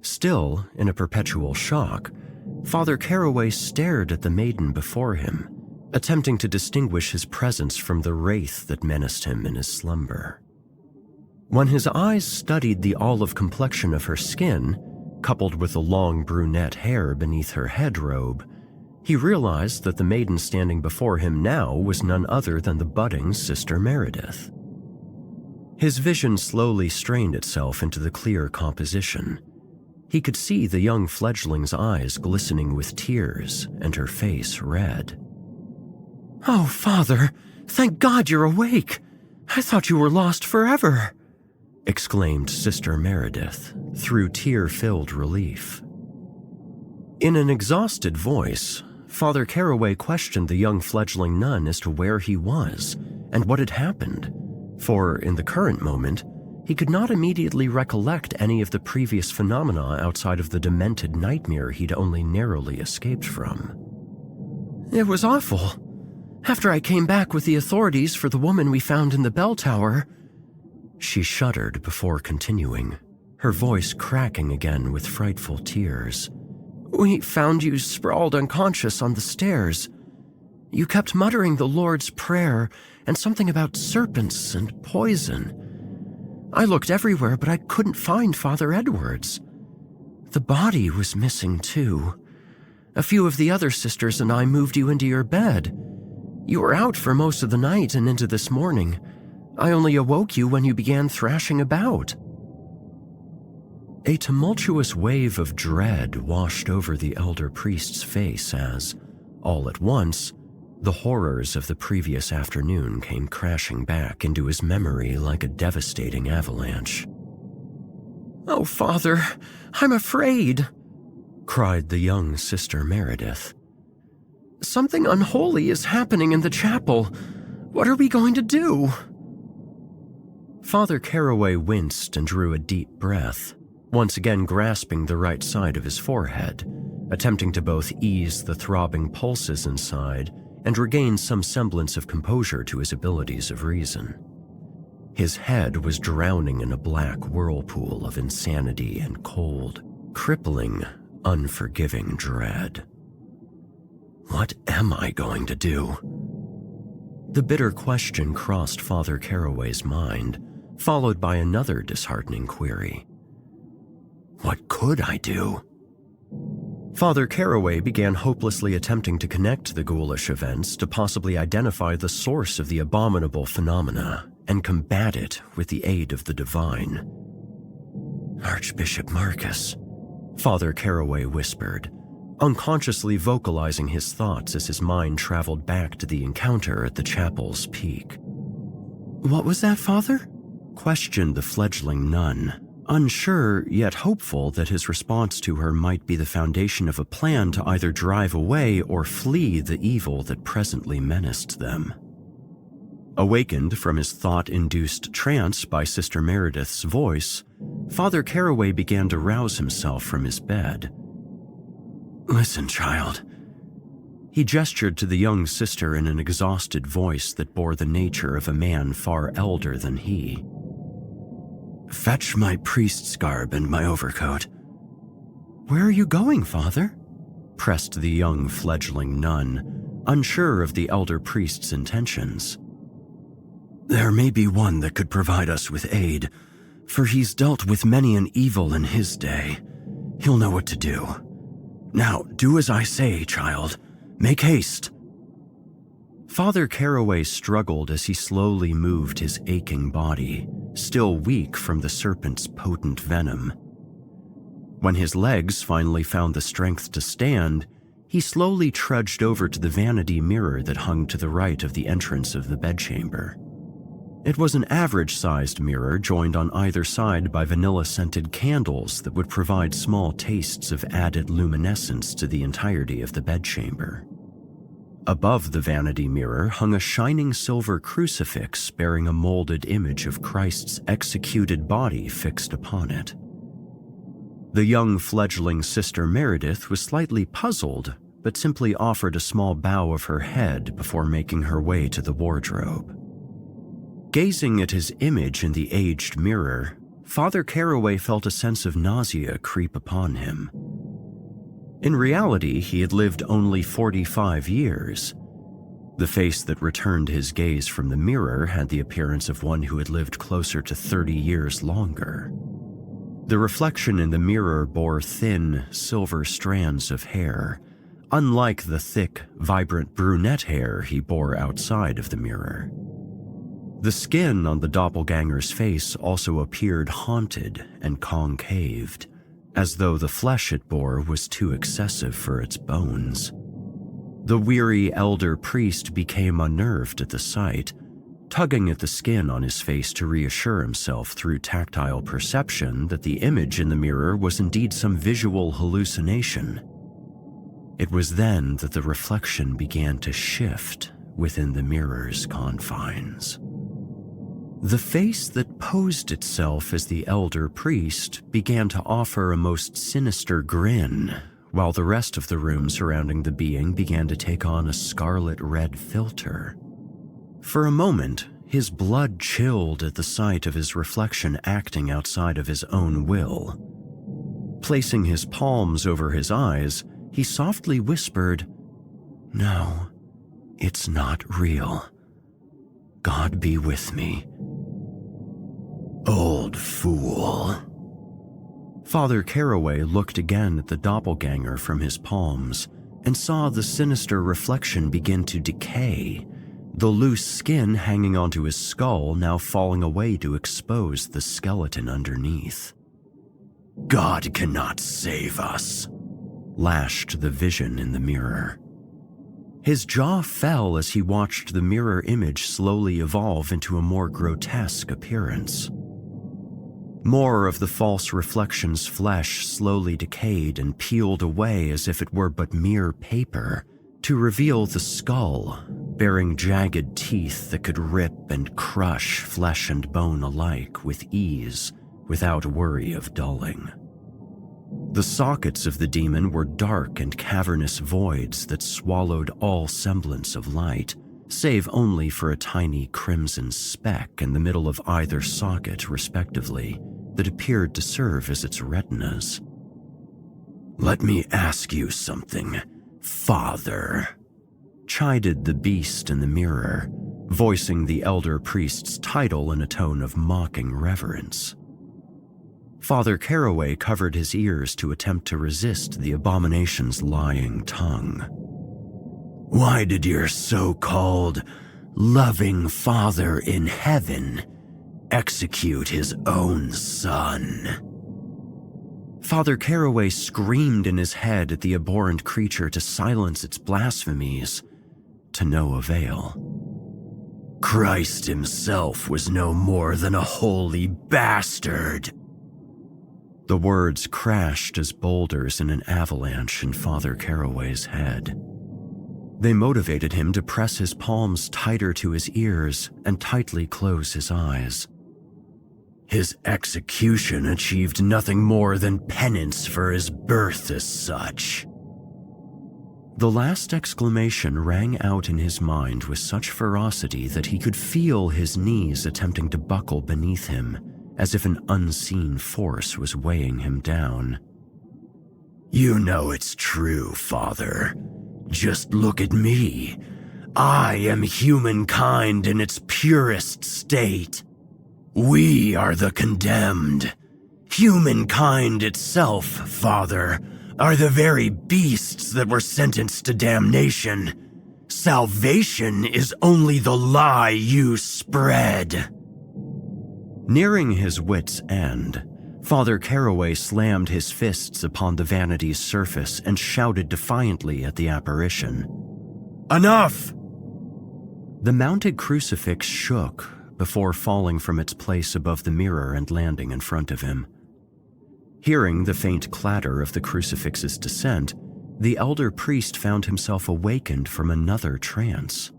Still, in a perpetual shock, Father Carraway stared at the maiden before him, attempting to distinguish his presence from the wraith that menaced him in his slumber. When his eyes studied the olive complexion of her skin, coupled with the long brunette hair beneath her headrobe, he realized that the maiden standing before him now was none other than the budding Sister Meredith. His vision slowly strained itself into the clear composition. He could see the young fledgling's eyes glistening with tears and her face red. "Oh, Father, thank God you're awake! I thought you were lost forever!" exclaimed Sister Meredith through tear-filled relief. In an exhausted voice, Father Carraway questioned the young fledgling nun as to where he was and what had happened, for in the current moment, he could not immediately recollect any of the previous phenomena outside of the demented nightmare he'd only narrowly escaped from. "It was awful. After I came back with the authorities for the woman we found in the bell tower..." She shuddered before continuing, her voice cracking again with frightful tears. "We found you sprawled unconscious on the stairs. You kept muttering the Lord's Prayer and something about serpents and poison. I looked everywhere, but I couldn't find Father Edwards. The body was missing, too. A few of the other sisters and I moved you into your bed. You were out for most of the night and into this morning. I only awoke you when you began thrashing about." A tumultuous wave of dread washed over the elder priest's face as, all at once, the horrors of the previous afternoon came crashing back into his memory like a devastating avalanche. "Oh, Father, I'm afraid," cried the young Sister Meredith. "Something unholy is happening in the chapel. What are we going to do?" Father Carraway winced and drew a deep breath, once again grasping the right side of his forehead, attempting to both ease the throbbing pulses inside and regain some semblance of composure to his abilities of reason. His head was drowning in a black whirlpool of insanity and cold, crippling, unforgiving dread. What am I going to do? The bitter question crossed Father Carraway's mind, followed by another disheartening query. What could I do? Father Carraway began hopelessly attempting to connect the ghoulish events to possibly identify the source of the abominable phenomena and combat it with the aid of the divine. "Archbishop Marcus," Father Carraway whispered, unconsciously vocalizing his thoughts as his mind traveled back to the encounter at the chapel's peak. "What was that, Father?" questioned the fledgling nun, unsure yet hopeful that his response to her might be the foundation of a plan to either drive away or flee the evil that presently menaced them. Awakened from his thought-induced trance by Sister Meredith's voice, Father Carraway began to rouse himself from his bed. "Listen, child." He gestured to the young sister in an exhausted voice that bore the nature of a man far elder than he. "Fetch my priest's garb and my overcoat." "Where are you going, Father?" pressed the young fledgling nun, unsure of the elder priest's intentions. "There may be one that could provide us with aid, for he's dealt with many an evil in his day. He'll know what to do. Now, do as I say, child. Make haste." Father Caraway struggled as he slowly moved his aching body, still weak from the serpent's potent venom. When his legs finally found the strength to stand, he slowly trudged over to the vanity mirror that hung to the right of the entrance of the bedchamber. It was an average-sized mirror joined on either side by vanilla-scented candles that would provide small tastes of added luminescence to the entirety of the bedchamber. Above the vanity mirror hung a shining silver crucifix bearing a molded image of Christ's executed body fixed upon it. The young fledgling Sister Meredith was slightly puzzled, but simply offered a small bow of her head before making her way to the wardrobe. Gazing at his image in the aged mirror, Father Caraway felt a sense of nausea creep upon him. In reality, he had lived only 45 years. The face that returned his gaze from the mirror had the appearance of one who had lived closer to 30 years longer. The reflection in the mirror bore thin, silver strands of hair, unlike the thick, vibrant brunette hair he bore outside of the mirror. The skin on the doppelganger's face also appeared haunted and concaved, as though the flesh it bore was too excessive for its bones. The weary elder priest became unnerved at the sight, tugging at the skin on his face to reassure himself through tactile perception that the image in the mirror was indeed some visual hallucination. It was then that the reflection began to shift within the mirror's confines. The face that posed itself as the elder priest began to offer a most sinister grin, while the rest of the room surrounding the being began to take on a scarlet-red filter. For a moment, his blood chilled at the sight of his reflection acting outside of his own will. Placing his palms over his eyes, he softly whispered, "No, it's not real. God be with me." "Old fool." Father Caraway looked again at the doppelganger from his palms and saw the sinister reflection begin to decay, the loose skin hanging onto his skull now falling away to expose the skeleton underneath. "God cannot save us," lashed the vision in the mirror. His jaw fell as he watched the mirror image slowly evolve into a more grotesque appearance. More of the false reflection's flesh slowly decayed and peeled away as if it were but mere paper, to reveal the skull, bearing jagged teeth that could rip and crush flesh and bone alike with ease, without worry of dulling. The sockets of the demon were dark and cavernous voids that swallowed all semblance of light, save only for a tiny crimson speck in the middle of either socket, respectively, that appeared to serve as its retinas. "Let me ask you something, Father," chided the beast in the mirror, voicing the elder priest's title in a tone of mocking reverence. Father Caraway covered his ears to attempt to resist the abomination's lying tongue. "Why did your so-called loving Father in heaven execute his own son?" Father Caraway screamed in his head at the abhorrent creature to silence its blasphemies, to no avail. "Christ himself was no more than a holy bastard." The words crashed as boulders in an avalanche in Father Caraway's head. They motivated him to press his palms tighter to his ears and tightly close his eyes. "His execution achieved nothing more than penance for his birth as such." The last exclamation rang out in his mind with such ferocity that he could feel his knees attempting to buckle beneath him, as if an unseen force was weighing him down. You know it's true, Father. Just look at me. I am humankind in its purest state. We are the condemned. Humankind itself, Father, are the very beasts that were sentenced to damnation. Salvation is only the lie you spread. Nearing his wit's end, Father Caraway slammed his fists upon the vanity's surface and shouted defiantly at the apparition. Enough! The mounted crucifix shook before falling from its place above the mirror and landing in front of him. Hearing the faint clatter of the crucifix's descent, the elder priest found himself awakened from another trance.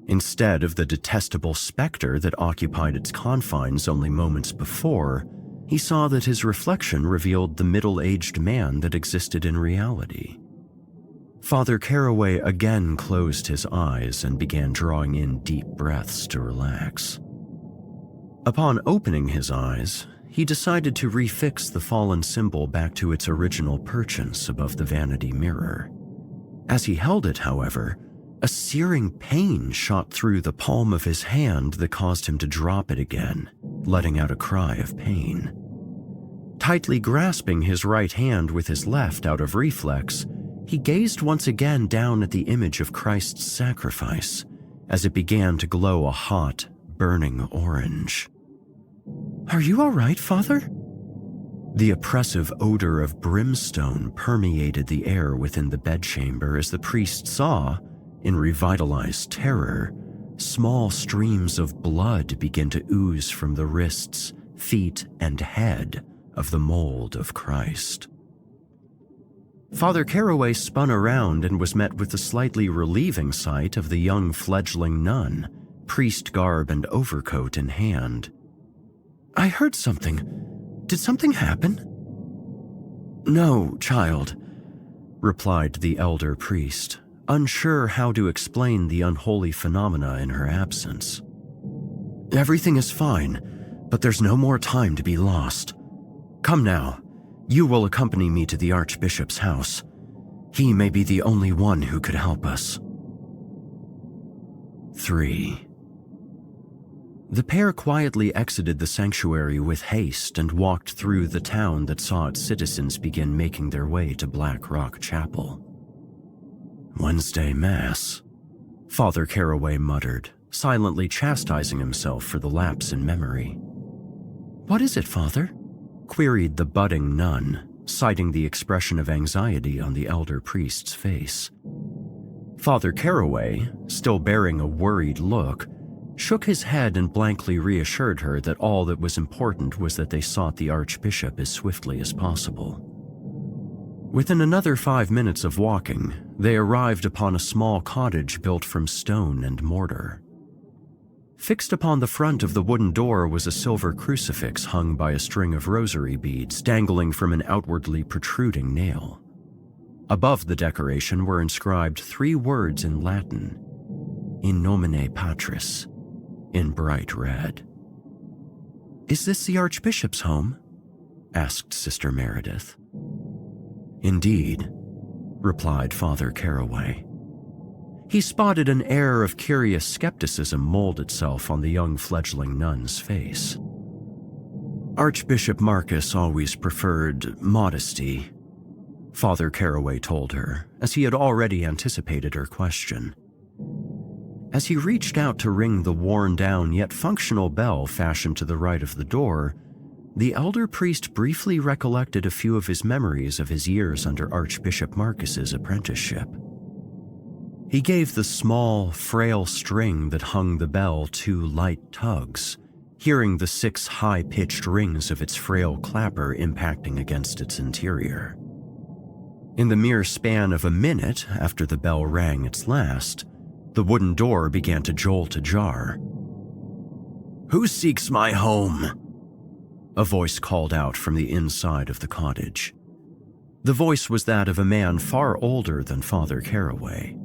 Instead of the detestable specter that occupied its confines only moments before, he saw that his reflection revealed the middle-aged man that existed in reality. Father Caraway again closed his eyes and began drawing in deep breaths to relax. Upon opening his eyes, he decided to refix the fallen symbol back to its original perchance above the vanity mirror. As he held it, however, a searing pain shot through the palm of his hand that caused him to drop it again, letting out a cry of pain. Tightly grasping his right hand with his left out of reflex, he gazed once again down at the image of Christ's sacrifice as it began to glow a hot, burning orange. "Are you all right, Father?" The oppressive odor of brimstone permeated the air within the bedchamber as the priest saw, in revitalized terror, small streams of blood begin to ooze from the wrists, feet, and head of the mold of Christ. Father Caraway spun around and was met with the slightly relieving sight of the young fledgling nun, priest garb and overcoat in hand. "I heard something. Did something happen?" "No, child," replied the elder priest, unsure how to explain the unholy phenomena in her absence. "Everything is fine, but there's no more time to be lost. Come now, you will accompany me to the Archbishop's house. He may be the only one who could help us." 3. The pair quietly exited the sanctuary with haste and walked through the town that saw its citizens begin making their way to Black Rock Chapel. "Wednesday Mass," Father Caraway muttered, silently chastising himself for the lapse in memory. "What is it, Father?" queried the budding nun, citing the expression of anxiety on the elder priest's face. Father Caraway, still bearing a worried look, shook his head and blankly reassured her that all that was important was that they sought the Archbishop as swiftly as possible. Within another 5 minutes of walking, they arrived upon a small cottage built from stone and mortar. Fixed upon the front of the wooden door was a silver crucifix hung by a string of rosary beads dangling from an outwardly protruding nail. Above the decoration were inscribed 3 words in Latin, "In nomine Patris," in bright red. "Is this the Archbishop's home?" asked Sister Meredith. "Indeed," replied Father Caraway. He spotted an air of curious skepticism mold itself on the young fledgling nun's face. "Archbishop Marcus always preferred modesty," Father Caraway told her, as he had already anticipated her question. As he reached out to ring the worn-down yet functional bell fashioned to the right of the door, the elder priest briefly recollected a few of his memories of his years under Archbishop Marcus's apprenticeship. He gave the small, frail string that hung the bell 2 light tugs, hearing the 6 high-pitched rings of its frail clapper impacting against its interior. In the mere span of a minute after the bell rang its last, the wooden door began to jolt ajar. "Who seeks my home?" a voice called out from the inside of the cottage. The voice was that of a man far older than Father Caraway.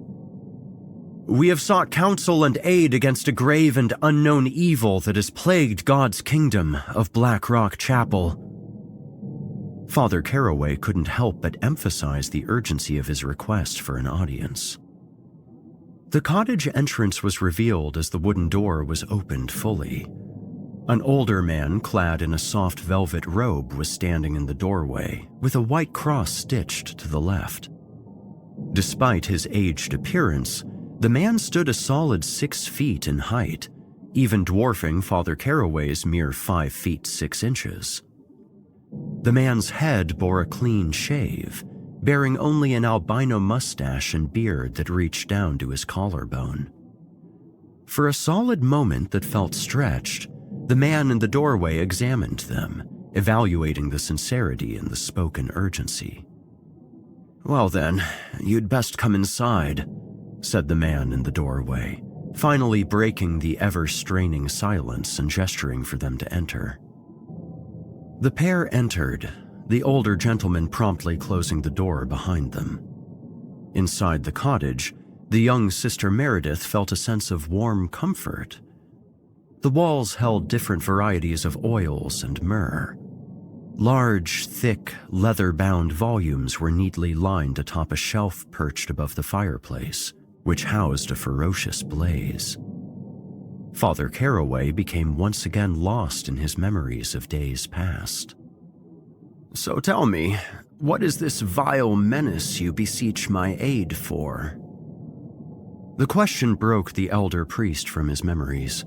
"We have sought counsel and aid against a grave and unknown evil that has plagued God's kingdom of Black Rock Chapel." Father Caraway couldn't help but emphasize the urgency of his request for an audience. The cottage entrance was revealed as the wooden door was opened fully. An older man clad in a soft velvet robe was standing in the doorway, with a white cross stitched to the left. Despite his aged appearance, the man stood a solid 6 feet in height, even dwarfing Father Caraway's mere 5 feet 6 inches. The man's head bore a clean shave, bearing only an albino mustache and beard that reached down to his collarbone. For a solid moment that felt stretched, the man in the doorway examined them, evaluating the sincerity and the spoken urgency. "Well then, you'd best come inside," said the man in the doorway, finally breaking the ever-straining silence and gesturing for them to enter. The pair entered, the older gentleman promptly closing the door behind them. Inside the cottage, the young Sister Meredith felt a sense of warm comfort. The walls held different varieties of oils and myrrh. Large, thick, leather-bound volumes were neatly lined atop a shelf perched above the fireplace, which housed a ferocious blaze. Father Caraway became once again lost in his memories of days past. "So tell me, what is this vile menace you beseech my aid for?" The question broke the elder priest from his memories.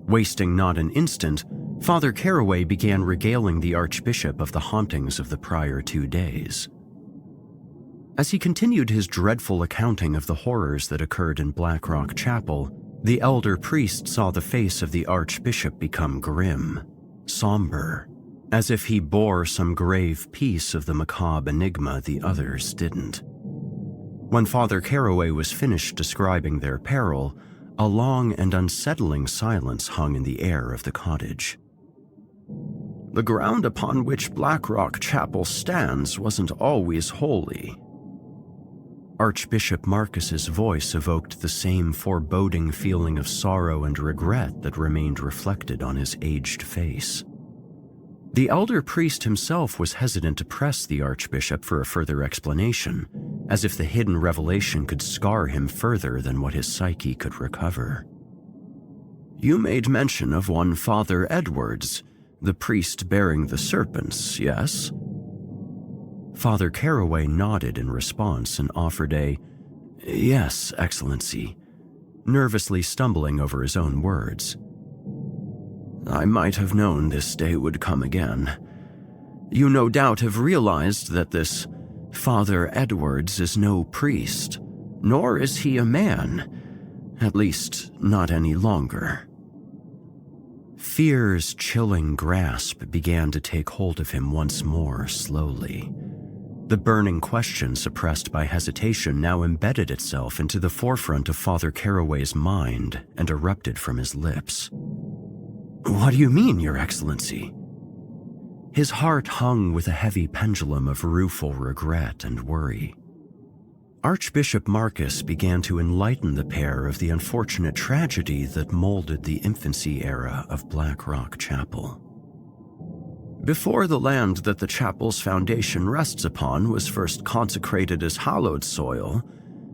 Wasting not an instant, Father Caraway began regaling the Archbishop of the hauntings of the prior 2 days. As he continued his dreadful accounting of the horrors that occurred in Black Rock Chapel, the elder priest saw the face of the Archbishop become grim, somber, as if he bore some grave piece of the macabre enigma the others didn't. When Father Caraway was finished describing their peril, a long and unsettling silence hung in the air of the cottage. "The ground upon which Black Rock Chapel stands wasn't always holy." Archbishop Marcus's voice evoked the same foreboding feeling of sorrow and regret that remained reflected on his aged face. The elder priest himself was hesitant to press the Archbishop for a further explanation, as if the hidden revelation could scar him further than what his psyche could recover. "You made mention of one Father Edwards, the priest bearing the serpents, yes?" Father Caraway nodded in response and offered a, "Yes, Excellency," nervously stumbling over his own words. "I might have known this day would come again. You no doubt have realized that this Father Edwards is no priest, nor is he a man, at least not any longer." Fear's chilling grasp began to take hold of him once more slowly. The burning question suppressed by hesitation now embedded itself into the forefront of Father Caraway's mind and erupted from his lips. "What do you mean, Your Excellency?" His heart hung with a heavy pendulum of rueful regret and worry. Archbishop Marcus began to enlighten the pair of the unfortunate tragedy that molded the infancy era of Black Rock Chapel. Before the land that the chapel's foundation rests upon was first consecrated as hallowed soil,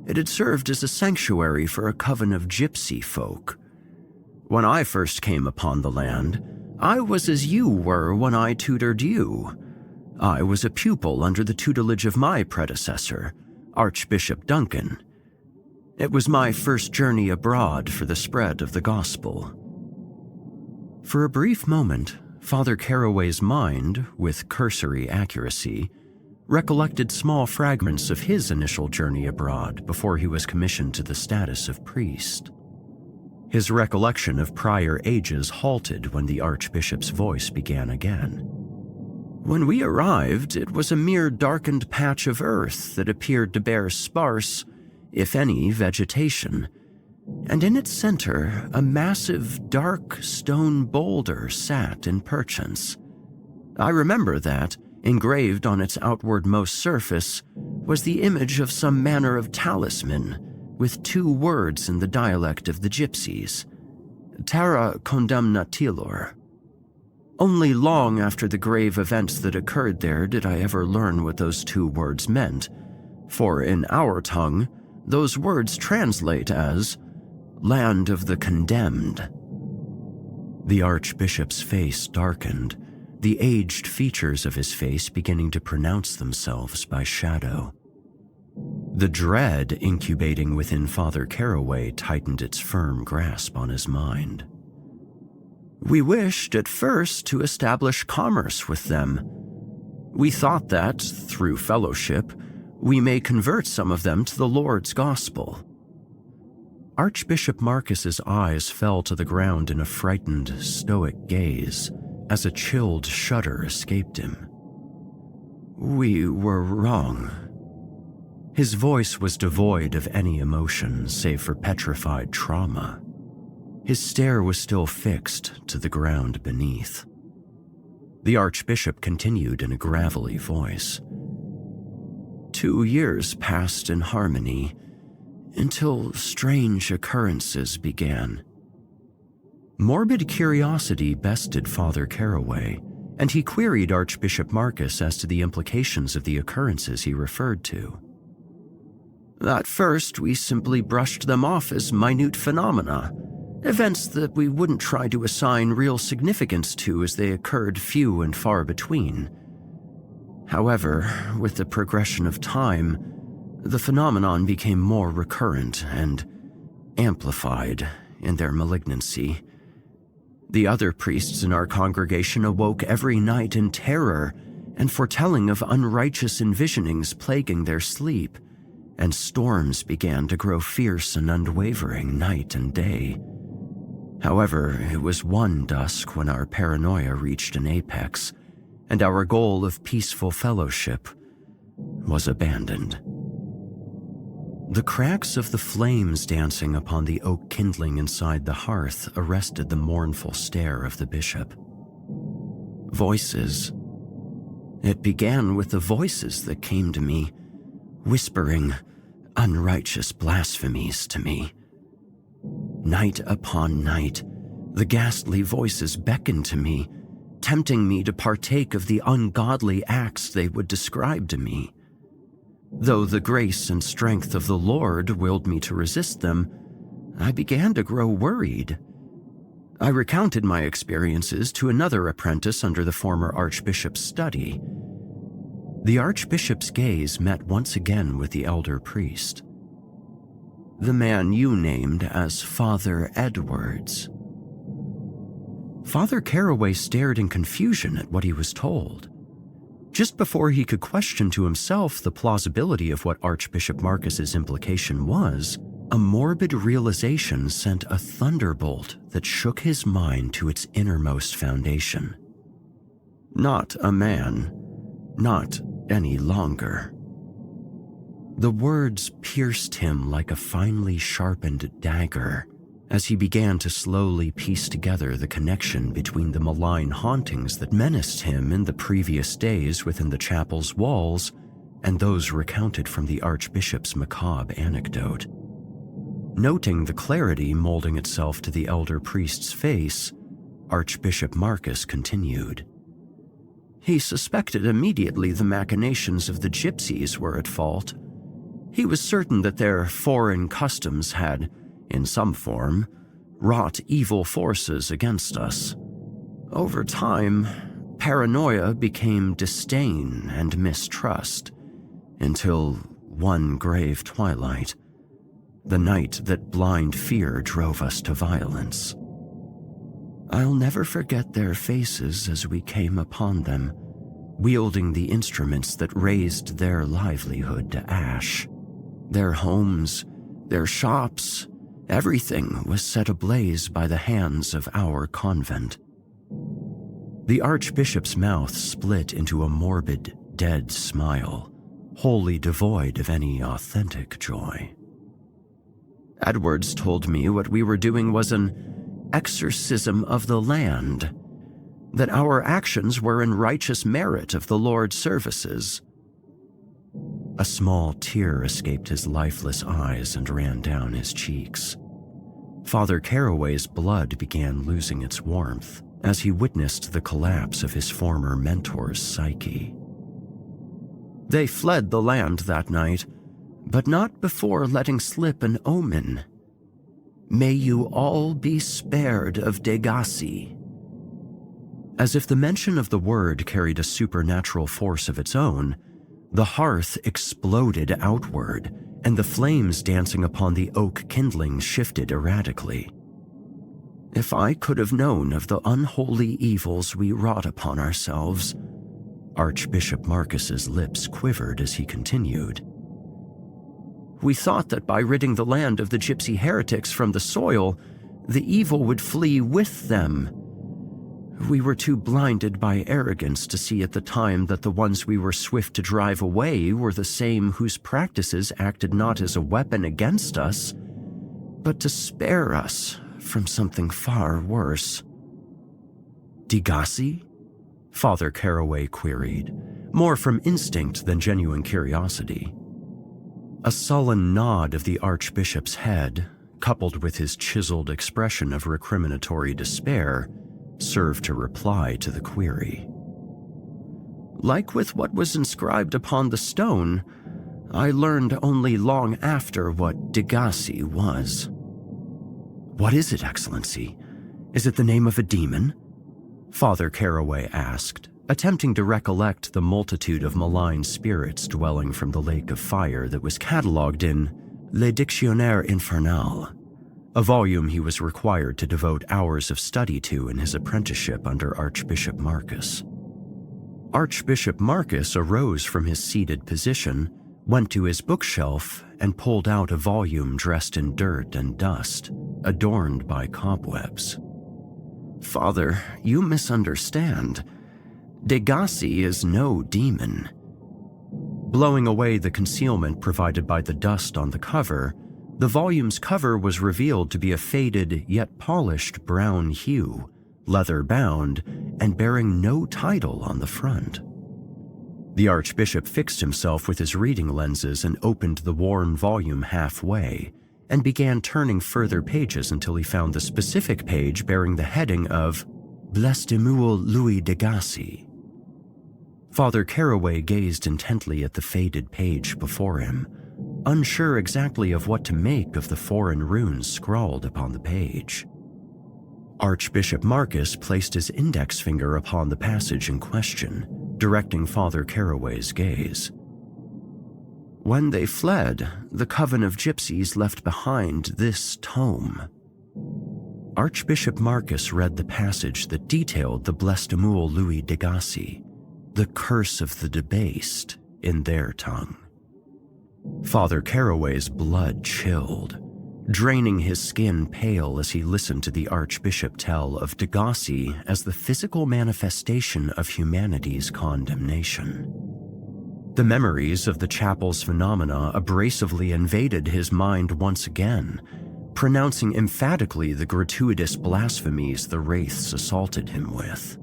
it had served as a sanctuary for a coven of gypsy folk. When I first came upon the land, I was as you were when I tutored you. I was a pupil under the tutelage of my predecessor, Archbishop Duncan. It was my first journey abroad for the spread of the gospel. For a brief moment, Father Caraway's mind, with cursory accuracy, recollected small fragments of his initial journey abroad before he was commissioned to the status of priest. His recollection of prior ages halted when the Archbishop's voice began again. "When we arrived, it was a mere darkened patch of earth that appeared to bear sparse, if any, vegetation, and in its center a massive, dark stone boulder sat in perchance. I remember that, Engraved on its outwardmost surface was the image of some manner of talisman with 2 words in the dialect of the gypsies, terra condemnatilor. Only long after the grave events that occurred there did I ever learn what those 2 words meant, for in our tongue, those words translate as Land of the Condemned. The Archbishop's face darkened, the aged features of his face beginning to pronounce themselves by shadow. The dread incubating within Father Caraway tightened its firm grasp on his mind. We wished at first to establish commerce with them. We thought that, through fellowship, we may convert some of them to the Lord's gospel. Archbishop Marcus's eyes fell to the ground in a frightened, stoic gaze as a chilled shudder escaped him. We were wrong. His voice was devoid of any emotion save for petrified trauma. His stare was still fixed to the ground beneath. The Archbishop continued in a gravelly voice. 2 years passed in harmony until strange occurrences began. Morbid curiosity bested Father Caraway, and he queried Archbishop Marcus as to the implications of the occurrences he referred to. At first, we simply brushed them off as minute phenomena, events that we wouldn't try to assign real significance to as they occurred few and far between. However, with the progression of time, the phenomenon became more recurrent and amplified in their malignancy. The other priests in our congregation awoke every night in terror and foretelling of unrighteous envisionings plaguing their sleep, and storms began to grow fierce and unwavering night and day. However, it was one dusk when our paranoia reached an apex, and our goal of peaceful fellowship was abandoned. The cracks of the flames dancing upon the oak kindling inside the hearth arrested the mournful stare of the bishop. Voices. It began with the voices that came to me, whispering unrighteous blasphemies to me. Night upon night, the ghastly voices beckoned to me, tempting me to partake of the ungodly acts they would describe to me. Though the grace and strength of the Lord willed me to resist them, I began to grow worried. I recounted my experiences to another apprentice under the former archbishop's study. The archbishop's gaze met once again with the elder priest. The man you named as Father Edwards. Father Caraway stared in confusion at what he was told. Just before he could question to himself the plausibility of what Archbishop Marcus's implication was, a morbid realization sent a thunderbolt that shook his mind to its innermost foundation. Not a man, not any longer. The words pierced him like a finely sharpened dagger as he began to slowly piece together the connection between the malign hauntings that menaced him in the previous days within the chapel's walls and those recounted from the Archbishop's macabre anecdote. Noting the clarity molding itself to the elder priest's face, Archbishop Marcus continued. He suspected immediately the machinations of the gypsies were at fault. He was certain that their foreign customs had, in some form, wrought evil forces against us. Over time, paranoia became disdain and mistrust, until one grave twilight, the night that blind fear drove us to violence. I'll never forget their faces as we came upon them, wielding the instruments that raised their livelihood to ash. Their homes, their shops, everything was set ablaze by the hands of our convent. The Archbishop's mouth split into a morbid, dead smile, wholly devoid of any authentic joy. Edwards told me what we were doing was an exorcism of the land. that our actions were in righteous merit of the Lord's services. A small tear escaped his lifeless eyes and ran down his cheeks. Father Caraway's blood began losing its warmth as he witnessed the collapse of his former mentor's psyche. They fled the land that night, but not before letting slip an omen. May you all be spared of Degassi. As if the mention of the word carried a supernatural force of its own, the hearth exploded outward, and the flames dancing upon the oak kindlings shifted erratically. If I could have known of the unholy evils we wrought upon ourselves, Archbishop Marcus's lips quivered as he continued. We thought that by ridding the land of the gypsy heretics from the soil, the evil would flee with them. We were too blinded by arrogance to see at the time that the ones we were swift to drive away were the same whose practices acted not as a weapon against us, but to spare us from something far worse. Degassi? Father Caraway queried, more from instinct than genuine curiosity. A sullen nod of the Archbishop's head, coupled with his chiseled expression of recriminatory despair, served to reply to the query. Like with what was inscribed upon the stone, I learned only long after what Degassi was. What is it, Excellency? Is it the name of a demon? Father Caraway asked, attempting to recollect the multitude of malign spirits dwelling from the lake of fire that was catalogued in Le Dictionnaire Infernal, a volume he was required to devote hours of study to in his apprenticeship under Archbishop Marcus. Archbishop Marcus arose from his seated position, went to his bookshelf, and pulled out a volume dressed in dirt and dust, adorned by cobwebs. Father, you misunderstand. Degassi is no demon. Blowing away the concealment provided by the dust on the cover, the volume's cover was revealed to be a faded yet polished brown hue, leather-bound, and bearing no title on the front. The Archbishop fixed himself with his reading lenses and opened the worn volume halfway, and began turning further pages until he found the specific page bearing the heading of Blestemuel Louis Degassi. Father Caraway gazed intently at the faded page before him, unsure exactly of what to make of the foreign runes scrawled upon the page. Archbishop Marcus placed his index finger upon the passage in question, directing Father Caraway's gaze. When they fled, the coven of gypsies left behind this tome. Archbishop Marcus read the passage that detailed the Blestemuel Louis Degassi, the curse of the debased, in their tongue. Father Caraway's blood chilled, draining his skin pale as he listened to the Archbishop tell of Degassi as the physical manifestation of humanity's condemnation. The memories of the chapel's phenomena abrasively invaded his mind once again, pronouncing emphatically the gratuitous blasphemies the wraiths assaulted him with.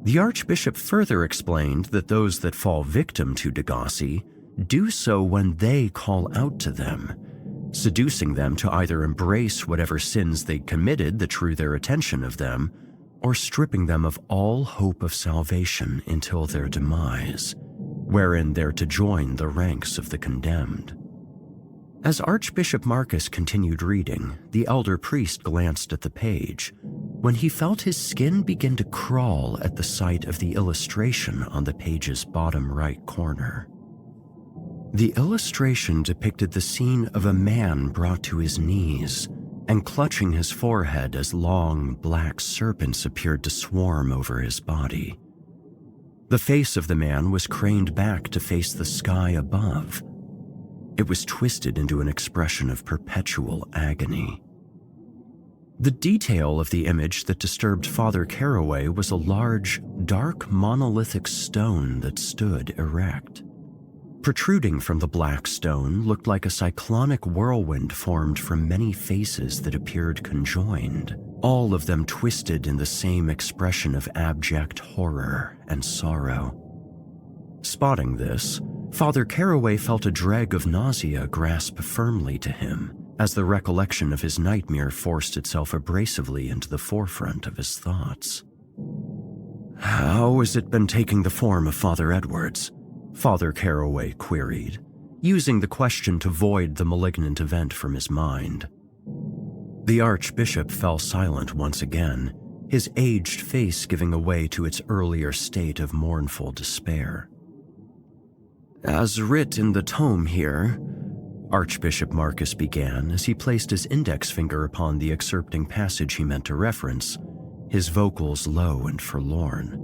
The Archbishop further explained that those that fall victim to Degassi do so when they call out to them, seducing them to either embrace whatever sins they committed that drew their attention of them, or stripping them of all hope of salvation until their demise, wherein they're to join the ranks of the condemned. As Archbishop Marcus continued reading, the elder priest glanced at the page, when he felt his skin begin to crawl at the sight of the illustration on the page's bottom right corner. The illustration depicted the scene of a man brought to his knees and clutching his forehead as long, black serpents appeared to swarm over his body. The face of the man was craned back to face the sky above. It was twisted into an expression of perpetual agony. The detail of the image that disturbed Father Caraway was a large, dark monolithic stone that stood erect. Protruding from the black stone looked like a cyclonic whirlwind formed from many faces that appeared conjoined. all of them twisted in the same expression of abject horror and sorrow. Spotting this, Father Caraway felt a dreg of nausea grasp firmly to him as the recollection of his nightmare forced itself abrasively into the forefront of his thoughts. "How has it been taking the form of Father Edwards?" Father Caraway queried, using the question to void the malignant event from his mind. The Archbishop fell silent once again, his aged face giving way to its earlier state of mournful despair. "As writ in the tome here," Archbishop Marcus began as he placed his index finger upon the excerpting passage he meant to reference, his vocals low and forlorn.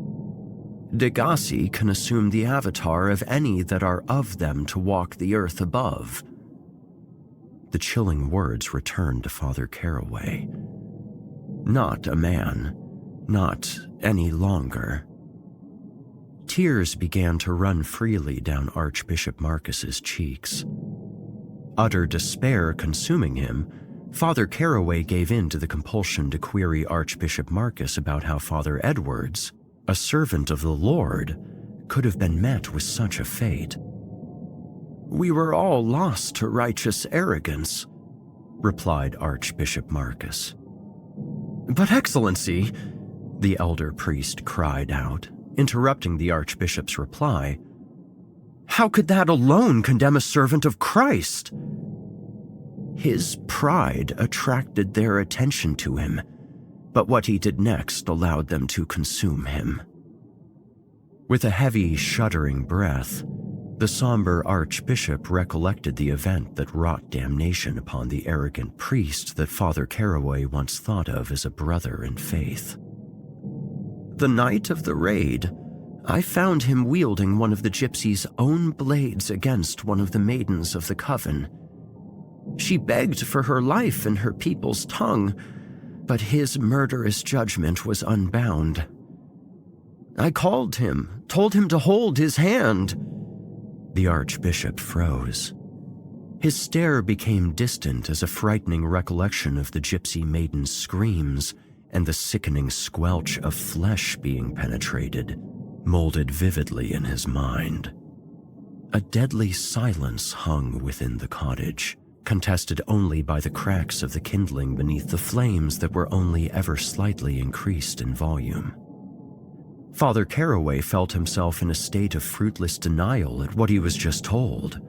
"Degassi can assume the avatar of any that are of them to walk the earth above." The chilling words returned to Father Caraway. Not a man, not any longer. Tears began to run freely down Archbishop Marcus's cheeks. Utter despair consuming him, Father Caraway gave in to the compulsion to query Archbishop Marcus about how Father Edwards, a servant of the Lord, could have been met with such a fate. "We were all lost to righteous arrogance," replied Archbishop Marcus. "But Excellency," the elder priest cried out, interrupting the Archbishop's reply, "how could that alone condemn a servant of Christ?" His pride attracted their attention to him, but what he did next allowed them to consume him. With a heavy, shuddering breath, the somber Archbishop recollected the event that wrought damnation upon the arrogant priest that Father Caraway once thought of as a brother in faith. "The night of the raid, I found him wielding one of the gypsy's own blades against one of the maidens of the coven. She begged for her life in her people's tongue, but his murderous judgment was unbound. I called him, told him to hold his hand." The Archbishop froze. His stare became distant as a frightening recollection of the gypsy maiden's screams and the sickening squelch of flesh being penetrated molded vividly in his mind. A deadly silence hung within the cottage, contested only by the cracks of the kindling beneath the flames that were only ever slightly increased in volume. Father Caraway felt himself in a state of fruitless denial at what he was just told,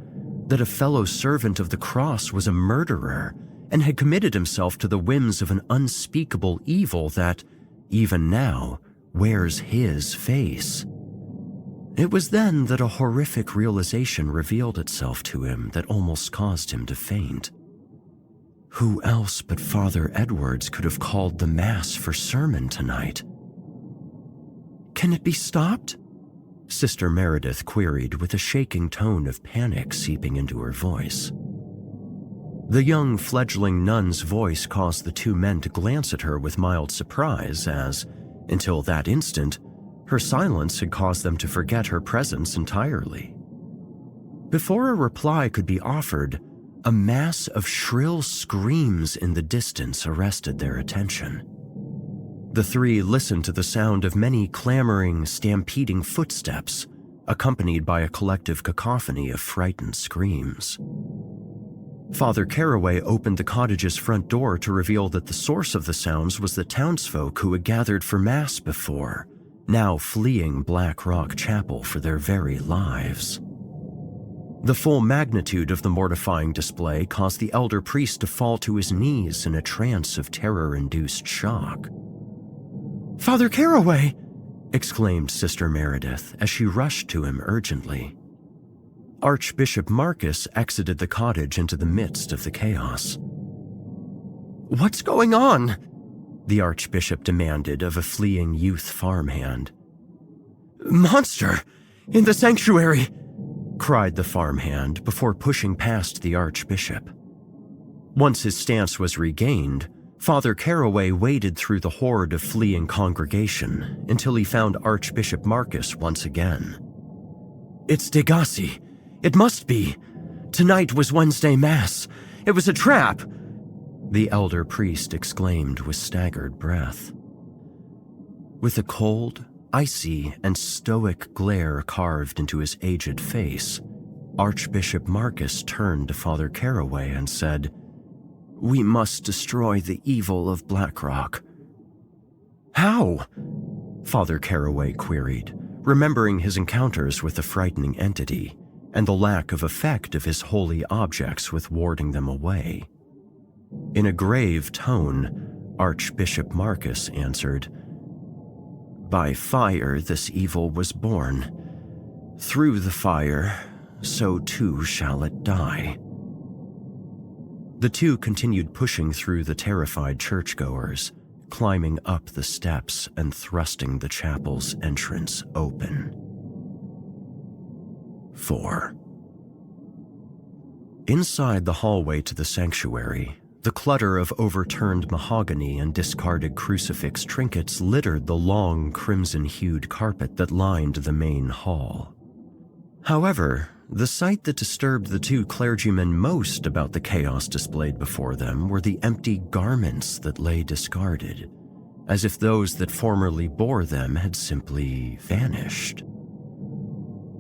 that a fellow servant of the cross was a murderer and had committed himself to the whims of an unspeakable evil that, even now, wears his face. It was then that a horrific realization revealed itself to him that almost caused him to faint. Who else but Father Edwards could have called the Mass for sermon tonight? "Can it be stopped?" Sister Meredith queried with a shaking tone of panic seeping into her voice. The young fledgling nun's voice caused the two men to glance at her with mild surprise as, until that instant, her silence had caused them to forget her presence entirely. Before a reply could be offered, a mass of shrill screams in the distance arrested their attention. The three listened to the sound of many clamoring, stampeding footsteps, accompanied by a collective cacophony of frightened screams. Father Caraway opened the cottage's front door to reveal that the source of the sounds was the townsfolk who had gathered for Mass before, now fleeing Black Rock Chapel for their very lives. The full magnitude of the mortifying display caused the elder priest to fall to his knees in a trance of terror-induced shock. "Father Caraway!" exclaimed Sister Meredith as she rushed to him urgently. Archbishop Marcus exited the cottage into the midst of the chaos. "What's going on?" the Archbishop demanded of a fleeing youth farmhand. "Monster! In the sanctuary!" cried the farmhand before pushing past the Archbishop. Once his stance was regained, Father Caraway waded through the horde of fleeing congregation until he found Archbishop Marcus once again. "It's Degassi. It must be. Tonight was Wednesday Mass. It was a trap." the elder priest exclaimed with staggered breath. With a cold, icy, and stoic glare carved into his aged face, Archbishop Marcus turned to Father Caraway and said, "We must destroy the evil of Blackrock." "How?" Father Caraway queried, remembering his encounters with the frightening entity and the lack of effect of his holy objects with warding them away. In a grave tone, Archbishop Marcus answered, "By fire this evil was born. Through the fire, so too shall it die." The two continued pushing through the terrified churchgoers, climbing up the steps and thrusting the chapel's entrance open. 4. Inside the hallway to the sanctuary, the clutter of overturned mahogany and discarded crucifix trinkets littered the long, crimson-hued carpet that lined the main hall. However, the sight that disturbed the two clergymen most about the chaos displayed before them were the empty garments that lay discarded, as if those that formerly bore them had simply vanished.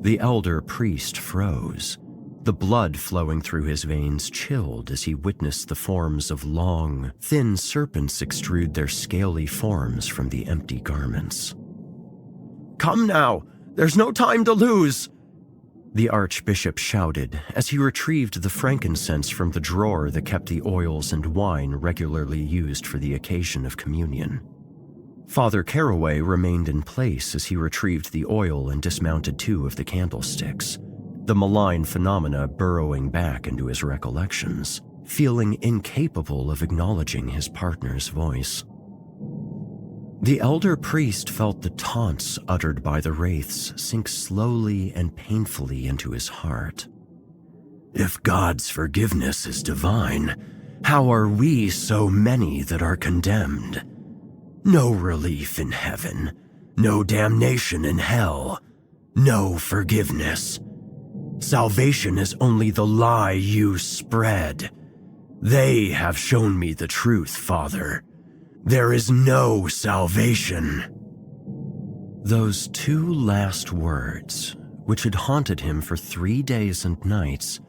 The elder priest froze, the blood flowing through his veins chilled as he witnessed the forms of long, thin serpents extrude their scaly forms from the empty garments. "Come now! There's no time to lose!" the archbishop shouted as he retrieved the frankincense from the drawer that kept the oils and wine regularly used for the occasion of communion. Father Caraway remained in place as he retrieved the oil and dismounted 2 of the candlesticks, the malign phenomena burrowing back into his recollections, feeling incapable of acknowledging his partner's voice. The elder priest felt the taunts uttered by the wraiths sink slowly and painfully into his heart. "If God's forgiveness is divine, how are we so many that are condemned? No relief in heaven, no damnation in hell, no forgiveness. Salvation is only the lie you spread. They have shown me the truth, Father. There is no salvation." Those 2 last words, which had haunted him for 3 days and nights,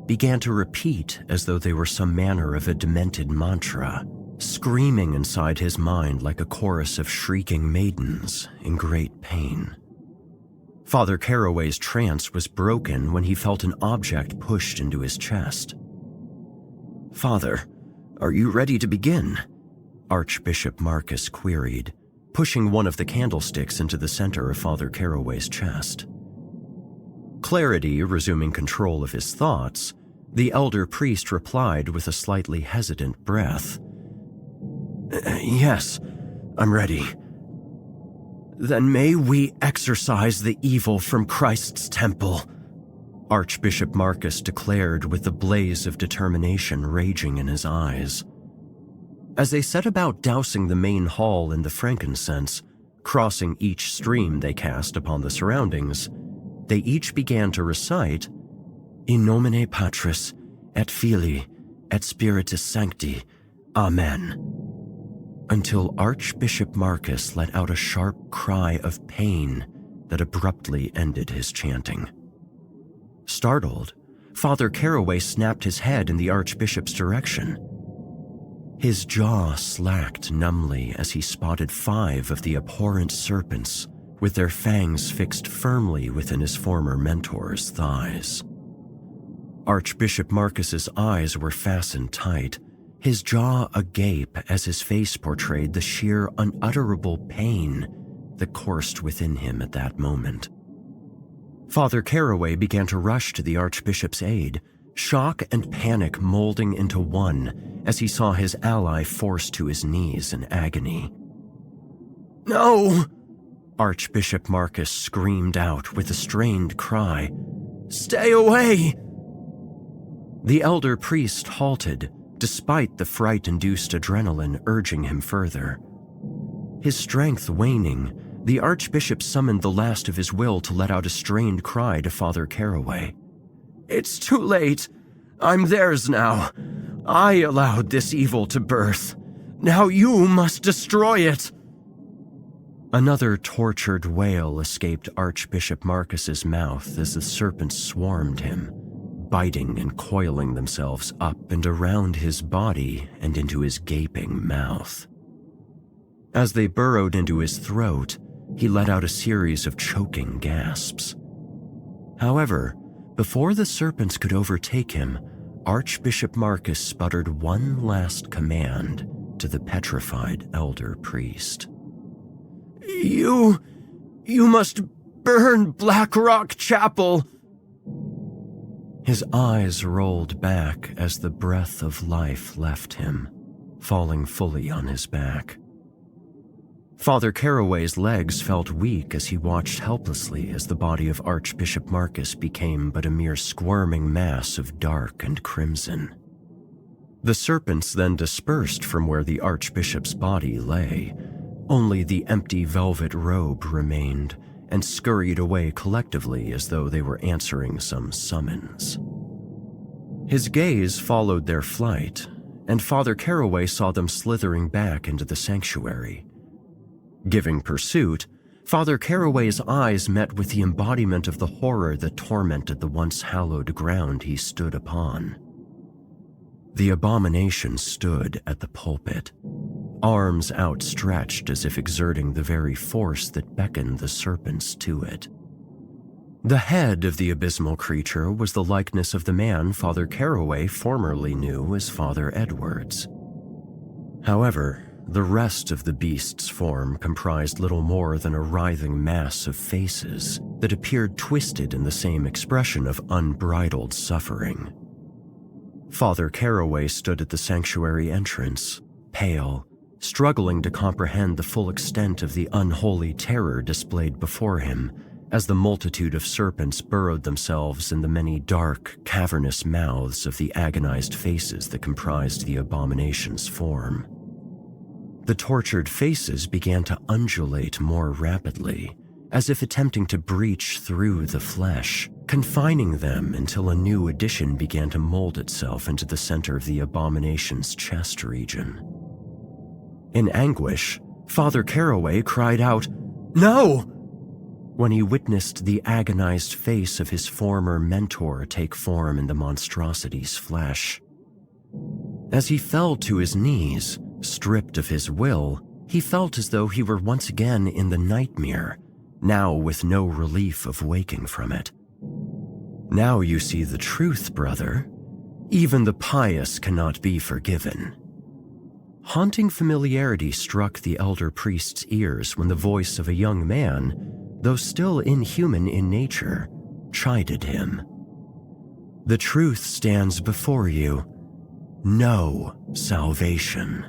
began to repeat as though they were some manner of a demented mantra, screaming inside his mind like a chorus of shrieking maidens in great pain. Father Caraway's trance was broken when he felt an object pushed into his chest. "Father, are you ready to begin?" Archbishop Marcus queried, pushing one of the candlesticks into the center of Father Caraway's chest. Clarity resuming control of his thoughts, the elder priest replied with a slightly hesitant breath. "Yes, I'm ready." "Then may we exorcise the evil from Christ's temple," Archbishop Marcus declared with the blaze of determination raging in his eyes. As they set about dousing the main hall in the frankincense, crossing each stream they cast upon the surroundings, they each began to recite, "In nomine Patris, et Filii, et Spiritus Sancti, Amen," until Archbishop Marcus let out a sharp cry of pain that abruptly ended his chanting. Startled, Father Caraway snapped his head in the Archbishop's direction. His jaw slacked numbly as he spotted 5 of the abhorrent serpents with their fangs fixed firmly within his former mentor's thighs. Archbishop Marcus's eyes were fastened tight, his jaw agape as his face portrayed the sheer unutterable pain that coursed within him at that moment. Father Caraway began to rush to the Archbishop's aid, shock and panic molding into one as he saw his ally forced to his knees in agony. "No!" Archbishop Marcus screamed out with a strained cry. "Stay away!" The elder priest halted, despite the fright-induced adrenaline urging him further. His strength waning, the Archbishop summoned the last of his will to let out a strained cry to Father Caraway. "It's too late. I'm theirs now. I allowed this evil to birth. Now you must destroy it." Another tortured wail escaped Archbishop Marcus's mouth as the serpents swarmed him, biting and coiling themselves up and around his body and into his gaping mouth. As they burrowed into his throat, he let out a series of choking gasps. However, before the serpents could overtake him, Archbishop Marcus sputtered one last command to the petrified elder priest. You must burn Black Rock Chapel." His eyes rolled back as the breath of life left him, falling fully on his back. Father Caraway's legs felt weak as he watched helplessly as the body of Archbishop Marcus became but a mere squirming mass of dark and crimson. The serpents then dispersed from where the Archbishop's body lay. Only the empty velvet robe remained and scurried away collectively as though they were answering some summons. His gaze followed their flight, and Father Caraway saw them slithering back into the sanctuary. Giving pursuit, Father Caraway's eyes met with the embodiment of the horror that tormented the once hallowed ground he stood upon. The abomination stood at the pulpit, arms outstretched as if exerting the very force that beckoned the serpents to it. The head of the abysmal creature was the likeness of the man Father Caraway formerly knew as Father Edwards. However, the rest of the beast's form comprised little more than a writhing mass of faces that appeared twisted in the same expression of unbridled suffering. Father Caraway stood at the sanctuary entrance, pale, struggling to comprehend the full extent of the unholy terror displayed before him as the multitude of serpents burrowed themselves in the many dark, cavernous mouths of the agonized faces that comprised the abomination's form. The tortured faces began to undulate more rapidly, as if attempting to breach through the flesh, confining them until a new addition began to mold itself into the center of the abomination's chest region. In anguish, Father Caraway cried out, "No!" when he witnessed the agonized face of his former mentor take form in the monstrosity's flesh. As he fell to his knees, stripped of his will, he felt as though he were once again in the nightmare, now with no relief of waking from it. "Now you see the truth, brother. Even the pious cannot be forgiven." Haunting familiarity struck the elder priest's ears when the voice of a young man, though still inhuman in nature, chided him. "The truth stands before you. No salvation."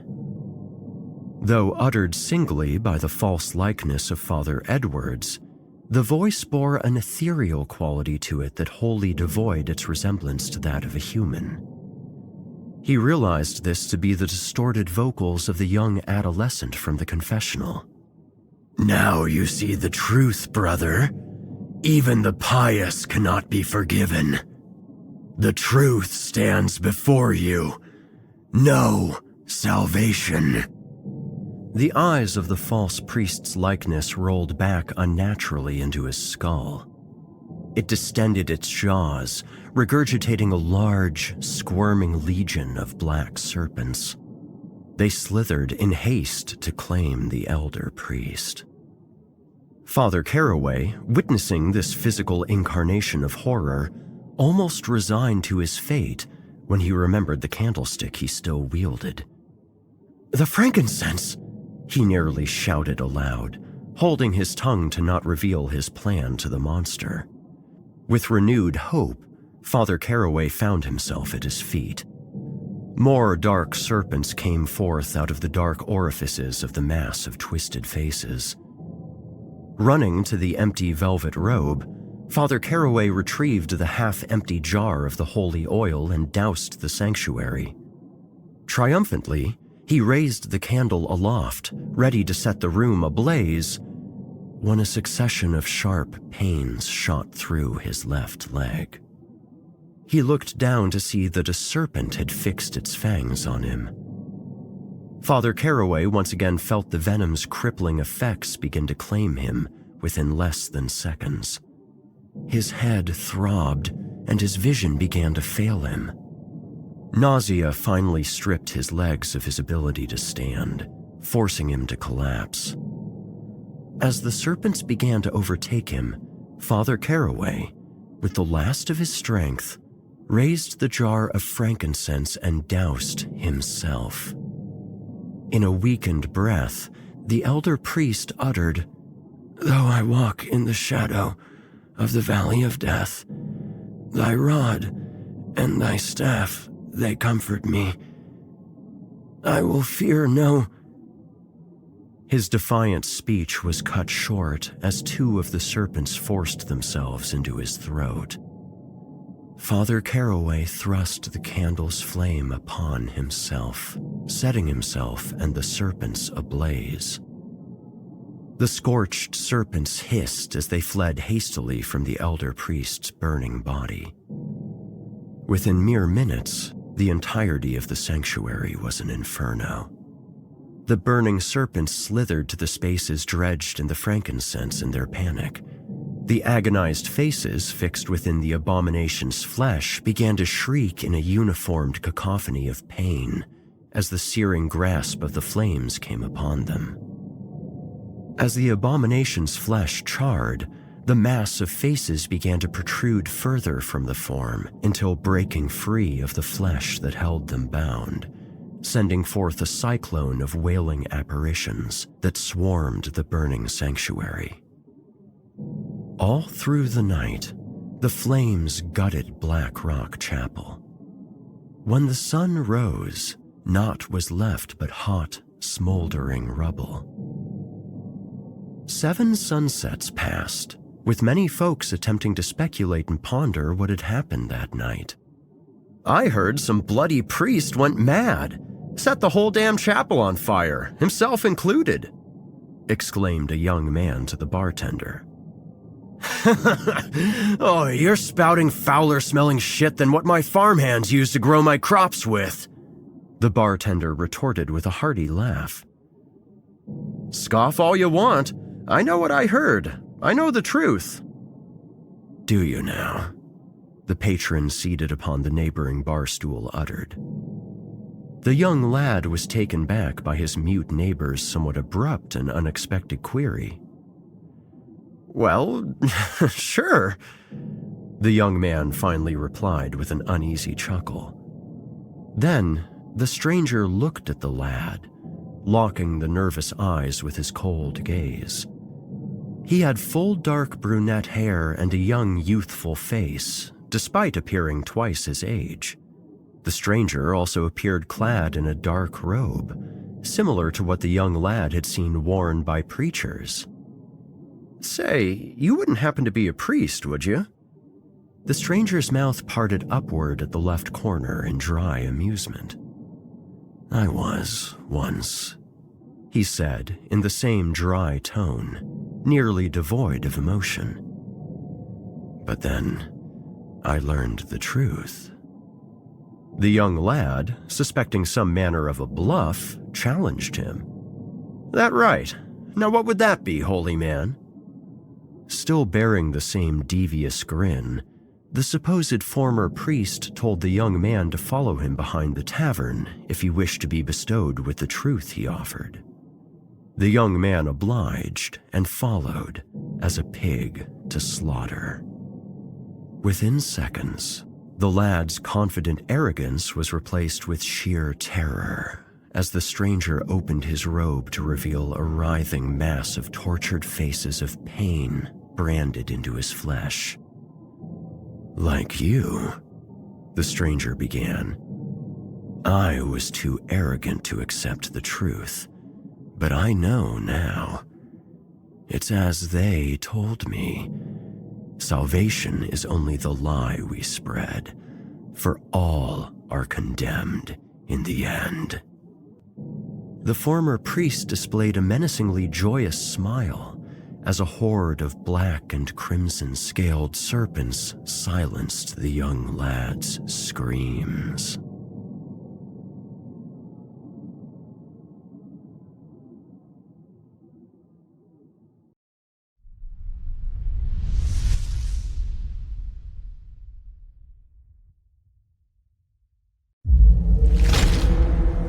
Though uttered singly by the false likeness of Father Edwards, the voice bore an ethereal quality to it that wholly devoid its resemblance to that of a human. He realized this to be the distorted vocals of the young adolescent from the confessional. "Now you see the truth, brother. Even the pious cannot be forgiven. The truth stands before you. No salvation." The eyes of the false priest's likeness rolled back unnaturally into his skull. It distended its jaws, regurgitating a large, squirming legion of black serpents. They slithered in haste to claim the elder priest. Father Caraway, witnessing this physical incarnation of horror, almost resigned to his fate when he remembered the candlestick he still wielded. "The frankincense!" he nearly shouted aloud, holding his tongue to not reveal his plan to the monster. With renewed hope, Father Caraway found himself at his feet. More dark serpents came forth out of the dark orifices of the mass of twisted faces. Running to the empty velvet robe, Father Caraway retrieved the half-empty jar of the holy oil and doused the sanctuary. Triumphantly, he raised the candle aloft, ready to set the room ablaze, when a succession of sharp pains shot through his left leg. He looked down to see that a serpent had fixed its fangs on him. Father Caraway once again felt the venom's crippling effects begin to claim him within less than seconds. His head throbbed, and his vision began to fail him. Nausea finally stripped his legs of his ability to stand, forcing him to collapse. As the serpents began to overtake him, Father Caraway, with the last of his strength, raised the jar of frankincense and doused himself. In a weakened breath, the elder priest uttered, "Though I walk in the shadow of the valley of death, thy rod and thy staff, they comfort me. I will fear no—" His defiant speech was cut short as two of the serpents forced themselves into his throat. Father Caraway thrust the candle's flame upon himself, setting himself and the serpents ablaze. The scorched serpents hissed as they fled hastily from the elder priest's burning body. Within mere minutes, the entirety of the sanctuary was an inferno. The burning serpents slithered to the spaces dredged in the frankincense in their panic. The agonized faces fixed within the abomination's flesh began to shriek in a uniformed cacophony of pain as the searing grasp of the flames came upon them. As the abomination's flesh charred, the mass of faces began to protrude further from the form until breaking free of the flesh that held them bound, sending forth a cyclone of wailing apparitions that swarmed the burning sanctuary. All through the night, the flames gutted Black Rock Chapel. When the sun rose, naught was left but hot, smoldering rubble. 7 sunsets passed, with many folks attempting to speculate and ponder what had happened that night. "I heard some bloody priest went mad, set the whole damn chapel on fire, himself included," exclaimed a young man to the bartender. "Oh, you're spouting fouler-smelling shit than what my farmhands used to grow my crops with," the bartender retorted with a hearty laugh. "Scoff all you want. I know what I heard. I know the truth." "Do you now?" the patron seated upon the neighboring bar stool uttered. The young lad was taken back by his mute neighbor's somewhat abrupt and unexpected query. "Well, sure," the young man finally replied with an uneasy chuckle. Then, the stranger looked at the lad, locking the nervous eyes with his cold gaze. He had full dark brunette hair and a young youthful face, despite appearing twice his age. The stranger also appeared clad in a dark robe, similar to what the young lad had seen worn by preachers. "Say, you wouldn't happen to be a priest, would you?" The stranger's mouth parted upward at the left corner in dry amusement. "I was, once," he said in the same dry tone, nearly devoid of emotion. "But then, I learned the truth." The young lad, suspecting some manner of a bluff, challenged him. "That right? Now what would that be, holy man?" Still bearing the same devious grin, the supposed former priest told the young man to follow him behind the tavern if he wished to be bestowed with the truth he offered. The young man obliged and followed as a pig to slaughter. Within seconds, the lad's confident arrogance was replaced with sheer terror as the stranger opened his robe to reveal a writhing mass of tortured faces of pain branded into his flesh. "Like you," the stranger began, "I was too arrogant to accept the truth, but I know now. It's as they told me. Salvation is only the lie we spread, for all are condemned in the end." The former priest displayed a menacingly joyous smile as a horde of black and crimson-scaled serpents silenced the young lad's screams.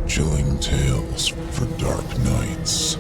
Chilling tales for dark nights.